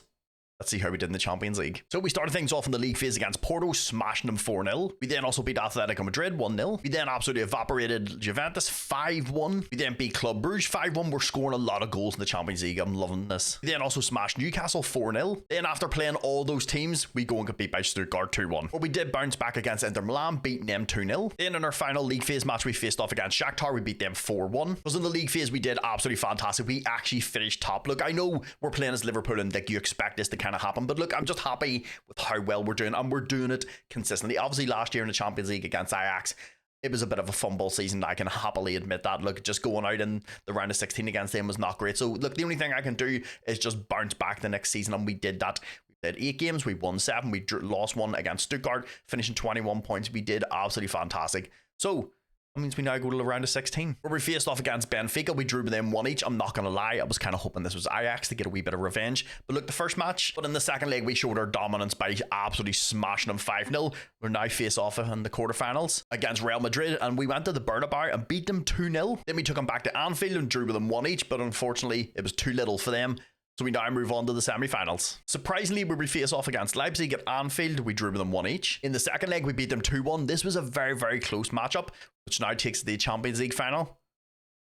let's see how we did in the Champions League. So we started things off in the league phase against Porto, smashing them 4-0. We then also beat Atletico Madrid 1-0. We then absolutely evaporated Juventus 5-1. We then beat Club Brugge 5-1. We're scoring a lot of goals in the Champions League. I'm loving this. We then also smashed Newcastle 4-0. Then after playing all those teams, we go and get beat by Stuttgart 2-1. But we did bounce back against Inter Milan, beating them 2-0. Then in our final league phase match, we faced off against Shakhtar. We beat them 4-1. Because in the league phase, we did absolutely fantastic. We actually finished top. Look, I know we're playing as Liverpool and like you expect this to kind of happen, but look, I'm just happy with how well we're doing, and we're doing it consistently. Obviously, last year in the Champions League against Ajax, it was a bit of a fumble season. I can happily admit that. Look, just going out in the round of 16 against them was not great. So, look, the only thing I can do is just bounce back the next season, and we did that. We played 8 games, we won 7, we lost 1 against Stuttgart, finishing 21 points. We did absolutely fantastic. So, that means we now go to the round of 16, where we faced off against Benfica. We drew with them 1 each. I'm not going to lie, I was kind of hoping this was Ajax to get a wee bit of revenge. But look, the first match, but in the second leg, we showed our dominance by absolutely smashing them 5-0. We're now face off in the quarterfinals against Real Madrid, and we went to the Bernabeu and beat them 2-0. Then we took them back to Anfield and drew with them 1 each, but unfortunately, it was too little for them. So we now move on to the semi-finals. Surprisingly, we face off against Leipzig at Anfield. We drew with them 1 each. In the second leg, we beat them 2-1. This was a very, very close matchup, which now takes the Champions League final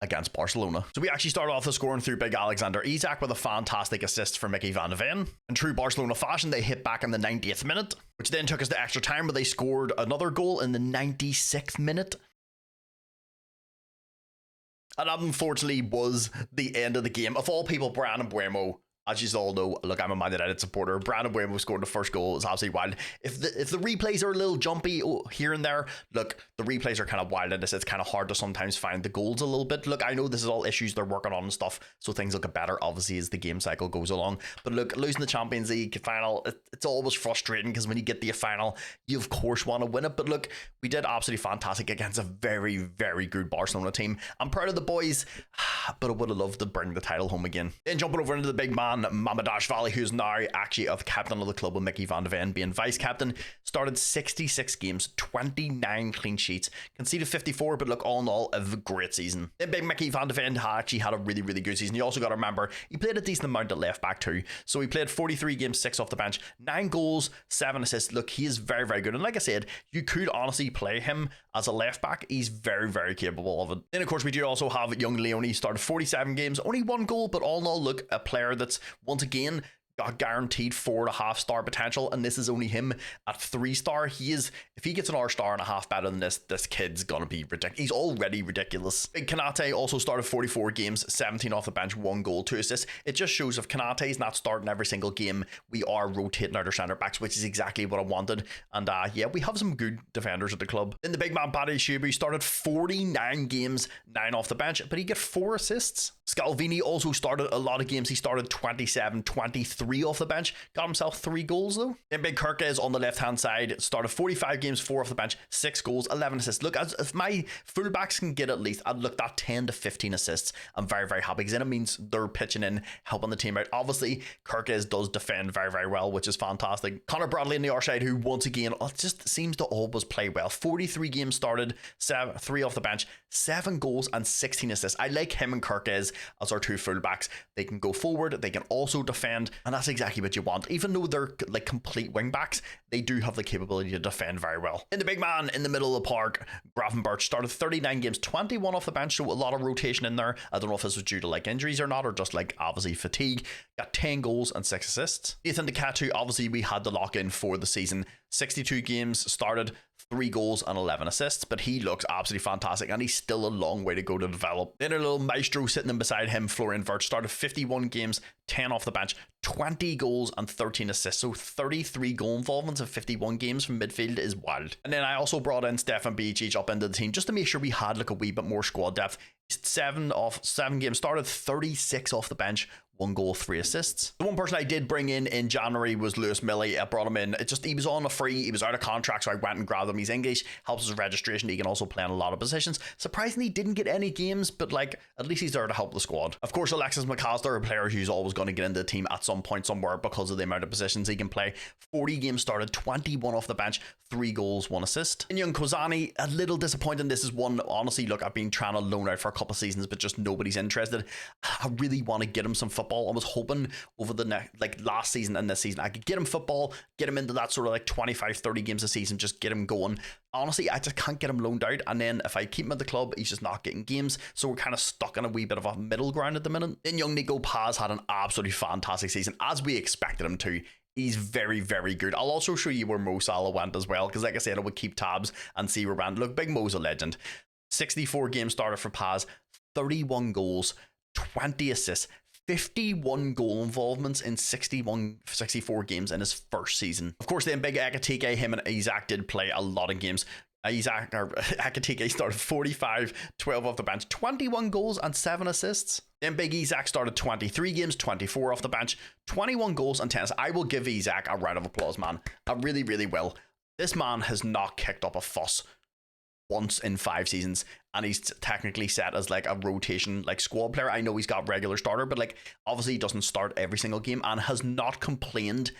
against Barcelona. So we actually started off the scoring through Big Alexander Isak with a fantastic assist for Mickey van de Ven. In true Barcelona fashion, they hit back in the 90th minute, which then took us to extra time, where they scored another goal in the 96th minute. And that unfortunately was the end of the game. Of all people, Brandon Mbeumo, as you all know, look, I'm a Man United supporter. Brandon Mbeumo scored the first goal. It's absolutely wild. If the replays are a little jumpy here and there, look, the replays are kind of wild in this. It's kind of hard to sometimes find the goals a little bit. Look, I know this is all issues they're working on and stuff, so things will get better, obviously, as the game cycle goes along. But look, losing the Champions League final, it's always frustrating, because when you get to a final, you of course want to win it. But look, we did absolutely fantastic against a very, very good Barcelona team. I'm proud of the boys, but I would have loved to bring the title home again. Then jumping over into the big man, Mamardashvili, who's now actually of captain of the club with Mickey van de Ven being vice captain, started 66 games, 29 clean sheets, conceded 54, but look, all in all, a great season. Then big Mickey van de Ven actually had a really, really good season. You also got to remember, he played a decent amount at left back too. So he played 43 games, 6 off the bench, 9 goals, 7 assists. Look, he is very, very good. And like I said, you could honestly play him as a left back. He's very, very capable of it. Then of course, we do also have young Leone. He started 47 games, only 1 goal, but all in all, look, a player that's once again got guaranteed 4.5-star potential, and this is only him at 3-star. He is, if he gets an R.5 better than this kid's gonna be ridiculous. He's already ridiculous. Big Kanate also started 44 games, 17 off the bench, 1 goal, 2 assists. It just shows if Kanate's not starting every single game, we are rotating out our centre backs, which is exactly what I wanted. And yeah, we have some good defenders at the club. Then the big man Paddy Shubu started 49 games, 9 off the bench, but he got 4 assists. Scalvini also started a lot of games. He started 27, 23 off the bench, got himself 3 goals though. Then big Kirkes on the left hand side started 45 games, 4 off the bench, 6 goals, 11 assists. Look, if my fullbacks can get at least, I'd look that 10 to 15 assists, I'm very, very happy, because then it means they're pitching in, helping the team out. Obviously, Kirkes does defend very, very well, which is fantastic. Connor Bradley on the other side, who once again just seems to always play well. 43 games started, 3 off the bench, 7 goals and 16 assists. I like him and Kirkes as our 2 fullbacks. They can go forward, they can also defend, and that's exactly what you want. Even though they're like complete wing backs, they do have the capability to defend very well. And the big man in the middle of the park, Gravenberch, started 39 games, 21 off the bench, so a lot of rotation in there. I don't know if this was due to like injuries or not, or just like obviously fatigue. Got 10 goals and 6 assists. Nathan Dekatu, obviously we had to lock in for the season. 62 games started, 3 goals and 11 assists, but he looks absolutely fantastic and he's still a long way to go to develop. Then a little maestro sitting in beside him, Florian Wirtz, started 51 games, 10 off the bench, 20 goals and 13 assists, so 33 goal involvements in 51 games from midfield is wild. And then I also brought in Stefan Bicic up into the team just to make sure we had like a wee bit more squad depth. 7 games started, 36 off the bench, 1 goal, 3 assists. The one person I did bring in January was Lewis Millie. I brought him in. He was on a free. He was out of contract, so I went and grabbed him. He's English, helps his registration. He can also play in a lot of positions. Surprisingly, he didn't get any games, but like at least he's there to help the squad. Of course, Alexis McAllister, a player who's always going to get into the team at some point somewhere because of the amount of positions he can play. 40 games started, 21 off the bench, 3 goals, 1 assist. And young Kozani, a little disappointing. This is one, honestly, look, I've been trying to loan out for a couple of seasons, but just nobody's interested. I really want to get him some football. I was hoping over the next, like last season and this season, I could get him football, get him into that sort of like 25-30 games a season, just get him going. Honestly, I just can't get him loaned out, and then if I keep him at the club, he's just not getting games, so we're kind of stuck in a wee bit of a middle ground at the minute. Then young Nico Paz had an absolutely fantastic season, as we expected him to. He's very, very good. I'll also show you where Mo Salah went as well, because like I said, I would keep tabs and see where we went. Look, Big Mo's a legend. 64 games started for Paz, 31 goals, 20 assists, 51 goal involvements in 64 games in his first season. Of course, then Big Ekatike, him and Isaac did play a lot of games. Ekatike started 45, 12 off the bench, 21 goals and 7 assists. Then Big Isaac started 23 games, 24 off the bench, 21 goals and 10 assists. I will give Isaac a round of applause, man. I really, really will. This man has not kicked up a fuss once in 5 seasons, and he's technically set as like a rotation like squad player. I know he's got regular starter, but like obviously he doesn't start every single game and has not complained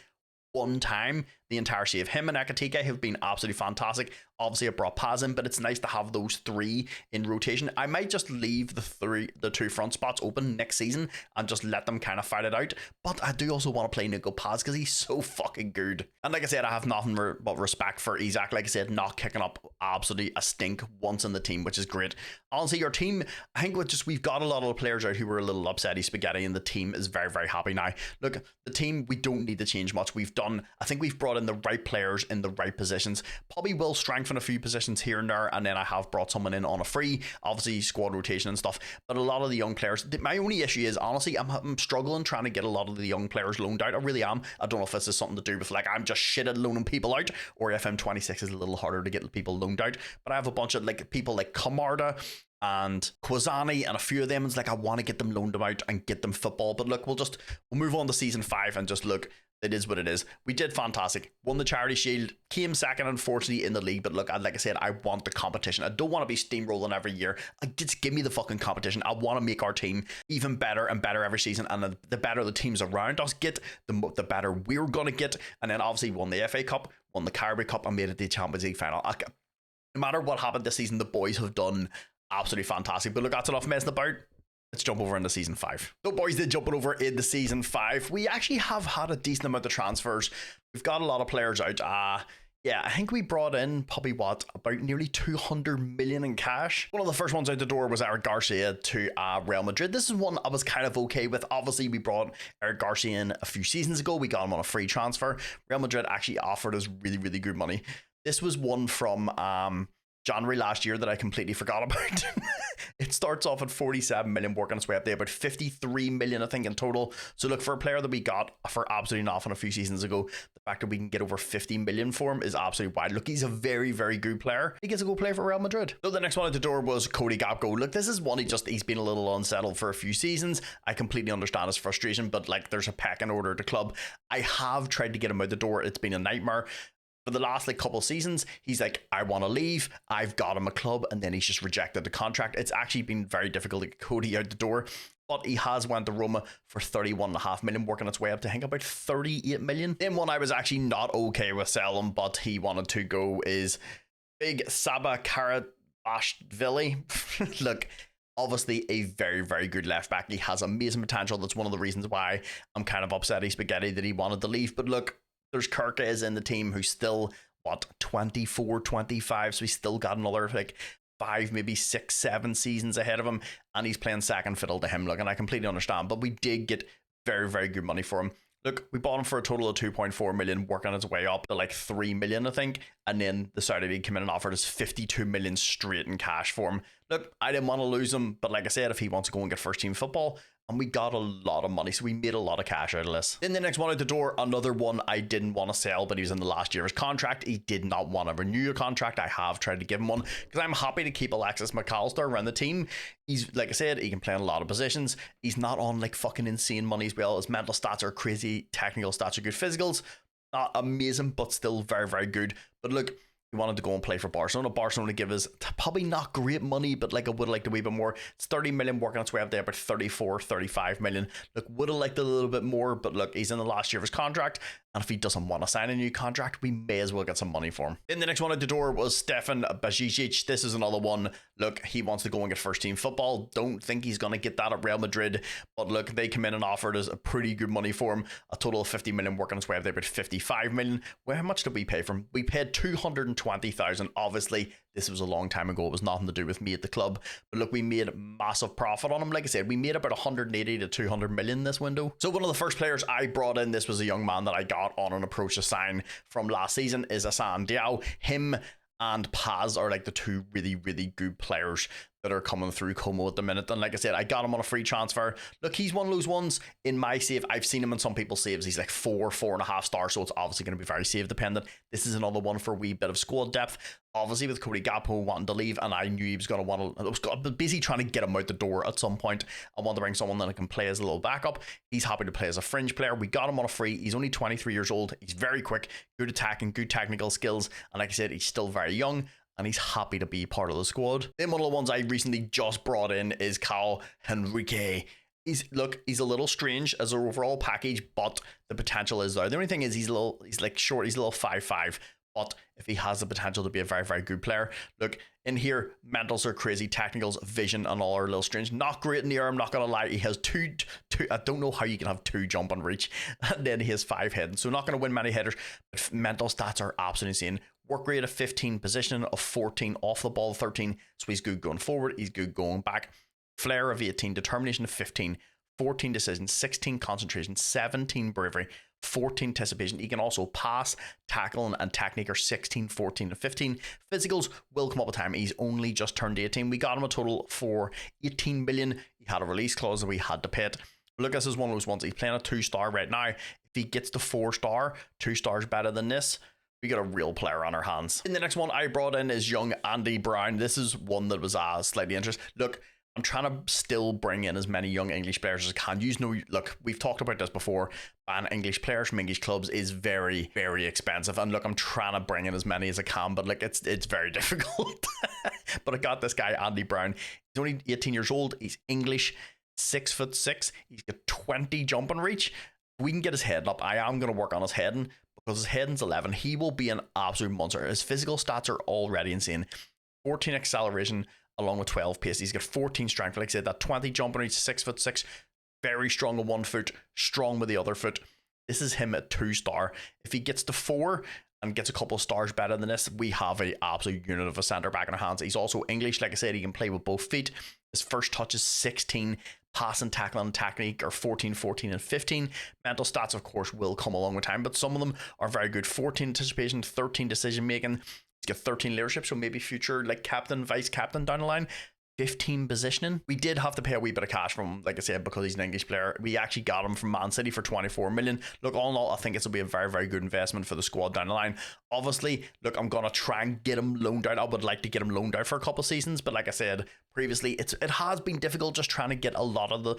one time the entire season. Him and Ekatike have been absolutely fantastic. Obviously, I brought Paz in, but it's nice to have those 3 in rotation. I might just leave the 2 front spots open next season and just let them kind of fight it out. But I do also want to play Nico Paz because he's so fucking good. And like I said, I have nothing but respect for Isaac. Like I said, not kicking up absolutely a stink once in the team, which is great. Honestly, your team, I think we've got a lot of players out who were a little upsetty spaghetti, and the team is very, very happy now. Look, the team, we don't need to change much. I think we've brought in the right players in the right positions. Probably will strengthen a few positions here and there, and then I have brought someone in on a free, obviously squad rotation and stuff. But a lot of the young players, my only issue is honestly I'm struggling trying to get a lot of the young players loaned out. I really am. I don't know if this is something to do with like I'm just shit at loaning people out, or FM26 is a little harder to get people loaned out. But I have a bunch of like people like Kamarda and Kwasani and a few of them. It's like I want to get them loaned out and get them football. But look, we'll move on to season 5 and just look. It is what it is. We did fantastic. Won the Charity Shield. Came second, unfortunately, in the league. But look, like I said, I want the competition. I don't want to be steamrolling every year. Just give me the fucking competition. I want to make our team even better and better every season. And the better the teams around us get, the better we're going to get. And then obviously won the FA Cup, won the Carabao Cup, and made it to the Champions League final. No matter what happened this season, the boys have done absolutely fantastic. But look, that's enough messing about. Let's jump over into season 5. So boys, did jumping over into season 5. We actually have had a decent amount of transfers. We've got a lot of players out. Yeah, I think we brought in probably about nearly 200 million in cash. One of the first ones out the door was Eric Garcia to Real Madrid. This is one I was kind of okay with. Obviously, we brought Eric Garcia in a few seasons ago. We got him on a free transfer. Real Madrid actually offered us really, really good money. This was one from January last year that I completely forgot about. It starts off at 47 million, working its way up there, about 53 million, I think, in total. So look, for a player that we got for absolutely nothing a few seasons ago, the fact that we can get over 50 million for him is absolutely wild. Look, he's a very, very good player. He gets to go play for Real Madrid. So the next one at the door was Cody Gakpo. Look, this is one he's been a little unsettled for a few seasons. I completely understand his frustration, but like there's a pecking order at the club. I have tried to get him out the door. It's been a nightmare. For the last couple of seasons, he's like, I want to leave. I've got him a club, and then he's just rejected the contract. It's actually been very difficult to get Cody out the door, but he has went to Roma for 31.5 million, working its way up to I think about 38 million. Then one I was actually not okay with selling, but he wanted to go is Big Saba Karatbashvili. Look, obviously a very, very good left back. He has amazing potential. That's one of the reasons why I'm kind of upset spaghetti that he wanted to leave. But look, there's Kirka is in the team who's still, 24, 25, so he's still got another, 5, maybe 6, 7 seasons ahead of him, and he's playing second fiddle to him, and I completely understand, but we did get very, very good money for him. Look, we bought him for a total of 2.4 million, working its way up to like 3 million, I think. And then the Saudi League came in and offered us 52 million straight in cash for him. Look, I didn't want to lose him, but like I said, if he wants to go and get first team football, and we got a lot of money, so we made a lot of cash out of this. Then the next one out the door, another one I didn't want to sell, but he was in the last year of his contract. He did not want to renew a contract. I have tried to give him one, because I'm happy to keep Alexis McAllister around the team. He's, like I said, he can play in a lot of positions. He's not on like fucking insane money as well. His mental stats are crazy, technical stats are good, physicals, not amazing, but still very, very good. But look, he wanted to go and play for Barcelona. Barcelona give us probably not great money, but like I would have liked a wee bit more. It's 30 million, working its way up there, about 34, 35 million. Look, would have liked a little bit more, but look, he's in the last year of his contract, and if he doesn't want to sign a new contract, we may as well get some money for him. Then the next one out the door was Stefan Bajic. This is another one. Look, he wants to go and get first team football. Don't think he's going to get that at Real Madrid, but look, they come in and offered us a pretty good money for him. A total of 50 million, working its way up there, about 55 million. Well, how much did we pay for him? We paid 220,000. Obviously, this was a long time ago. It was nothing to do with me at the club. But look, we made massive profit on him. Like I said, we made about 180 to 200 million this window. So one of the first players I brought in, this was a young man that I got on an approach to sign from last season, is Hassan Diao. Him and Paz are like the two really, really good players that are coming through Como at the minute. And like I said, I got him on a free transfer. Look, he's one of those ones in my save. I've seen him in some people's saves. He's like 4.5 stars, so it's obviously going to be very save dependent. This is another one for a wee bit of squad depth. Obviously, with Cody Gakpo wanting to leave, and I knew he was going to want to, I was busy trying to get him out the door at some point. I want to bring someone that can play as a little backup. He's happy to play as a fringe player. We got him on a free. He's only 23 years old. He's very quick, good attacking, good technical skills. And like I said, he's still very young, and he's happy to be part of the squad. Then one of the ones I recently just brought in is Cal Henrique. He's a little strange as an overall package, but the potential is there. The only thing is he's like short, he's a little 5'5", but if he has the potential to be a very, very good player. Look, in here, mentals are crazy, technicals, vision, and all are a little strange. Not great in the air, I'm not going to lie. He has two, I don't know how you can have 2 jump and reach, and then he has 5 heading. So not going to win many headers, but mental stats are absolutely insane. Work rate of 15, positioning of 14, off the ball 13, so he's good going forward, he's good going back. Flair of 18, determination of 15, 14 decision, 16 concentration, 17 bravery, 14 anticipation. He can also pass, tackle, and technique are 16, 14, and 15. Physicals will come up with time. He's only just turned 18. We got him a total for 18 million. He had a release clause that we had to pay it. Look, this is one of those ones. He's playing a 2-star right now. If he gets to 4-star, 2 stars better than this, we got a real player on our hands. And the next one I brought in is young Andy Brown. This is one that was slightly interesting. Look, I'm trying to still bring in as many young English players as I can. Look, we've talked about this before. Buying English players from English clubs is very, very expensive. And look, I'm trying to bring in as many as I can, but like it's very difficult. But I got this guy, Andy Brown. He's only 18 years old. He's English, 6'6". He's got 20 jump and reach. If we can get his head up, I am going to work on his heading, because his heading's 11. He will be an absolute monster. His physical stats are already insane. 14 acceleration, along with 12 pace. He's got 14 strength. Like I said, that 20 jump and reach, 6'6", very strong with one foot, strong with the other foot. This is him at 2-star. If he gets to 4 and gets a couple of stars better than this, we have an absolute unit of a centre back in our hands. He's also English. Like I said, he can play with both feet. His first touch is 16. Passing, tackling, and technique are 14, 14, and 15. Mental stats, of course, will come along with time, but some of them are very good. 14 anticipation, 13 decision making. He's got 13 leadership, so maybe future like captain, vice captain down the line. 15 positioning. We did have to pay a wee bit of cash from him, like I said, because he's an English player. We actually got him from Man City for 24 million. Look, all in all, I think this will be a very, very good investment for the squad down the line. Obviously, look, I'm going to try and get him loaned out. I would like to get him loaned out for a couple of seasons, but like I said previously, it has been difficult just trying to get a lot of the...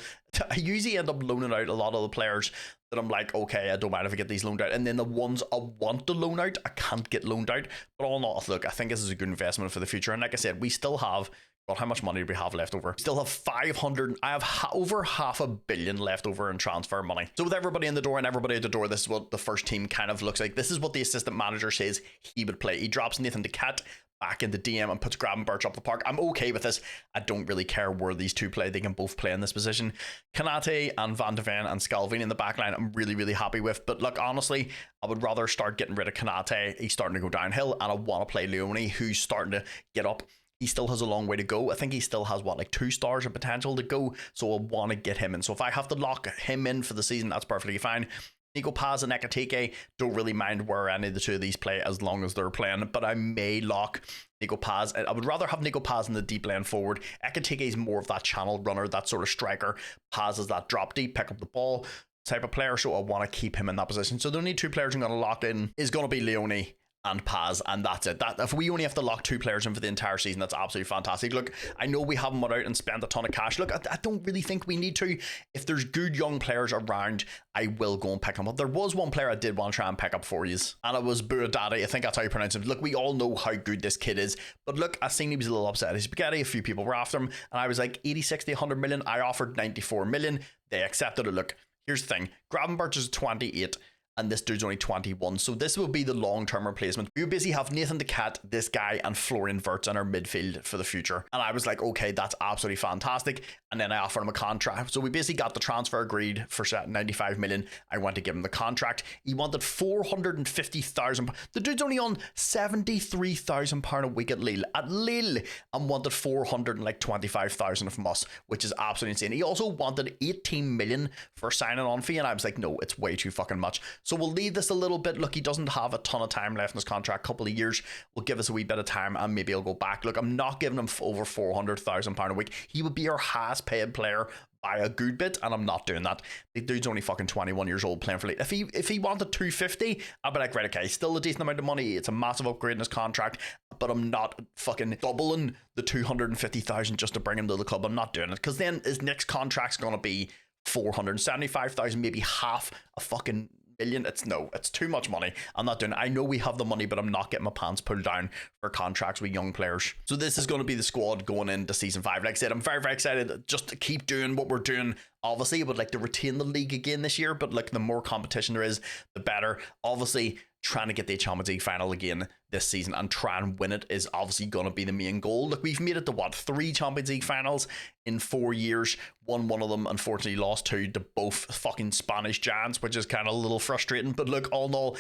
I usually end up loaning out a lot of the players that I'm like, okay, I don't mind if I get these loaned out. And then the ones I want to loan out, I can't get loaned out. But all in all, look, I think this is a good investment for the future. And like I said, we still have... Well, how much money do we have left over? We still have 500. I have over $500 million left over in transfer money. So with everybody in the door and everybody at the door, this is what the first team kind of looks like. This is what the assistant manager says he would play. He drops Nathan De Cat back into DM and puts Gravenberch up the park. I'm okay with this. I don't really care where these two play. They can both play in this position. Kanate and Van de Ven and Scalvini in the back line, I'm really, really happy with. But look, honestly, I would rather start getting rid of Kanate. He's starting to go downhill, and I want to play Leone, who's starting to get up. He still has a long way to go. I think he still has, like 2 stars of potential to go. So I want to get him in. So if I have to lock him in for the season, that's perfectly fine. Nico Paz and Ekitike, don't really mind where any of the two of these play as long as they're playing, but I may lock Nico Paz. I would rather have Nico Paz in the deep lane forward. Ekitike is more of that channel runner, that sort of striker. Paz is that drop deep, pick up the ball type of player, so I want to keep him in that position. So the only two players I'm going to lock in is going to be Leone and Paz, and that's it. That if we only have to lock two players in for the entire season, that's absolutely fantastic. Look, I know we haven't went out and spent a ton of cash. Look, I don't really think we need to. If there's good young players around, I will go and pick them up. There was one player I did want to try and pick up for you, and it was Buadadi. I think that's how you pronounce him. Look, we all know how good this kid is, but look, I seen he was a little upset. He's spaghetti. A few people were after him, and I was like 80, 60, 100 million. I offered 94 million. They accepted it. Look, here's the thing. Gravenberch is 28. And this dude's only 21, so this will be the long-term replacement. We would basically have Nathan Decat, this guy, and Florian Wirtz in our midfield for the future. And I was like, okay, that's absolutely fantastic. And then I offered him a contract. So we basically got the transfer agreed for 95 million. I went to give him the contract. He wanted 450,000. The dude's only on 73,000 pound a week at Lille, and wanted 425,000 from us, which is absolutely insane. He also wanted 18 million for signing on fee, and I was like, no, it's way too fucking much. So we'll leave this a little bit. Look, he doesn't have a ton of time left in his contract, couple of years. Will give us a wee bit of time, and maybe he'll go back. Look, I'm not giving him over 400,000 pound a week. He would be our highest paid player by a good bit, and I'm not doing that. The dude's only fucking 21 years old playing for Leeds. If he wanted 250, I'd be like, right, okay, still a decent amount of money. It's a massive upgrade in his contract, but I'm not fucking doubling the 250,000 just to bring him to the club. I'm not doing it, because then his next contract's going to be 475,000, maybe half a fucking million. It's too much money. I'm not doing it. I know we have the money, but I'm not getting my pants pulled down for contracts with young players. So this is going to be the squad going into season 5. Like I said, I'm very, very excited just to keep doing what we're doing. Obviously, I would like to retain the league again this year, but like the more competition there is, the better. Obviously, trying to get the Champions League final again this season and try and win it is obviously going to be the main goal. Look, we've made it to 3 Champions League finals in 4 years. Won one of them, unfortunately lost 2 to both fucking Spanish giants, which is kind of a little frustrating. But look, all in all,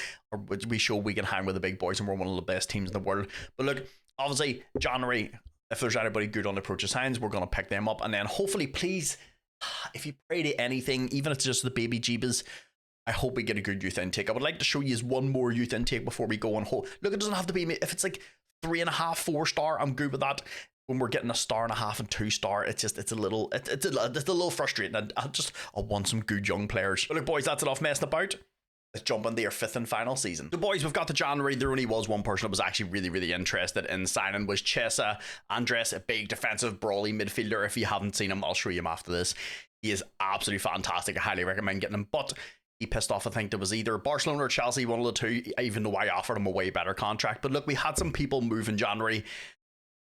we show we can hang with the big boys, and we're one of the best teams in the world. But look, obviously, January, if there's anybody good on approach of signs, we're going to pick them up. And then hopefully, please, if you pray to anything, even if it's just the baby jeebas, I hope we get a good youth intake. I would like to show you one more youth intake before we go and look, it doesn't have to be, if it's like 3.5, 4 star, I'm good with that. When we're getting 1.5 star and 2 star, it's a little frustrating. I want some good young players. But look, boys, that's enough messing about. Let's jump into your 5th and final season. So boys, we've got to January. There only was one person that was actually really, really interested in signing, was Chesa Andres, a big defensive brawly midfielder. If you haven't seen him, I'll show you him after this. He is absolutely fantastic. I highly recommend getting him, but he pissed off, I think there was either Barcelona or Chelsea, one of the two, even though I offered him a way better contract. But look, we had some people move in January.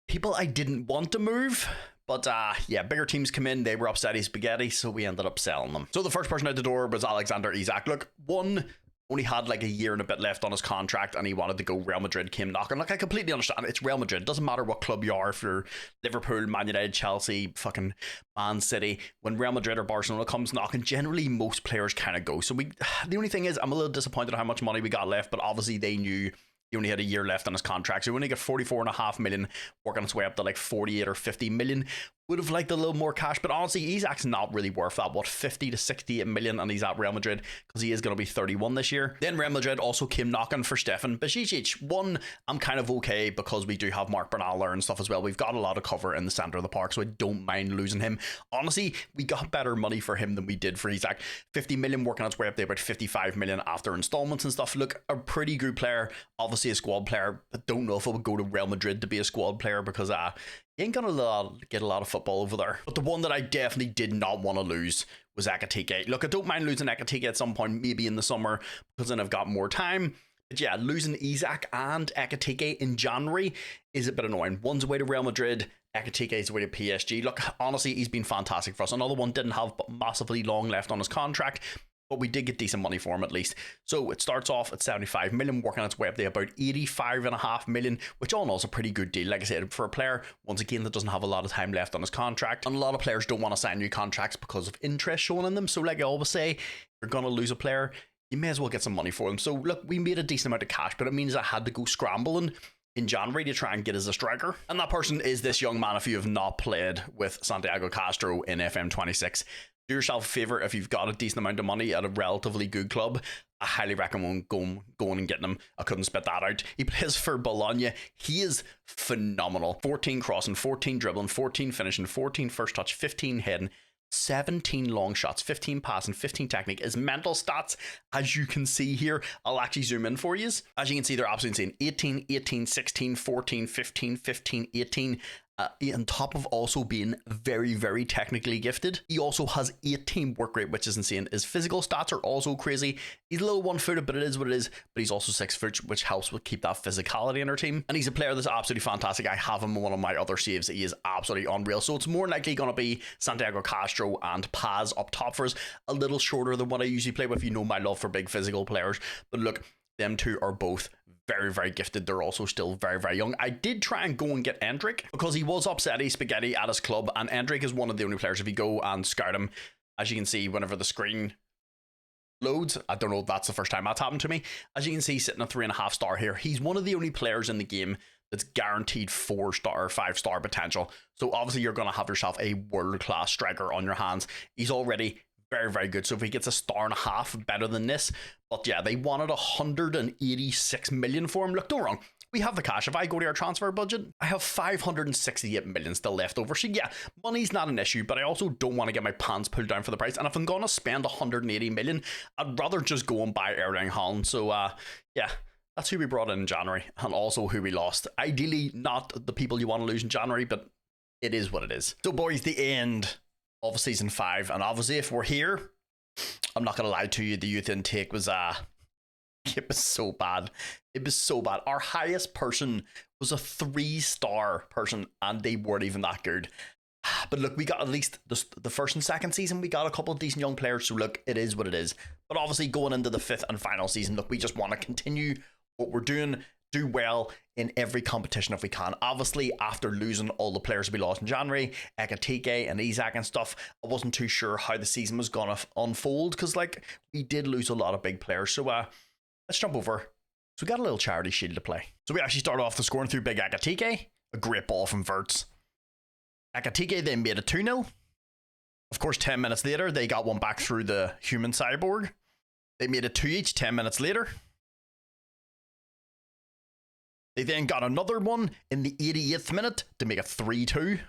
People I didn't want to move, but yeah, bigger teams come in, they were upset he's spaghetti, so we ended up selling them. So the first person out the door was Alexander Isak. Look, one only had like a year and a bit left on his contract, and he wanted to go. Real Madrid came knocking. Like, I completely understand. It's Real Madrid. It doesn't matter what club you are, if you're Liverpool, Man United, Chelsea, fucking Man City. When Real Madrid or Barcelona comes knocking, generally most players kind of go. So the only thing is, I'm a little disappointed at how much money we got left, but obviously they knew he only had a year left on his contract, so we only got 44.5 million, working its way up to like 48 or 50 million. Would have liked a little more cash, but honestly, Isak's not really worth that. 50 to 68 million, and he's at Real Madrid because he is going to be 31 this year. Then Real Madrid also came knocking for Stefan Bajicic. One, I'm kind of okay because we do have Mark Bernal there and stuff as well. We've got a lot of cover in the centre of the park, so I don't mind losing him. Honestly, we got better money for him than we did for Isak. 50 million, working its way up to about 55 million after installments and stuff. Look, a pretty good player, obviously a squad player. I don't know if I would go to Real Madrid to be a squad player because you ain't gonna get a lot of football over there. But the one that I definitely did not want to lose was Ekitike. Look, I don't mind losing Ekitike at some point, maybe in the summer, because then I've got more time. But yeah, losing Isak and Ekitike in January is a bit annoying. One's away to Real Madrid, Ekitike is away to PSG. Look, honestly, he's been fantastic for us. Another one didn't have massively long left on his contract, but we did get decent money for him at least. So it starts off at 75 million, working its way up to about 85.5 million, which all in all is a pretty good deal. Like I said, for a player, once again, that doesn't have a lot of time left on his contract. And a lot of players don't want to sign new contracts because of interest shown in them. So like I always say, if you're going to lose a player, you may as well get some money for them. So look, we made a decent amount of cash, but it means I had to go scrambling in January to try and get as a striker. And that person is this young man. If you have not played with Santiago Castro in FM26, do yourself a favour. If you've got a decent amount of money at a relatively good club, I highly recommend going and getting him. I couldn't spit that out. He plays for Bologna. He is phenomenal. 14 crossing, 14 dribbling, 14 finishing, 14 first touch, 15 heading, 17 long shots, 15 passing, 15 technique. His mental stats, as you can see here, I'll actually zoom in for you. As you can see, they're absolutely insane. 18, 18, 16, 14, 15, 15, 18. On top of also being very, very technically gifted, he also has 18 work rate, which is insane. His physical stats are also crazy. He's a little one-footed, but it is what it is. But he's also 6 foot, which helps with keep that physicality in our team. And he's a player that's absolutely fantastic. I have him in one of my other saves. He is absolutely unreal. So it's more likely going to be Santiago Castro and Paz up top for us. A little shorter than what I usually play with. You know my love for big physical players. But look, them two are both very, very gifted. They're also still very, very young. I did try and go and get Endrick because he was upsetty spaghetti at his club, and Endrick is one of the only players, if you go and scout him, as you can see whenever the screen loads, I don't know if that's the first time that's happened to me, as you can see sitting at 3.5 star here, he's one of the only players in the game that's guaranteed 4-star or 5-star potential. So obviously you're going to have yourself a world-class striker on your hands. He's already very, very good. So if he gets 1.5 stars better than this, but yeah, they wanted 186 million for him. Look, don't wrong, we have the cash. If I go to our transfer budget, I have 568 million still left over. So yeah, money's not an issue, but I also don't want to get my pants pulled down for the price. And if I'm going to spend 180 million, I'd rather just go and buy Erling Haaland. So yeah, that's who we brought in January, and also who we lost. Ideally, not the people you want to lose in January, but it is what it is. So boys, the end of season 5, and obviously if we're here, I'm not gonna lie to you, the youth intake was it was so bad. It was so bad. Our highest person was a 3-star person, and they weren't even that good. But look, we got at least the first and second season, we got a couple of decent young players, so look, it is what it is. But obviously going into the 5th and final season, look, we just want to continue what we're doing, do well in every competition if we can. Obviously, after losing all the players we lost in January, Ekatike and Isak and stuff, I wasn't too sure how the season was going to unfold, because like we did lose a lot of big players. So let's jump over. So we got a little charity shield to play. So we actually started off the scoring through big Ekatike, a great ball from Verts. Ekatike then made it 2-0. Of course, 10 minutes later, they got one back through the human cyborg. They made it 2 each 10 minutes later. They then got another one in the 88th minute to make it 3-2.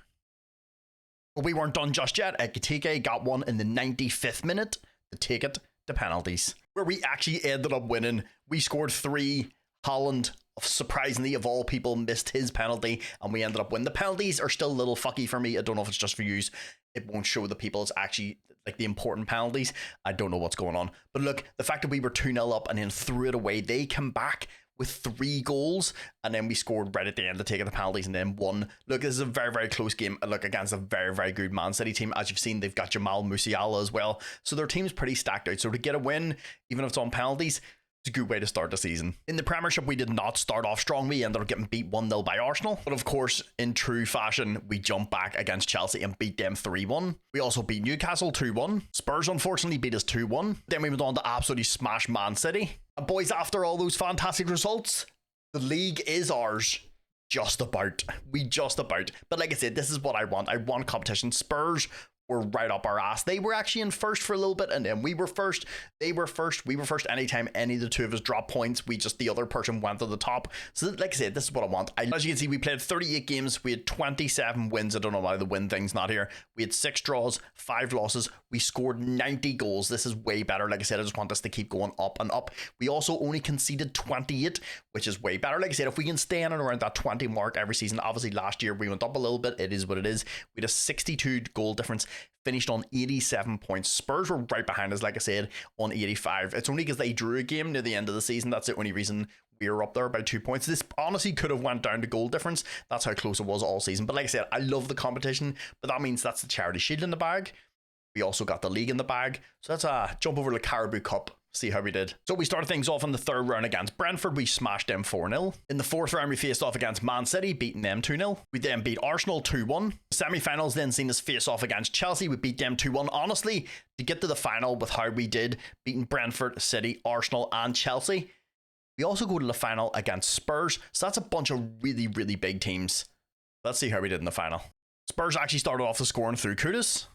But we weren't done just yet. Ekatike got one in the 95th minute to take it to penalties, where we actually ended up winning. We scored 3. Haaland, surprisingly of all people, missed his penalty, and we ended up winning. The penalties are still a little fucky for me. I don't know if it's just for you. It won't show the people it's actually like the important penalties. I don't know what's going on. But look, the fact that we were 2-0 up and then threw it away, they come back with 3 goals, and then we scored right at the end to take the penalties and then won. Look, this is a very, very close game. Look, against a very, very good Man City team. As you've seen, they've got Jamal Musiala as well. So their team's pretty stacked out. So to get a win, even if it's on penalties, it's a good way to start the season. In the Premiership, we did not start off strong. We ended up getting beat 1-0 by Arsenal. But of course, in true fashion, we jumped back against Chelsea and beat them 3-1. We also beat Newcastle 2-1. Spurs, unfortunately, beat us 2-1. Then we went on to absolutely smash Man City. And boys, after all those fantastic results, the league is ours. Just about. But like I said, this is what I want. I want competition. Spurs were right up our ass. They were actually in first for a little bit, and then we were first. They were first. We were first. Anytime any of the two of us dropped points, the other person went to the top. So like I said, this is what I want. As you can see, we played 38 games. We had 27 wins. I don't know why the win thing's not here. We had 6 draws, 5 losses. We scored 90 goals. This is way better. Like I said, I just want us to keep going up and up. We also only conceded 28, which is way better. Like I said, if we can stay in and around that 20 mark every season, obviously last year we went up a little bit. It is what it is. We had a 62 goal difference. Finished on 87 points. Spurs were right behind us, like I said, on 85. It's only because they drew a game near the end of the season. That's the only reason we were up there by 2 points. This honestly could have went down to goal difference. That's how close it was all season. But like I said, I love the competition, but that means that's the Charity Shield in the bag. We also got the league in the bag. So let's jump over to the Carabao Cup. See how we did. So we started things off in the 3rd round against Brentford. We smashed them 4-0. In the 4th round, we faced off against Man City, beating them 2-0. We then beat Arsenal 2-1. Semi-finals then seen us face off against Chelsea. We beat them 2-1. Honestly, to get to the final with how we did, beating Brentford, City, Arsenal and Chelsea, We also go to the final against Spurs. So that's a bunch of really, really big teams. Let's see how we did in the final. Spurs actually started off the scoring through Kudus.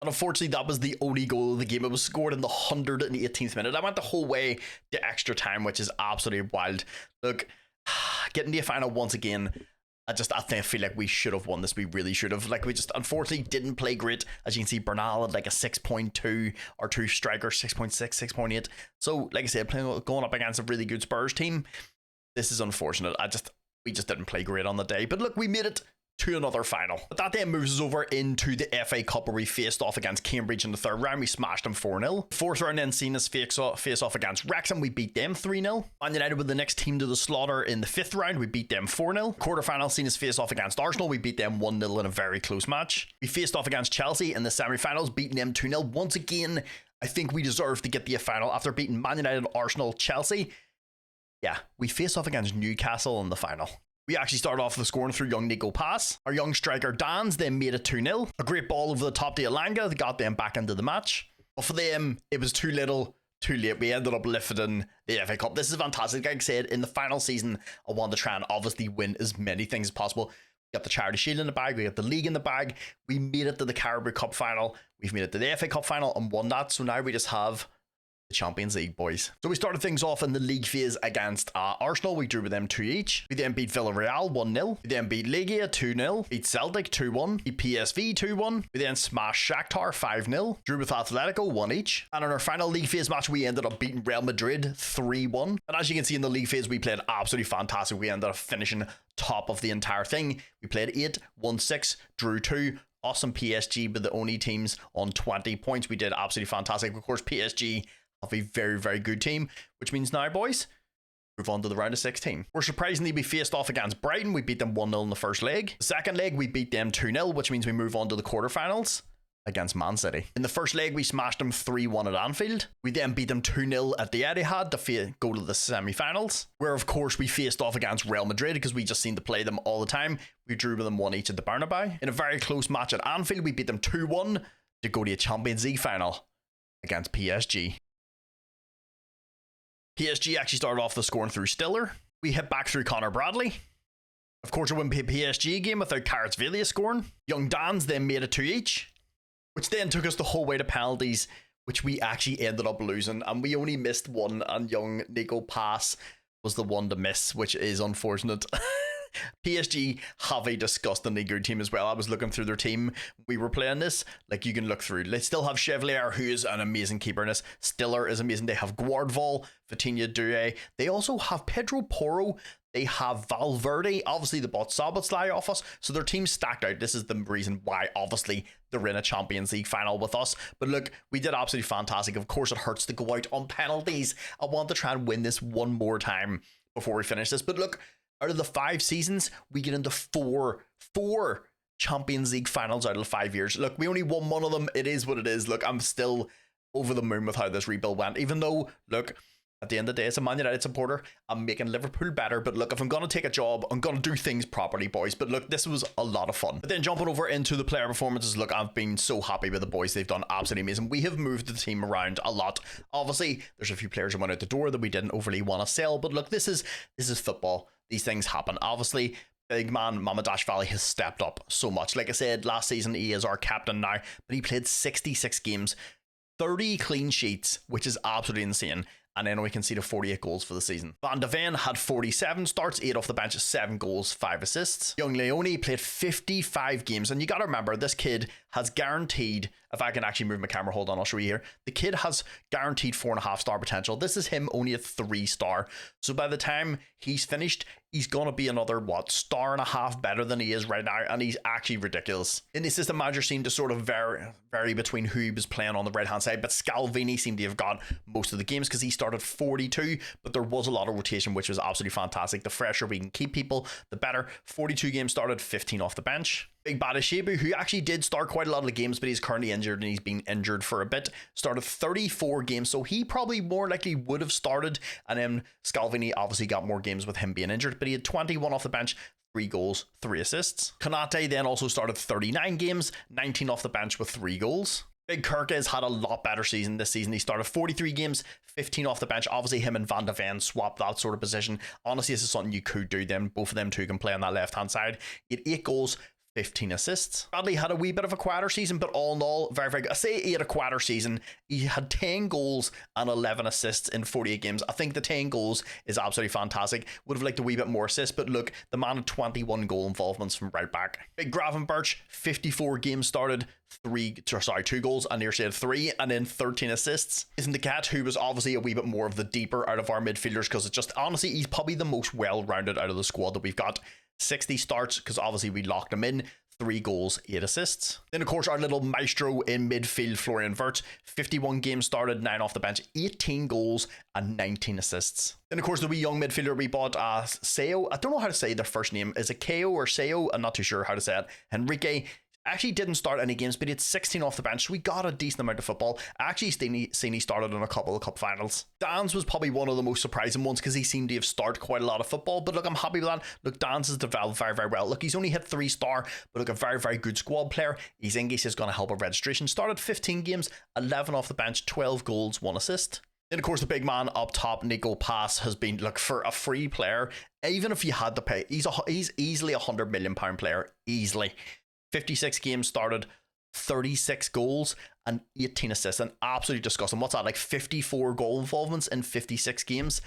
And unfortunately, that was the only goal of the game. It was scored in the 118th minute. I went the whole way to extra time, which is absolutely wild. Look, getting to a final once again, I feel like we should have won this. We really should have. Like, we just unfortunately didn't play great. As you can see, Bernal had like a 6.2 or 2 striker, 6.6, 6.8. So, like I said, going up against a really good Spurs team, this is unfortunate. We just didn't play great on the day. But look, we made it to another final. But that then moves us over into the FA Cup, where we faced off against Cambridge in the third round. We smashed them 4-0. Fourth round then seen us face off against Wrexham. We beat them 3-0. Man United were the next team to the slaughter in the fifth round. We beat them 4-0. Quarterfinal seen us face off against Arsenal. We beat them 1-0 in a very close match. We faced off against Chelsea in the semi-finals, beating them 2-0. Once again, I think we deserve to get the final after beating Man United, Arsenal, Chelsea. Yeah, we faced off against Newcastle in the final. We actually started off the scoring through young Nico Pass. Our young striker Dans then made it 2-0. A great ball over the top to Elanga that got them back into the match. But for them, it was too little, too late. We ended up lifting the FA Cup. This is fantastic. Like I said, in the final season, I wanted to try and obviously win as many things as possible. We got the Charity Shield in the bag. We got the league in the bag. We made it to the Carabao Cup final. We've made it to the FA Cup final and won that. So now we just have the Champions League, boys. So we started things off in the league phase against Arsenal. We drew with them 2 each. We then beat Villarreal 1-0. We then beat Legia 2-0. Beat Celtic 2-1. Beat PSV 2-1. We then smashed Shakhtar 5-0. Drew with Atletico 1 each. And in our final league phase match, we ended up beating Real Madrid 3-1. And as you can see in the league phase, we played absolutely fantastic. We ended up finishing top of the entire thing. We played 8, won 6, drew 2. Awesome. PSG were the only teams on 20 points. We did absolutely fantastic. Of course, PSG have a very, very good team, which means now, boys, move on to the round of 16. Where surprisingly, we faced off against Brighton. We beat them 1-0 in the first leg. The second leg, we beat them 2-0, which means we move on to the quarterfinals against Man City. In the first leg, we smashed them 3-1 at Anfield. We then beat them 2-0 at the Etihad to go to the semi-finals, where of course we faced off against Real Madrid because we just seem to play them all the time. We drew with them 1 each at the Bernabeu. In a very close match at Anfield, we beat them 2-1 to go to a Champions League final against PSG. PSG actually started off the scoring through Stiller. We hit back through Connor Bradley. Of course, it wouldn't be a PSG game without Kvaratskhelia scoring. Young Dans then made it 2 each, which then took us the whole way to penalties, which we actually ended up losing. And we only missed one, and young Nico Pass was the one to miss, which is unfortunate. PSG have a disgustingly good team as well. I was looking through their team. We were playing this. Like, you can look through. They still have Chevalier, who is an amazing keeper in this. Stiller is amazing. They have Guardval, Vitinha Doué. They also have Pedro Porro. They have Valverde. Obviously, they bought Szoboszlai off us. So their team's stacked out. This is the reason why, obviously, they're in a Champions League final with us. But look, we did absolutely fantastic. Of course, it hurts to go out on penalties. I want to try and win this one more time before we finish this. But look, out of the 5 seasons, we get into four Champions League finals out of the 5 years. Look, we only won one of them. It is what it is. Look, I'm still over the moon with how this rebuild went. Even though, look, at the end of the day, as a Man United supporter, I'm making Liverpool better. But look, if I'm going to take a job, I'm going to do things properly, boys. But look, this was a lot of fun. But then jumping over into the player performances, look, I've been so happy with the boys. They've done absolutely amazing. We have moved the team around a lot. Obviously, there's a few players who went out the door that we didn't overly want to sell. But look, this is football. These things happen. Obviously, big man Mamardashvili has stepped up so much. Like I said, last season he is our captain now, but he played 66 games, 30 clean sheets, which is absolutely insane. And then we conceded 48 goals for the season. Van de Ven had 47 starts, 8 off the bench, 7 goals, 5 assists. Young Leone played 55 games. And you got to remember, this kid has guaranteed, if I can actually move my camera, hold on, I'll show you here. The kid has guaranteed 4.5 star potential. This is him only at 3 star. So by the time he's finished, he's going to be another, star and a half better than he is right now. And he's actually ridiculous. In the assistant manager seemed to sort of vary between who he was playing on the right hand side. But Scalvini seemed to have got most of the games because he started 42. But there was a lot of rotation, which was absolutely fantastic. The fresher we can keep people, the better. 42 games started, 15 off the bench. Big Badashebu, who actually did start quite a lot of the games, but he's currently injured and he's been injured for a bit, started 34 games, so he probably more likely would have started. And then Scalvini obviously got more games with him being injured, but he had 21 off the bench, 3 goals, 3 assists. Konate then also started 39 games, 19 off the bench with 3 goals. Big Kirk has had a lot better season this season. He started 43 games, 15 off the bench. Obviously, him and Van de Ven swapped that sort of position. Honestly, this is something you could do. Them, both of them two can play on that left-hand side. He had 8 goals, 15 assists. Bradley had a wee bit of a quieter season, but all in all, very, very good. I say he had a quieter season. He had 10 goals and 11 assists in 48 games. I think the 10 goals is absolutely fantastic. Would have liked a wee bit more assists, but look, the man had 21 goal involvements from right back. Big Gravenberch, 54 games started, 2 goals, and near said 3, and then 13 assists. Isn't the cat who was obviously a wee bit more of the deeper out of our midfielders, because it's just, honestly, he's probably the most well-rounded out of the squad that we've got. 60 starts, because obviously we locked him in. 3 goals, 8 assists. Then, of course, our little maestro in midfield, Florian Wirtz, 51 games started, 9 off the bench, 18 goals, and 19 assists. Then, of course, the wee young midfielder we bought, Seo. I don't know how to say their first name. Is it Ko or Seo? I'm not too sure how to say it. Enrique. Actually didn't start any games, but he had 16 off the bench, so we got a decent amount of football. I actually seen he started in a couple of cup finals. Dan's was probably one of the most surprising ones, because he seemed to have started quite a lot of football, but look, I'm happy with that. Look, Dan's has developed very, very well. Look, he's only hit 3-star, but look, a very, very good squad player. His English is going to help with registration. Started 15 games, 11 off the bench, 12 goals, 1 assist. Then, of course, the big man up top, Nico Pass, has been, look, for a free player, even if you had to pay, he's easily £100 million player, easily. 56 games started, 36 goals and 18 assists, and absolutely disgusting. What's that, like 54 goal involvements in 56 games?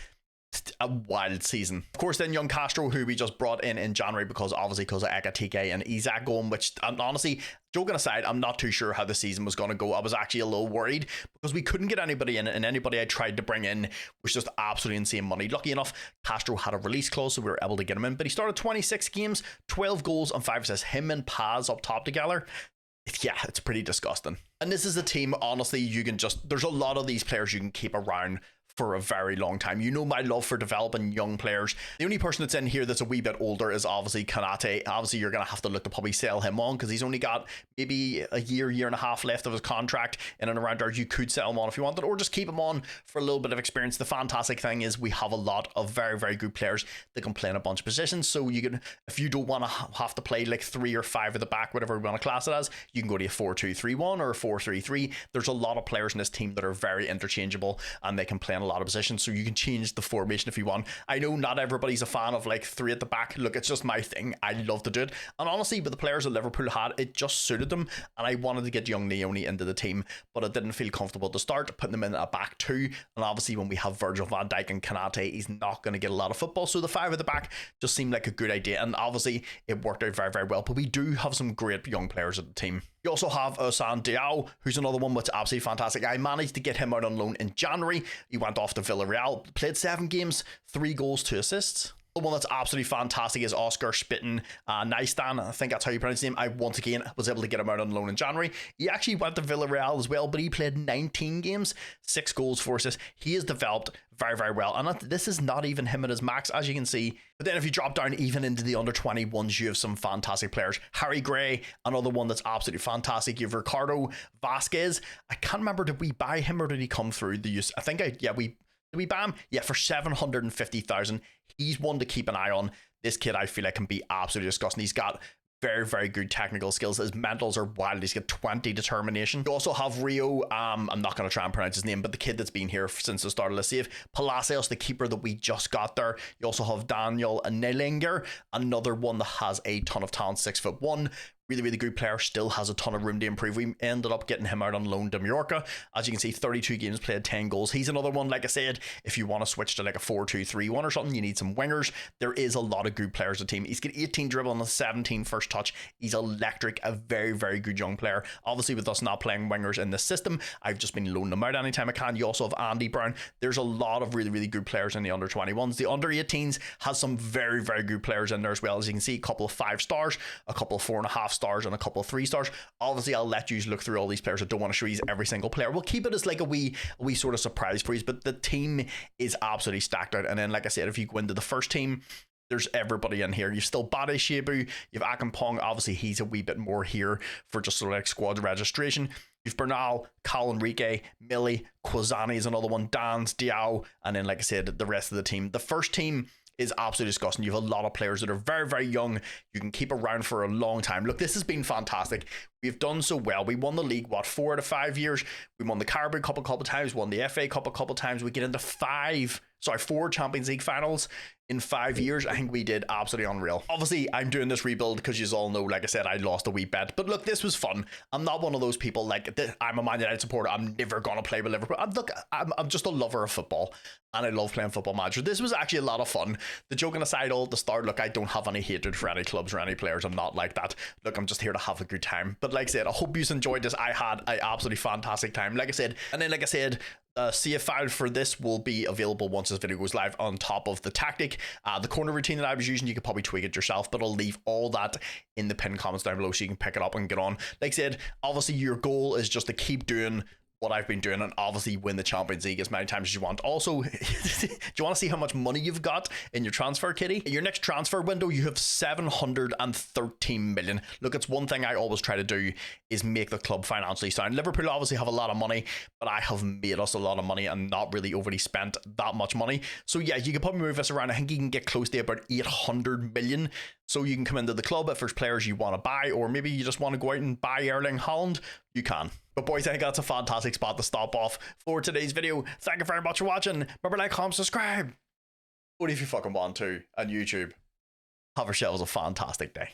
A wild season. Of course, then young Castro, who we just brought in January, because of Ekatike and Isaac going, which honestly, joking aside, I'm not too sure how the season was going to go. I was actually a little worried because we couldn't get anybody in, and anybody I tried to bring in was just absolutely insane money. Lucky enough, Castro had a release clause, so we were able to get him in, but he started 26 games, 12 goals and 5 assists. Him and Paz up top together. Yeah, it's pretty disgusting. And this is a team, honestly, you can just, there's a lot of these players you can keep around for a very long time. You know my love for developing young players. The only person that's in here that's a wee bit older is obviously Kanate. Obviously, you're going to have to look to probably sell him on, because he's only got maybe a year and a half left of his contract in and around there. You could sell him on if you wanted, or just keep him on for a little bit of experience. The fantastic thing is we have a lot of very, very good players that can play in a bunch of positions. So you can, if you don't want to have to play like 3 or 5 at the back, whatever we want to class it as, you can go to a 4-2-3-1 or a 4-3-3. There's a lot of players in this team that are very interchangeable, and they can play in a lot of positions, so you can change the formation if you want. I know not everybody's a fan of like 3 at the back. Look, it's just my thing. I love to do it, and honestly, with the players that Liverpool had, it just suited them, and I wanted to get young Leone into the team, but I didn't feel comfortable to start putting them in a back 2, and obviously when we have Virgil van Dijk and Kanate, he's not going to get a lot of football, so the 5 at the back just seemed like a good idea, and obviously it worked out very, very well. But we do have some great young players at the team. You also have Ousmane Diao, who's another one that's absolutely fantastic. I managed to get him out on loan in January. He went off to Villarreal, played 7 games, 3 goals, 2 assists. The one that's absolutely fantastic is Oscar Spitten Nystan. I think that's how you pronounce his name. I once again was able to get him out on loan in January. He actually went to Villarreal as well, but he played 19 games, 6 goals, 4 assists. He has developed very, very well, and this is not even him at his max, as you can see. But then if you drop down even into the under 21s, you have some fantastic players. Harry Gray, another one that's absolutely fantastic. You have Ricardo Vasquez. I can't remember, did we buy him or did he come through the use? Did we buy him? Yeah, for 750,000. He's one to keep an eye on. This kid, I feel like, can be absolutely disgusting. He's got very, very good technical skills. His mentals are wild. He's got 20 determination. You also have Rio, I'm not going to try and pronounce his name, but the kid that's been here since the start of the save. Palacios, the keeper that we just got there. You also have Daniel Nelinger, another one that has a ton of talent, 6'1". Really, really good player, still has a ton of room to improve. We ended up getting him out on loan to Mallorca. As you can see, 32 games played, 10 goals. He's another one, like I said, if you want to switch to like a 4-2-3-1 or something, you need some wingers. There is a lot of good players on the team. He's got 18 dribble and 17 first touch. He's electric, a very, very good young player. Obviously, with us not playing wingers in this system, I've just been loaning them out anytime I can. You also have Andy Brown. There's a lot of really, really good players in the under 21s. The under 18s has some very, very good players in there as well. As you can see, a couple of 5 stars, a couple of 4.5 stars, and a couple of 3 stars. Obviously, I'll let you look through all these players. I don't want to show you every single player. We'll keep it as like a wee sort of surprise for you, but the team is absolutely stacked out. And then, like I said, if you go into the first team, there's everybody in here. You've still Bade Shebu, you've Akampong. Obviously, he's a wee bit more here for just sort of like squad registration. You've Bernal, Cal Enrique, Millie, Kwazani is another one, Dans, Diao, and then, like I said, the rest of the team. The first team is absolutely disgusting. You have a lot of players that are very, very young. You can keep around for a long time. Look, this has been fantastic. We've done so well. We won the league, 4 out of 5 years. We won the Carabao Cup a couple times, won the FA Cup a couple times. We get into 4 Champions League finals in 5 years. I think we did absolutely unreal. Obviously, I'm doing this rebuild because you all know, like I said, I lost a wee bet. But look, this was fun. I'm not one of those people like, I'm a Man United supporter, I'm never going to play with Liverpool. I'm just a lover of football, and I love playing Football Manager. This was actually a lot of fun. The joking aside, all at the start, look, I don't have any hatred for any clubs or any players. I'm not like that. Look, I'm just here to have a good time. But like I said, I hope you enjoyed this. I had an absolutely fantastic time. Like I said, save file for this will be available once this video goes live on top of the tactic. The corner routine that I was using, you could probably tweak it yourself, but I'll leave all that in the pinned comments down below so you can pick it up and get on. Like I said, obviously your goal is just to keep doing what I've been doing and obviously win the Champions League as many times as you want. Also, do you want to see how much money you've got in your transfer kitty? In your next transfer window, you have 713 million. Look, it's one thing I always try to do is make the club financially sound. Liverpool obviously have a lot of money, but I have made us a lot of money and not really overly spent that much money. So yeah, you can probably move this around. I think you can get close to about 800 million. So you can come into the club if there's players you want to buy, or maybe you just want to go out and buy Erling Haaland, you can. But boys, I think that's a fantastic spot to stop off for today's video. Thank you very much for watching. Remember, like, comment, subscribe. What if you fucking want to on YouTube? Have yourselves a fantastic day.